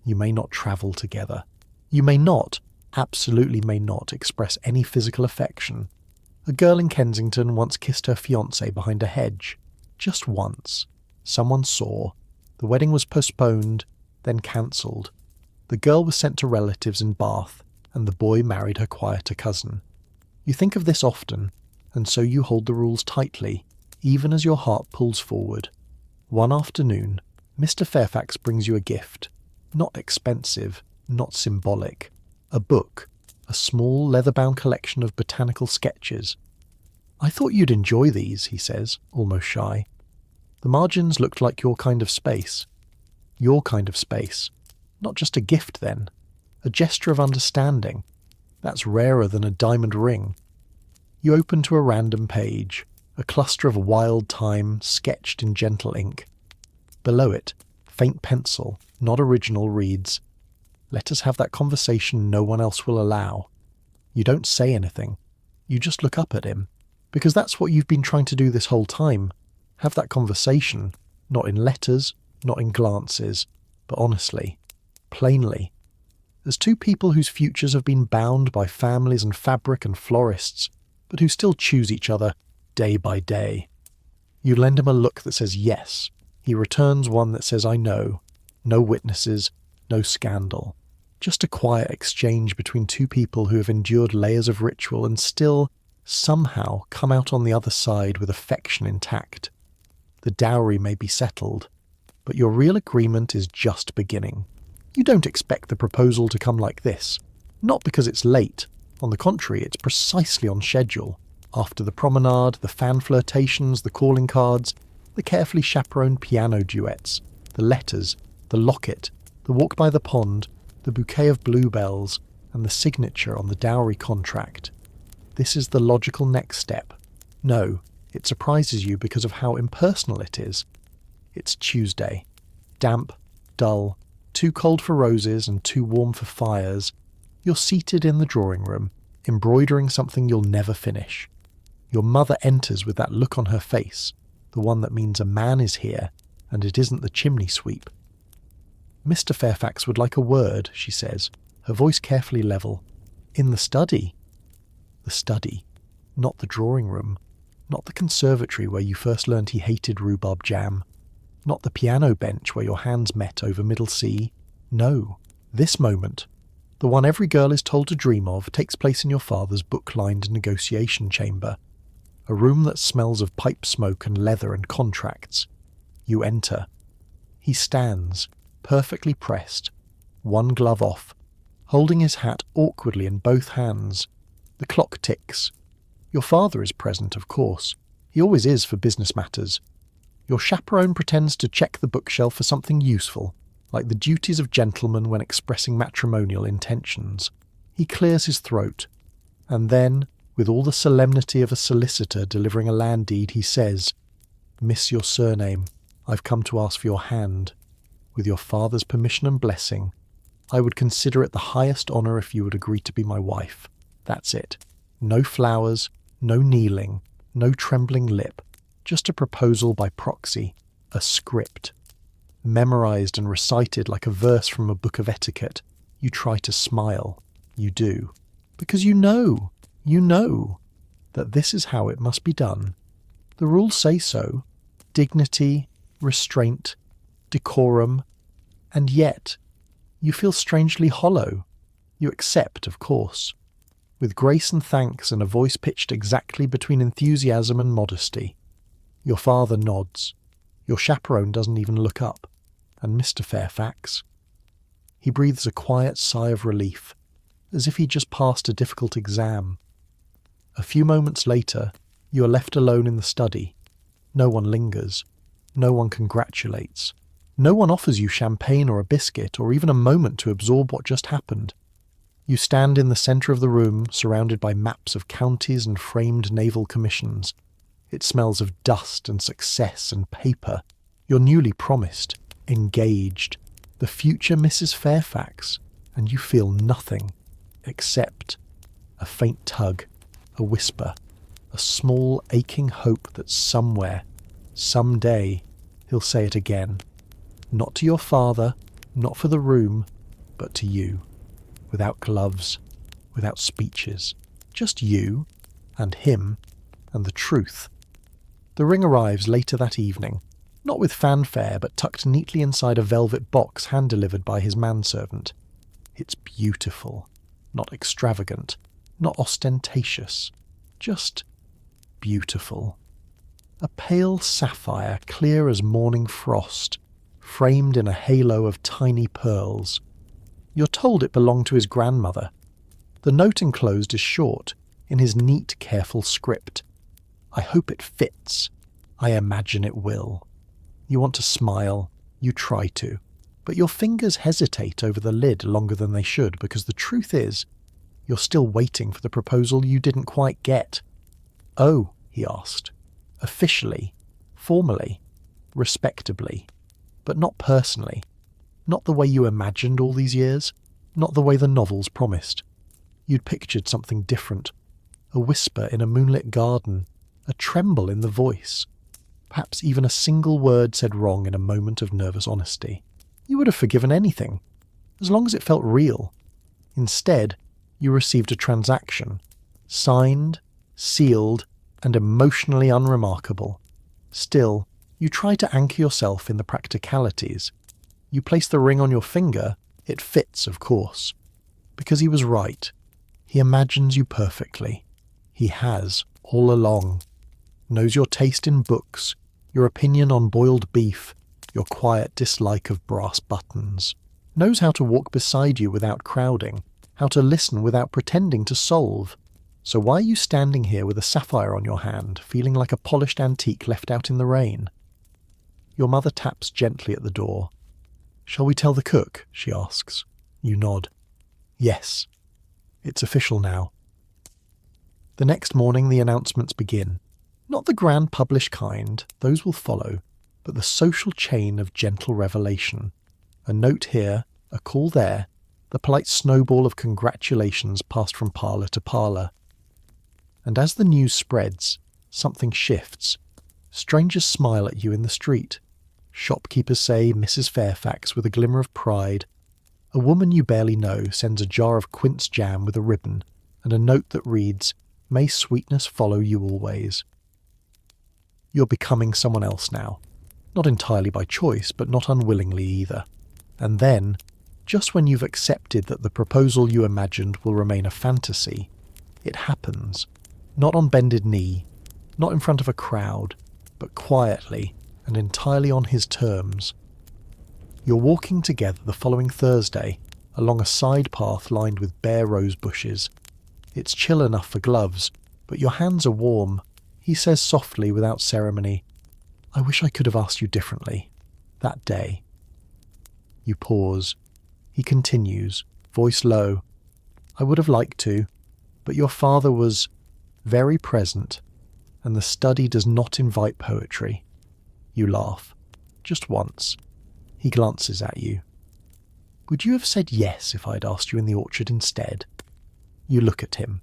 You may not travel together. You may not, absolutely may not, express any physical affection. A girl in Kensington once kissed her fiancé behind a hedge. Just once. Someone saw. The wedding was postponed, then cancelled. The girl was sent to relatives in Bath, and the boy married her quieter cousin. You think of this often, and so you hold the rules tightly, even as your heart pulls forward. One afternoon, Mr. Fairfax brings you a gift. Not expensive, not symbolic. A book, a small leather-bound collection of botanical sketches. "I thought you'd enjoy these," he says, almost shy. The margins looked like your kind of space. Your kind of space. Not just a gift, then. A gesture of understanding. That's rarer than a diamond ring. You open to a random page, a cluster of wild thyme sketched in gentle ink. Below it, faint pencil, not original, reads, "Let us have that conversation no one else will allow." You don't say anything. You just look up at him. Because that's what you've been trying to do this whole time. Have that conversation, not in letters, not in glances, but honestly, plainly. As two people whose futures have been bound by families and fabric and florists, but who still choose each other day by day. You lend him a look that says yes. He returns one that says I know. No witnesses, no scandal. Just a quiet exchange between two people who have endured layers of ritual and still, somehow, come out on the other side with affection intact. The dowry may be settled, but your real agreement is just beginning. You don't expect the proposal to come like this. Not because it's late. On the contrary, it's precisely on schedule. After the promenade, the fan flirtations, the calling cards, the carefully chaperoned piano duets, the letters, the locket, the walk by the pond, the bouquet of bluebells, and the signature on the dowry contract. This is the logical next step. No, It surprises you because of how impersonal it is. It's Tuesday. Damp, dull, too cold for roses and too warm for fires. You're seated in the drawing room, embroidering something you'll never finish. Your mother enters with that look on her face, the one that means a man is here, and it isn't the chimney sweep. "Mr. Fairfax would like a word," she says, her voice carefully level. "In the study." The study, not the drawing room, not the conservatory where you first learned he hated rhubarb jam, not the piano bench where your hands met over middle C. No, this moment, the one every girl is told to dream of, takes place in your father's book-lined negotiation chamber, a room that smells of pipe smoke and leather and contracts. You enter. He stands, perfectly pressed, one glove off, holding his hat awkwardly in both hands. The clock ticks. Your father is present, of course. He always is for business matters. Your chaperone pretends to check the bookshelf for something useful, like the duties of gentlemen when expressing matrimonial intentions. He clears his throat, and then, with all the solemnity of a solicitor delivering a land deed, he says, "Miss your surname. I've come to ask for your hand. With your father's permission and blessing, I would consider it the highest honour if you would agree to be my wife. That's it. No flowers, no kneeling, no trembling lip, just a proposal by proxy, a script. Memorised and recited like a verse from a book of etiquette. You try to smile. You do. Because you know that this is how it must be done. The rules say so. Dignity, restraint, decorum, and yet you feel strangely hollow. You accept, of course, with grace and thanks and a voice pitched exactly between enthusiasm and modesty. Your father nods. Your chaperone doesn't even look up. And Mr. Fairfax? He breathes a quiet sigh of relief, as if he'd just passed a difficult exam. A few moments later, you are left alone in the study. No one lingers. No one congratulates. No one offers you champagne or a biscuit or even a moment to absorb what just happened. You stand in the centre of the room, surrounded by maps of counties and framed naval commissions. It smells of dust and success and paper. You're newly promised, engaged, the future Mrs. Fairfax, and you feel nothing except a faint tug, a whisper, a small aching hope that somewhere, someday, he'll say it again. Not to your father, not for the room, but to you. Without gloves, without speeches. Just you, and him, and the truth. The ring arrives later that evening, not with fanfare, but tucked neatly inside a velvet box hand-delivered by his manservant. It's beautiful, not extravagant, not ostentatious, just beautiful. A pale sapphire, clear as morning frost, framed in a halo of tiny pearls. You're told it belonged to his grandmother. The note enclosed is short, in his neat, careful script. I hope it fits. I imagine it will. You want to smile. You try to. But your fingers hesitate over the lid longer than they should, because the truth is, you're still waiting for the proposal you didn't quite get. "Oh," he asked. "Officially, formally, respectably, but not personally. Not the way you imagined all these years. Not the way the novels promised. You'd pictured something different. A whisper in a moonlit garden. A tremble in the voice. Perhaps even a single word said wrong in a moment of nervous honesty. You would have forgiven anything, as long as it felt real. Instead, you received a transaction. Signed, sealed, and emotionally unremarkable. Still, you try to anchor yourself in the practicalities. You place the ring on your finger, it fits, of course. Because he was right. He imagines you perfectly. He has, all along. Knows your taste in books, your opinion on boiled beef, your quiet dislike of brass buttons. Knows how to walk beside you without crowding, how to listen without pretending to solve. So why are you standing here with a sapphire on your hand, feeling like a polished antique left out in the rain? Your mother taps gently at the door. "Shall we tell the cook?" she asks. You nod. Yes. It's official now. The next morning the announcements begin. Not the grand published kind, those will follow, but the social chain of gentle revelation. A note here, a call there, the polite snowball of congratulations passed from parlour to parlour. And as the news spreads, something shifts. Strangers smile at you in the street. Shopkeepers say Mrs. Fairfax with a glimmer of pride. A woman you barely know sends a jar of quince jam with a ribbon and a note that reads, "May sweetness follow you always." You're becoming someone else now. Not entirely by choice, but not unwillingly either. And then, just when you've accepted that the proposal you imagined will remain a fantasy, it happens. Not on bended knee, not in front of a crowd, but quietly and entirely on his terms. You're walking together the following Thursday along a side path lined with bare rose bushes. It's chill enough for gloves, but your hands are warm. He says softly without ceremony, "I wish I could have asked you differently. That day." You pause. He continues, voice low, "I would have liked to, but your father was very present, and the study does not invite poetry." You laugh. Just once. He glances at you. "Would you have said yes if I'd asked you in the orchard instead?" You look at him.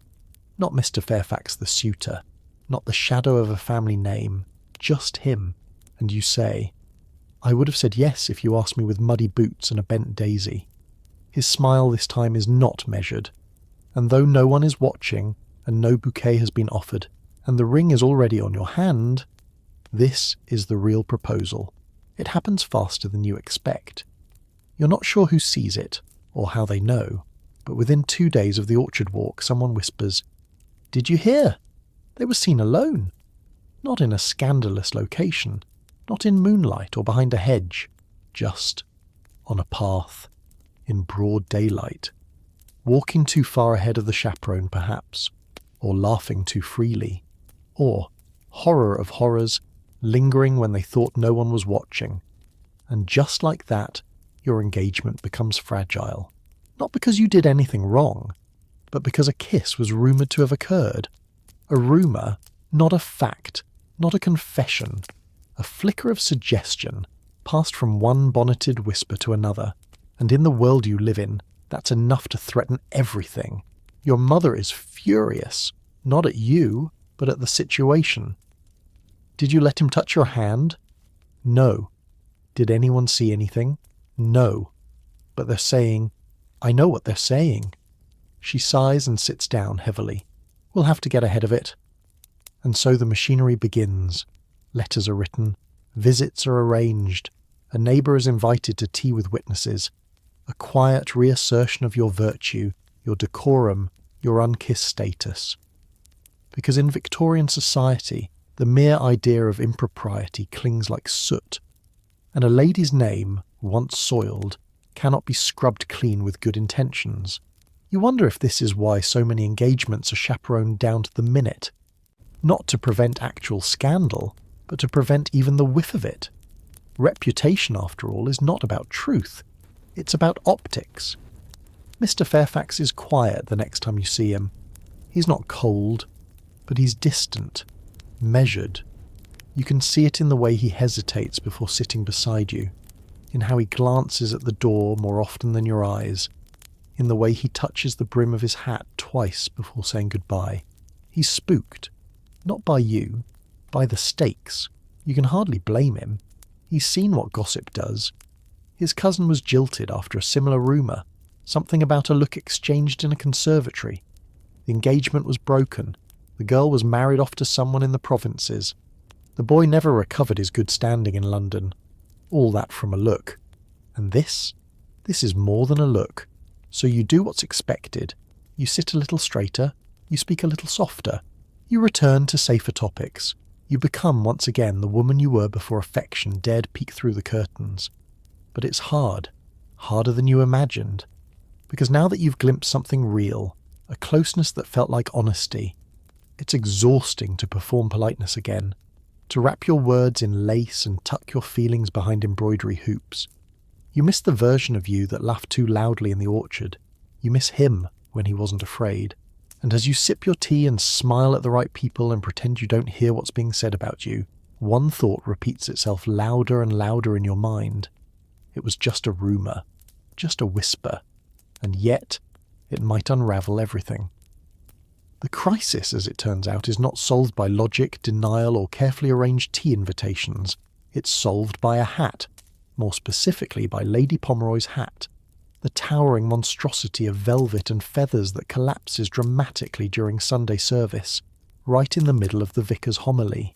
Not Mr. Fairfax the suitor, not the shadow of a family name, just him, and you say, "I would have said yes if you asked me with muddy boots and a bent daisy." His smile this time is not measured, and though no one is watching, and no bouquet has been offered, and the ring is already on your hand, this is the real proposal. It happens faster than you expect. You're not sure who sees it, or how they know, but within 2 days of the orchard walk someone whispers, "Did you hear? They were seen alone. Not in a scandalous location, not in moonlight or behind a hedge, just on a path, in broad daylight, walking too far ahead of the chaperone perhaps, or laughing too freely, or, horror of horrors, lingering when they thought no one was watching. And just like that, your engagement becomes fragile. Not because you did anything wrong, but because a kiss was rumoured to have occurred. A rumour, not a fact, not a confession. A flicker of suggestion, passed from one bonneted whisper to another. And in the world you live in, that's enough to threaten everything. Your mother is furious, not at you, but at the situation. Did you let him touch your hand? No. Did anyone see anything? No. But they're saying, I know what they're saying. She sighs and sits down heavily. We'll have to get ahead of it. And so the machinery begins. Letters are written. Visits are arranged. A neighbour is invited to tea with witnesses. A quiet reassertion of your virtue, your decorum, your unkissed status. Because in Victorian society, the mere idea of impropriety clings like soot, and a lady's name, once soiled, cannot be scrubbed clean with good intentions. You wonder if this is why so many engagements are chaperoned down to the minute, not to prevent actual scandal, but to prevent even the whiff of it. Reputation, after all, is not about truth. It's about optics. Mr. Fairfax is quiet the next time you see him. He's not cold, but he's distant, measured. You can see it in the way he hesitates before sitting beside you, in how he glances at the door more often than your eyes, in the way he touches the brim of his hat twice before saying goodbye. He's spooked, not by you, by the stakes. You can hardly blame him. He's seen what gossip does. His cousin was jilted after a similar rumour, something about a look exchanged in a conservatory. The engagement was broken. The girl was married off to someone in the provinces. The boy never recovered his good standing in London. All that from a look. And this is more than a look. So you do what's expected. You sit a little straighter. You speak a little softer. You return to safer topics. You become once again the woman you were before affection dared peek through the curtains. But it's hard. Harder than you imagined. Because now that you've glimpsed something real, a closeness that felt like honesty, it's exhausting to perform politeness again, to wrap your words in lace and tuck your feelings behind embroidery hoops. You miss the version of you that laughed too loudly in the orchard. You miss him when he wasn't afraid. And as you sip your tea and smile at the right people and pretend you don't hear what's being said about you, one thought repeats itself louder and louder in your mind. It was just a rumour, just a whisper, and yet it might unravel everything. The crisis, as it turns out, is not solved by logic, denial, or carefully arranged tea invitations. It's solved by a hat, more specifically by Lady Pomeroy's hat, the towering monstrosity of velvet and feathers that collapses dramatically during Sunday service, right in the middle of the vicar's homily.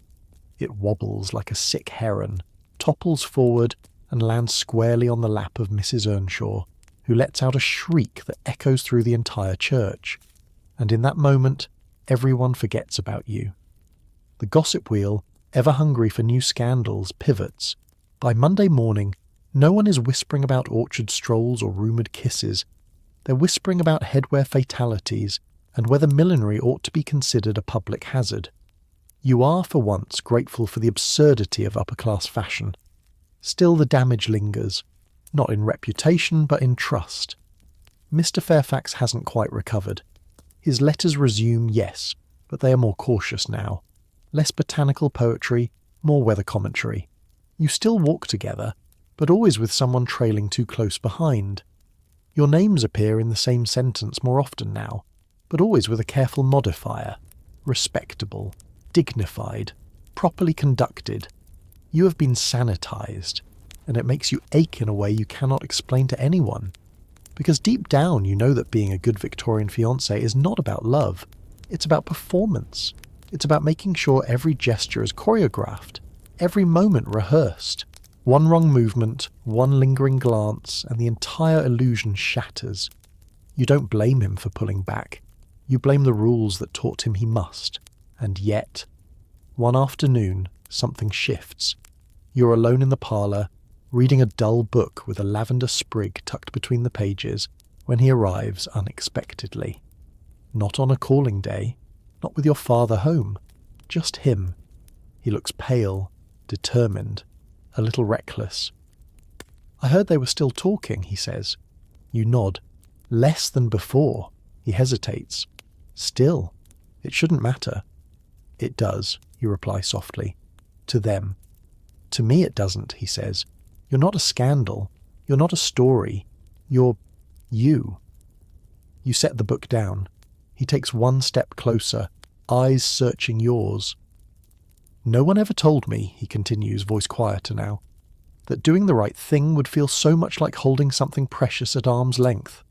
It wobbles like a sick heron, topples forward, and lands squarely on the lap of Mrs. Earnshaw, who lets out a shriek that echoes through the entire church. And in that moment, everyone forgets about you. The gossip wheel, ever hungry for new scandals, pivots. By Monday morning, no one is whispering about orchard strolls or rumoured kisses. They're whispering about headwear fatalities and whether millinery ought to be considered a public hazard. You are, for once, grateful for the absurdity of upper-class fashion. Still the damage lingers, not in reputation but in trust. Mr. Fairfax hasn't quite recovered. His letters resume, yes, but they are more cautious now. Less botanical poetry, more weather commentary. You still walk together, but always with someone trailing too close behind. Your names appear in the same sentence more often now, but always with a careful modifier. Respectable, dignified, properly conducted. You have been sanitized, and it makes you ache in a way you cannot explain to anyone. Because deep down you know that being a good Victorian fiancé is not about love. It's about performance. It's about making sure every gesture is choreographed, every moment rehearsed. One wrong movement, one lingering glance, and the entire illusion shatters. You don't blame him for pulling back. You blame the rules that taught him he must. And yet, one afternoon, something shifts. You're alone in the parlour, reading a dull book with a lavender sprig tucked between the pages, when he arrives unexpectedly. Not on a calling day, not with your father home, just him. He looks pale, determined, a little reckless. "I heard they were still talking," he says. You nod. "Less than before." He hesitates. "Still, it shouldn't matter." "It does," you reply softly. "To them." "To me it doesn't," he says. "You're not a scandal. You're not a story. You're you." You set the book down. He takes one step closer, eyes searching yours. "No one ever told me," he continues, voice quieter now, "that doing the right thing would feel so much like holding something precious at arm's length."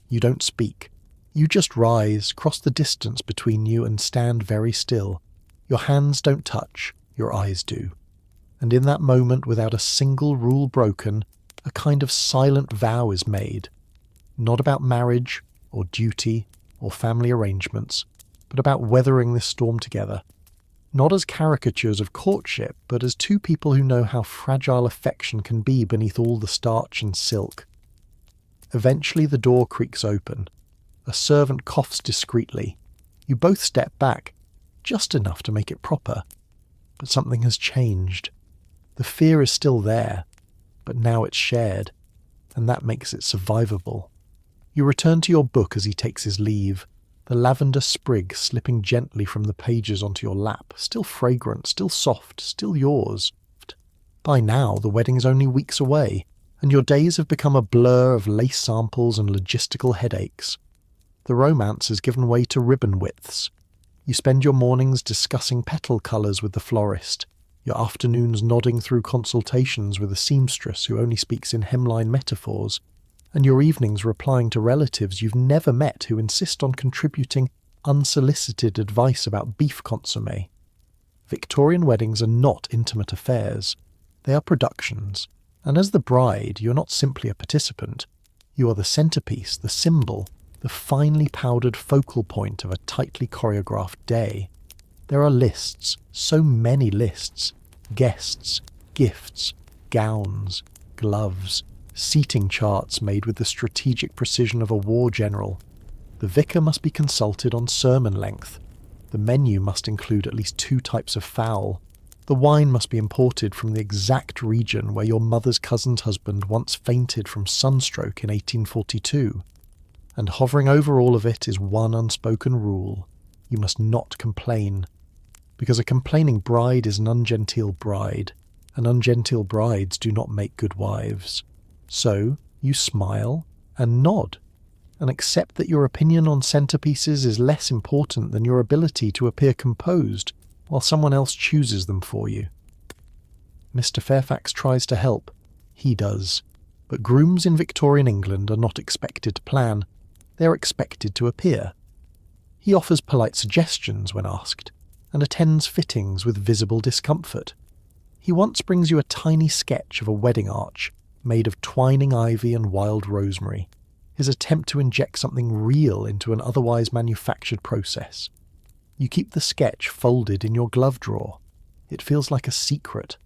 You don't speak. You just rise, cross the distance between you, and stand very still. Your hands don't touch, your eyes do. And in that moment, without a single rule broken, a kind of silent vow is made. Not about marriage, or duty, or family arrangements, but about weathering this storm together. Not as caricatures of courtship, but as two people who know how fragile affection can be beneath all the starch and silk. Eventually the door creaks open. A servant coughs discreetly. You both step back, just enough to make it proper. But something has changed. The fear is still there, but now it's shared, and that makes it survivable. You return to your book as he takes his leave, the lavender sprig slipping gently from the pages onto your lap, still fragrant, still soft, still yours. By now, the wedding's only weeks away, and your days have become a blur of lace samples and logistical headaches. The romance has given way to ribbon widths. You spend your mornings discussing petal colours with the florist, your afternoons nodding through consultations with a seamstress who only speaks in hemline metaphors, and your evenings replying to relatives you've never met who insist on contributing unsolicited advice about beef consommé. Victorian weddings are not intimate affairs. They are productions, and as the bride, you're not simply a participant. You are the centrepiece, the symbol, the finely powdered focal point of a tightly choreographed day. There are lists, so many lists, guests, gifts, gowns, gloves, seating charts made with the strategic precision of a war general. The vicar must be consulted on sermon length. The menu must include at least 2 types of fowl. The wine must be imported from the exact region where your mother's cousin's husband once fainted from sunstroke in 1842. and hovering over all of it is one unspoken rule. You must not complain, because a complaining bride is an ungenteel bride, and ungenteel brides do not make good wives. So you smile and nod, and accept that your opinion on centerpieces is less important than your ability to appear composed while someone else chooses them for you. Mr. Fairfax tries to help. He does. But grooms in Victorian England are not expected to plan. They are expected to appear. He offers polite suggestions when asked, and attends fittings with visible discomfort. He once brings you a tiny sketch of a wedding arch made of twining ivy and wild rosemary, his attempt to inject something real into an otherwise manufactured process. You keep the sketch folded in your glove drawer. It feels like a secret,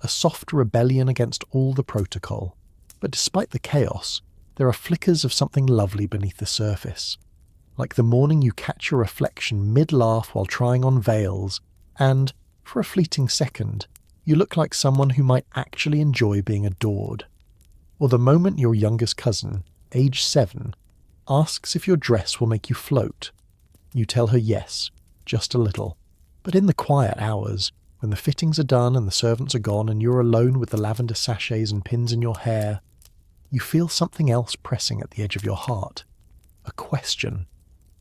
a soft rebellion against all the protocol. But despite the chaos, there are flickers of something lovely beneath the surface. Like the morning you catch your reflection mid-laugh while trying on veils, and, for a fleeting second, you look like someone who might actually enjoy being adored. Or the moment your youngest cousin, age 7, asks if your dress will make you float. You tell her yes, just a little. But in the quiet hours, when the fittings are done and the servants are gone and you're alone with the lavender sachets and pins in your hair, you feel something else pressing at the edge of your heart. A question.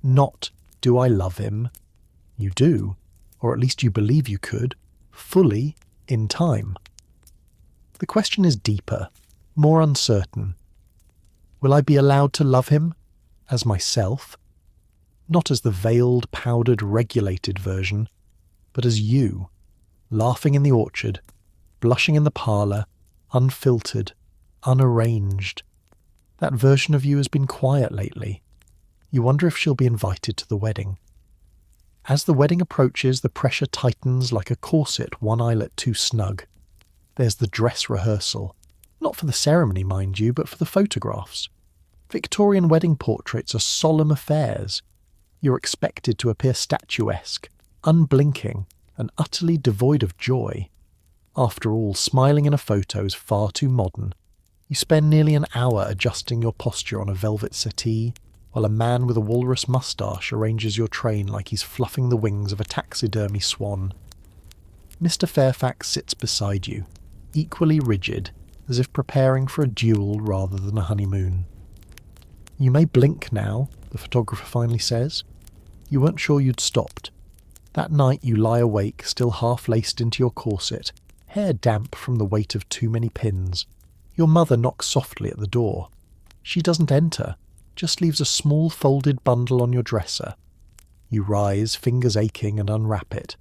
Not, do I love him? You do, or at least you believe you could, fully, in time. The question is deeper, more uncertain. Will I be allowed to love him as myself? Not as the veiled, powdered, regulated version, but as you, laughing in the orchard, blushing in the parlour, unfiltered, unarranged. That version of you has been quiet lately. You wonder if she'll be invited to the wedding. As the wedding approaches, the pressure tightens like a corset one eyelet too snug. There's the dress rehearsal. Not for the ceremony, mind you, but for the photographs. Victorian wedding portraits are solemn affairs. You're expected to appear statuesque, unblinking, and utterly devoid of joy. After all, smiling in a photo is far too modern. You spend nearly an hour adjusting your posture on a velvet settee, while a man with a walrus moustache arranges your train like he's fluffing the wings of a taxidermy swan. Mr. Fairfax sits beside you, equally rigid, as if preparing for a duel rather than a honeymoon. You may blink now, the photographer finally says. You weren't sure you'd stopped. That night you lie awake, still half laced into your corset, hair damp from the weight of too many pins. Your mother knocks softly at the door. She doesn't enter, just leaves a small folded bundle on your dresser. You rise, fingers aching, and unwrap it.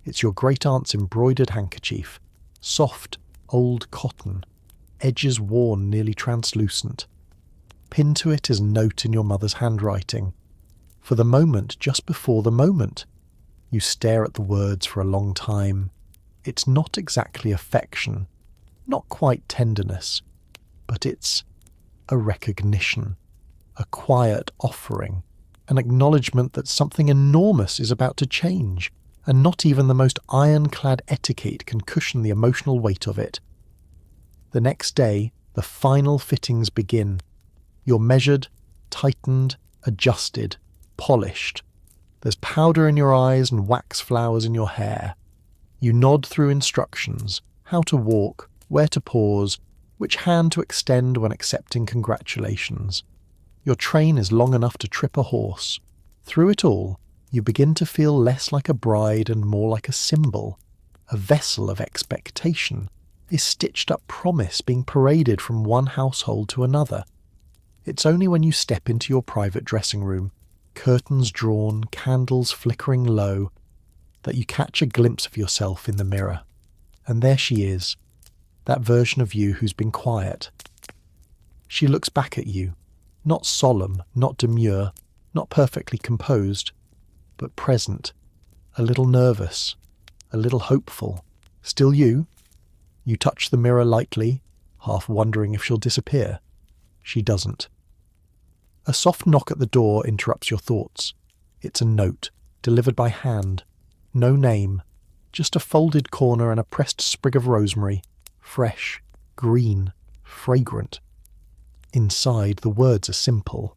It's your great-aunt's embroidered handkerchief, soft, old cotton, edges worn nearly translucent. Pinned to it is a note in your mother's handwriting. For the moment, just before the moment. You stare at the words for a long time. It's not exactly affection, not quite tenderness, but it's a recognition, a quiet offering, an acknowledgement that something enormous is about to change, and not even the most ironclad etiquette can cushion the emotional weight of it. The next day, the final fittings begin. You're measured, tightened, adjusted, polished. There's powder in your eyes and wax flowers in your hair. You nod through instructions, how to walk, where to pause, which hand to extend when accepting congratulations. Your train is long enough to trip a horse. Through it all, you begin to feel less like a bride and more like a symbol, a vessel of expectation, a stitched-up promise being paraded from one household to another. It's only when you step into your private dressing room, curtains drawn, candles flickering low, that you catch a glimpse of yourself in the mirror. And there she is, that version of you who's been quiet. She looks back at you, not solemn, not demure, not perfectly composed, but present, a little nervous, a little hopeful. Still you? You touch the mirror lightly, half wondering if she'll disappear. She doesn't. A soft knock at the door interrupts your thoughts. It's a note, delivered by hand. No name, just a folded corner and a pressed sprig of rosemary, fresh, green, fragrant. Inside, the words are simple.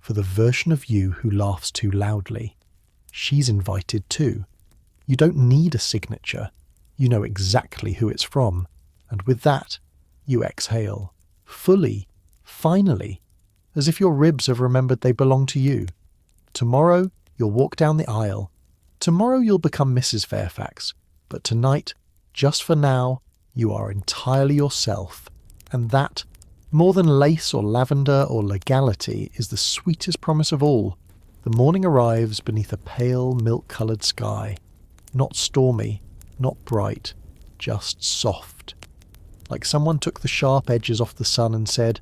for the version of you who laughs too loudly. She's invited too. You don't need a signature. You know exactly who it's from. And with that, you exhale. Fully. Finally. As if your ribs have remembered they belong to you. Tomorrow, you'll walk down the aisle. Tomorrow you'll become Mrs. Fairfax. But tonight, just for now, you are entirely yourself. And that, more than lace or lavender or legality, is the sweetest promise of all. The morning arrives beneath a pale, milk-coloured sky. Not stormy, not bright, just soft. Like someone took the sharp edges off the sun and said,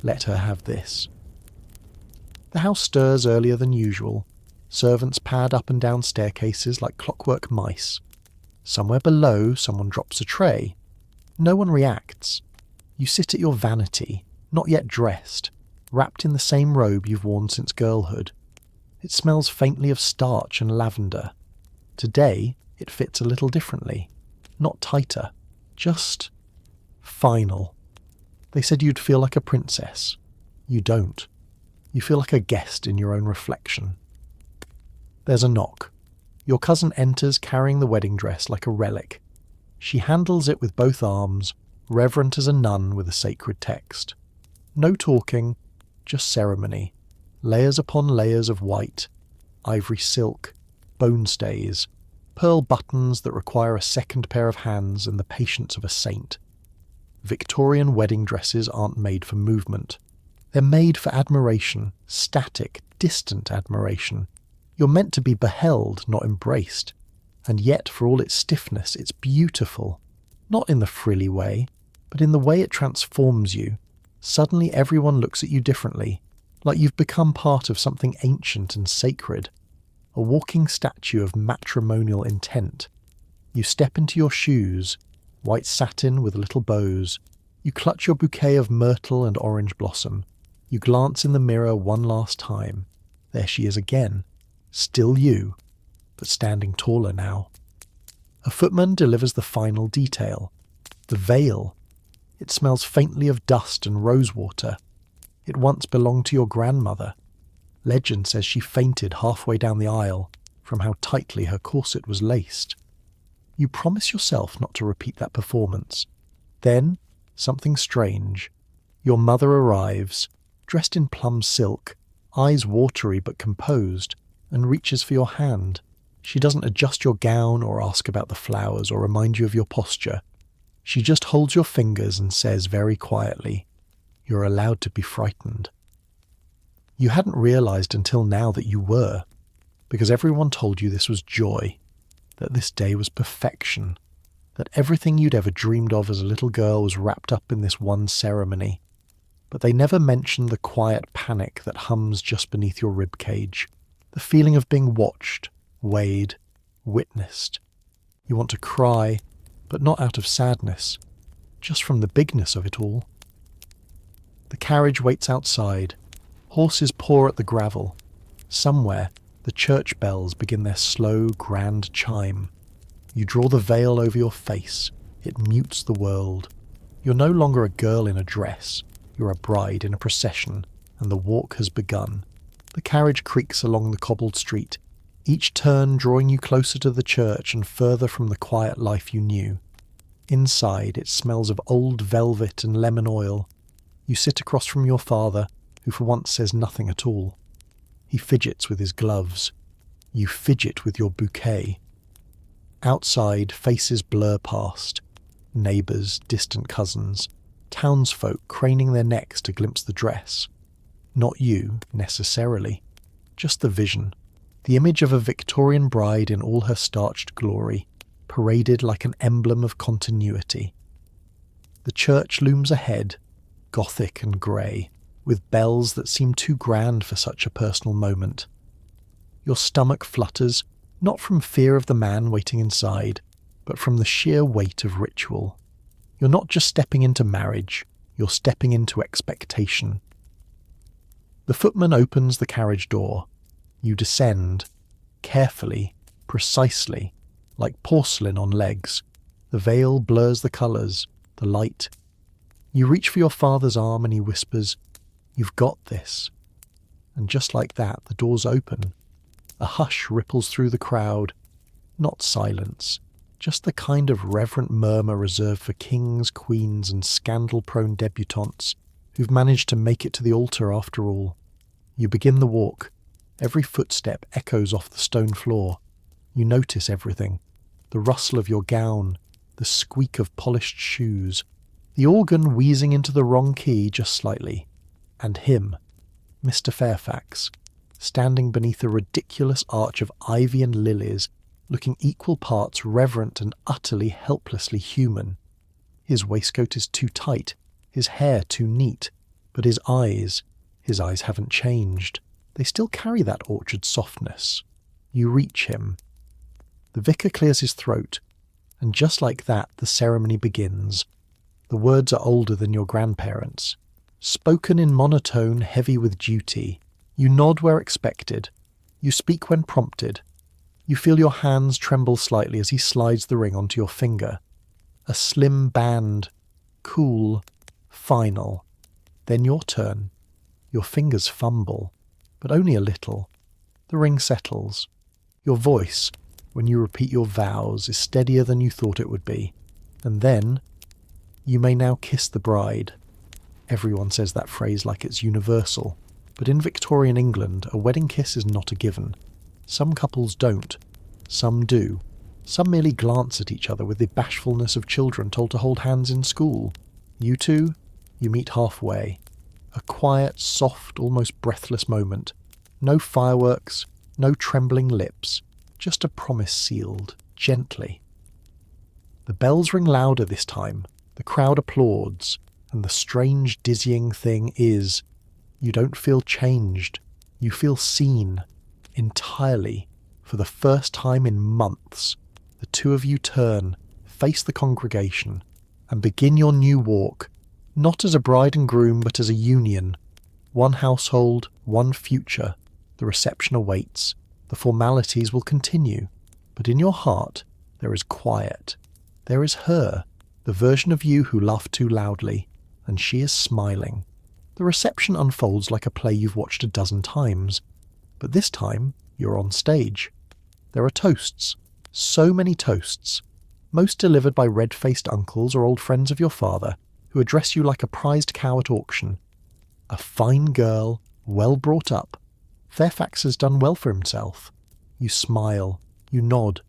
"Let her have this." The house stirs earlier than usual. Servants pad up and down staircases like clockwork mice. Somewhere below, someone drops a tray. No one reacts. You sit at your vanity, not yet dressed, wrapped in the same robe you've worn since girlhood. It smells faintly of starch and lavender. Today, it fits a little differently. Not tighter. Just final. They said you'd feel like a princess. You don't. You feel like a guest in your own reflection. There's a knock. Your cousin enters carrying the wedding dress like a relic. She handles it with both arms, reverent as a nun with a sacred text. No talking, just ceremony. Layers upon layers of white, ivory silk, bone stays, pearl buttons that require a second pair of hands and the patience of a saint. Victorian wedding dresses aren't made for movement. They're made for admiration, static, distant admiration. You're meant to be beheld, not embraced. And yet, for all its stiffness, it's beautiful. Not in the frilly way, but in the way it transforms you. Suddenly everyone looks at you differently, like you've become part of something ancient and sacred. A walking statue of matrimonial intent. You step into your shoes, white satin with little bows. You clutch your bouquet of myrtle and orange blossom. You glance in the mirror one last time. There she is again. Still you, but standing taller now. A footman delivers the final detail. The veil. It smells faintly of dust and rosewater. It once belonged to your grandmother. Legend says she fainted halfway down the aisle from how tightly her corset was laced. You promise yourself not to repeat that performance. Then, something strange. Your mother arrives, dressed in plum silk, eyes watery but composed, and reaches for your hand. She doesn't adjust your gown or ask about the flowers or remind you of your posture. She just holds your fingers and says very quietly, "You're allowed to be frightened." You hadn't realized until now that you were, because everyone told you this was joy, that this day was perfection, that everything you'd ever dreamed of as a little girl was wrapped up in this one ceremony. But they never mentioned the quiet panic that hums just beneath your ribcage, the feeling of being watched, weighed, witnessed. You want to cry, but not out of sadness, just from the bigness of it all. The carriage waits outside. Horses paw at the gravel. Somewhere, the church bells begin their slow, grand chime. You draw the veil over your face. It mutes the world. You're no longer a girl in a dress. You're a bride in a procession, and the walk has begun. The carriage creaks along the cobbled street, each turn drawing you closer to the church and further from the quiet life you knew. Inside, it smells of old velvet and lemon oil. You sit across from your father, who for once says nothing at all. He fidgets with his gloves. You fidget with your bouquet. Outside, faces blur past. Neighbours, distant cousins, townsfolk craning their necks to glimpse the dress. Not you, necessarily. Just the vision. The image of a Victorian bride in all her starched glory, paraded like an emblem of continuity. The church looms ahead, gothic and grey, with bells that seem too grand for such a personal moment. Your stomach flutters, not from fear of the man waiting inside, but from the sheer weight of ritual. You're not just stepping into marriage, you're stepping into expectation. The footman opens the carriage door. You descend, carefully, precisely, like porcelain on legs. The veil blurs the colours, the light. You reach for your father's arm and he whispers, "You've got this." And just like that, the doors open. A hush ripples through the crowd. Not silence, just the kind of reverent murmur reserved for kings, queens, and scandal-prone debutantes who've managed to make it to the altar after all. You begin the walk. Every footstep echoes off the stone floor. You notice everything. The rustle of your gown, the squeak of polished shoes, the organ wheezing into the wrong key just slightly, and him, Mr. Fairfax, standing beneath a ridiculous arch of ivy and lilies, looking equal parts reverent and utterly helplessly human. His waistcoat is too tight, his hair too neat, but his eyes haven't changed. They still carry that orchard softness. You reach him. The vicar clears his throat, and just like that the ceremony begins. The words are older than your grandparents. Spoken in monotone, heavy with duty. You nod where expected. You speak when prompted. You feel your hands tremble slightly as he slides the ring onto your finger. A slim band. Cool. Final. Then your turn. Your fingers fumble, but only a little. The ring settles. Your voice, when you repeat your vows, is steadier than you thought it would be. And then, you may now kiss the bride. Everyone says that phrase like it's universal, but in Victorian England, a wedding kiss is not a given. Some couples don't. Some do. Some merely glance at each other with the bashfulness of children told to hold hands in school. You two, you meet halfway. A quiet, soft, almost breathless moment. No fireworks, no trembling lips, just a promise sealed, gently. The bells ring louder this time, the crowd applauds, and the strange, dizzying thing is, you don't feel changed, you feel seen, entirely. For the first time in months, the two of you turn, face the congregation, and begin your new walk, not as a bride and groom but as a union. One household, one future. The reception awaits. The formalities will continue. But in your heart, there is quiet. There is her, the version of you who laughed too loudly, and she is smiling. The reception unfolds like a play you've watched a dozen times. But this time, you're on stage. There are toasts. So many toasts. Most delivered by red-faced uncles or old friends of your father, who address you like a prized cow at auction. A fine girl, well brought up. Fairfax has done well for himself. You smile. You nod.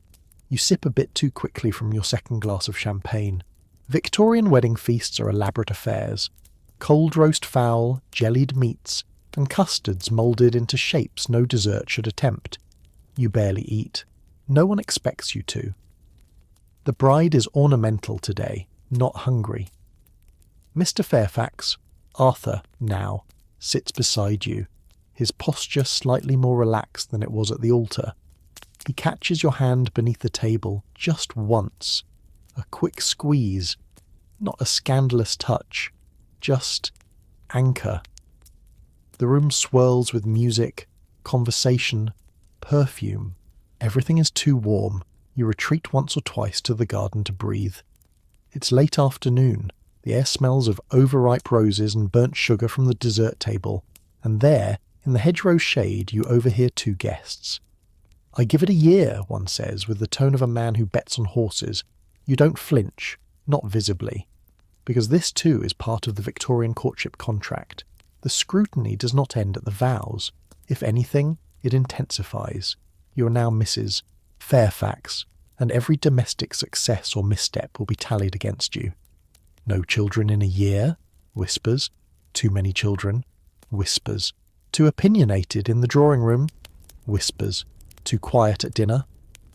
You sip a bit too quickly from your second glass of champagne. Victorian wedding feasts are elaborate affairs. Cold roast fowl, jellied meats, and custards moulded into shapes no dessert should attempt. You barely eat. No one expects you to. The bride is ornamental today, not hungry. Mr. Fairfax, Arthur now, sits beside you, his posture slightly more relaxed than it was at the altar. He catches your hand beneath the table just once. A quick squeeze, not a scandalous touch, just anchor. The room swirls with music, conversation, perfume. Everything is too warm. You retreat once or twice to the garden to breathe. It's late afternoon. The air smells of overripe roses and burnt sugar from the dessert table, and there, in the hedgerow shade, you overhear two guests. I give it a year, one says, with the tone of a man who bets on horses. You don't flinch, not visibly, because this too is part of the Victorian Courtship contract. The scrutiny does not end at the vows. If anything, it intensifies. You are now Mrs. Fairfax, and every domestic success or misstep will be tallied against you. No children in a year? Whispers. Too many children? Whispers. Too opinionated in the drawing room? Whispers. Too quiet at dinner?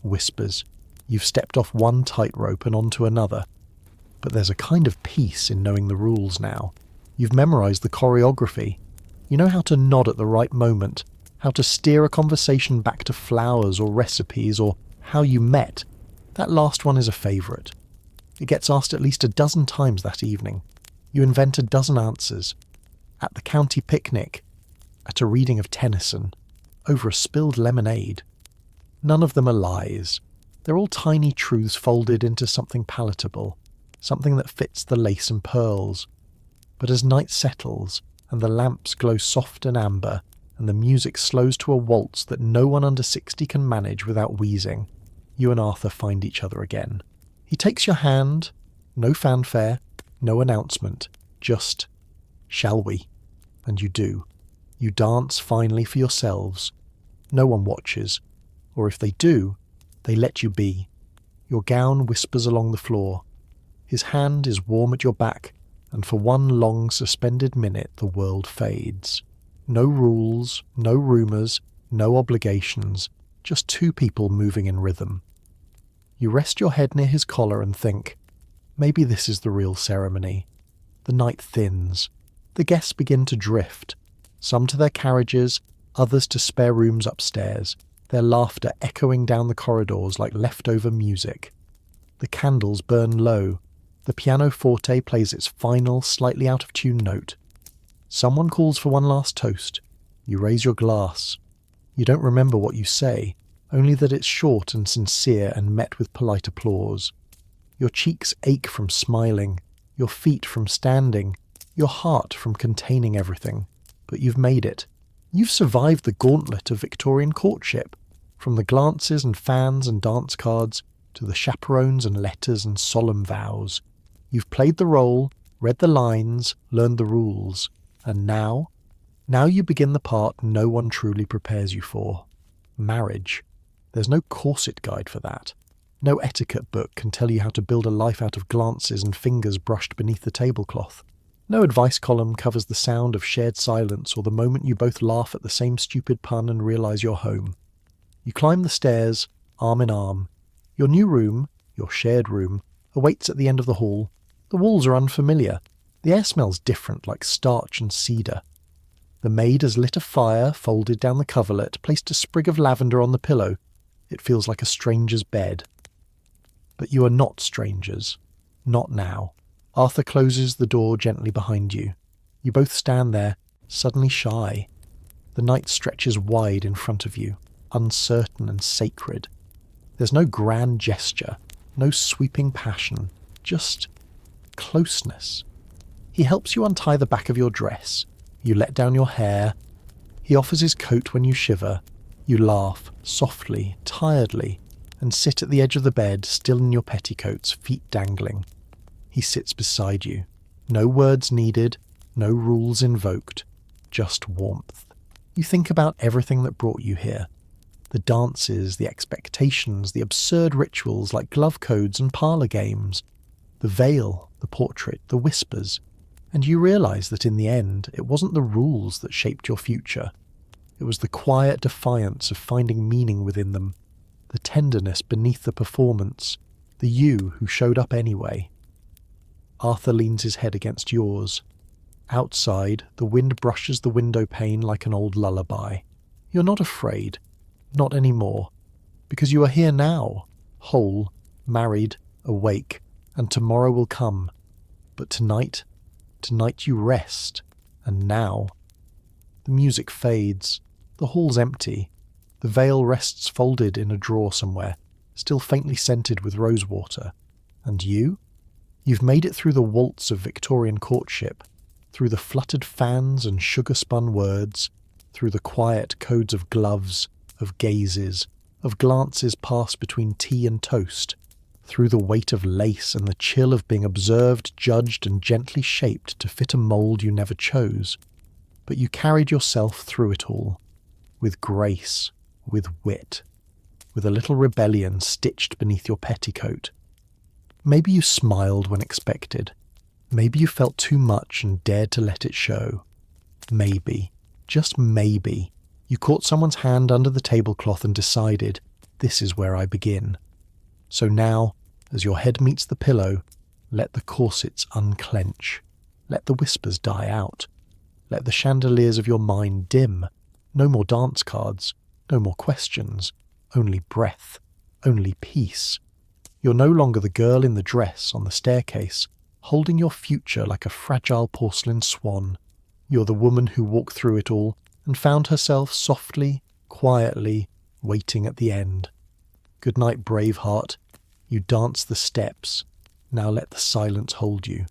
Whispers. You've stepped off one tightrope and onto another. But there's a kind of peace in knowing the rules now. You've memorized the choreography. You know how to nod at the right moment, how to steer a conversation back to flowers or recipes or how you met. That last one is a favourite. It gets asked at least a dozen times that evening. You invent a dozen answers. At the county picnic, at a reading of Tennyson, over a spilled lemonade. None of them are lies. They're all tiny truths folded into something palatable, something that fits the lace and pearls. But as night settles, and the lamps glow soft and amber, and the music slows to a waltz that no one under 60 can manage without wheezing. You and Arthur find each other again. He takes your hand, no fanfare, no announcement, just, "Shall we?" And you do. You dance finally for yourselves. No one watches, or if they do, they let you be. Your gown whispers along the floor. His hand is warm at your back, and for one long suspended minute the world fades. No rules, no rumours, no obligations, just two people moving in rhythm. You rest your head near his collar and think, maybe this is the real ceremony. The night thins. The guests begin to drift, some to their carriages, others to spare rooms upstairs, their laughter echoing down the corridors like leftover music. The candles burn low. The pianoforte plays its final, slightly out-of-tune note. Someone calls for one last toast. You raise your glass. You don't remember what you say, only that it's short and sincere and met with polite applause. Your cheeks ache from smiling, your feet from standing, your heart from containing everything. But you've made it. You've survived the gauntlet of Victorian courtship, from the glances and fans and dance cards to the chaperones and letters and solemn vows. You've played the role, read the lines, learned the rules, and now you begin the part no one truly prepares you for. Marriage. There's no corset guide for that. No etiquette book can tell you how to build a life out of glances and fingers brushed beneath the tablecloth. No advice column covers the sound of shared silence or the moment you both laugh at the same stupid pun and realise you're home. You climb the stairs, arm in arm. Your new room, your shared room, awaits at the end of the hall. The walls are unfamiliar. The air smells different, like starch and cedar. The maid has lit a fire, folded down the coverlet, placed a sprig of lavender on the pillow. It feels like a stranger's bed. But you are not strangers. Not now. Arthur closes the door gently behind you. You both stand there, suddenly shy. The night stretches wide in front of you, uncertain and sacred. There's no grand gesture, no sweeping passion, just closeness. He helps you untie the back of your dress. You let down your hair. He offers his coat when you shiver. You laugh, softly, tiredly, and sit at the edge of the bed, still in your petticoats, feet dangling. He sits beside you. No words needed, no rules invoked, just warmth. You think about everything that brought you here. The dances, the expectations, the absurd rituals like glove codes and parlour games. The veil, the portrait, the whispers. And you realise that in the end, it wasn't the rules that shaped your future. It was the quiet defiance of finding meaning within them, the tenderness beneath the performance, the you who showed up anyway. Arthur leans his head against yours. Outside, the wind brushes the window pane like an old lullaby. You're not afraid. Not anymore. Because you are here now, whole, married, awake, and tomorrow will come. But tonight you rest, and now. The music fades. The hall's empty. The veil rests folded in a drawer somewhere, still faintly scented with rosewater. And you? You've made it through the waltz of Victorian courtship, through the fluttered fans and sugar-spun words, through the quiet codes of gloves, of gazes, of glances passed between tea and toast, through the weight of lace and the chill of being observed, judged, and gently shaped to fit a mould you never chose. But you carried yourself through it all, with grace, with wit, with a little rebellion stitched beneath your petticoat. Maybe you smiled when expected. Maybe you felt too much and dared to let it show. Maybe, just maybe, you caught someone's hand under the tablecloth and decided, this is where I begin. So now, as your head meets the pillow, let the corsets unclench. Let the whispers die out. Let the chandeliers of your mind dim. No more dance cards, no more questions, only breath, only peace. You're no longer the girl in the dress on the staircase, holding your future like a fragile porcelain swan. You're the woman who walked through it all and found herself softly, quietly, waiting at the end. Good night, brave heart. You danced the steps. Now let the silence hold you.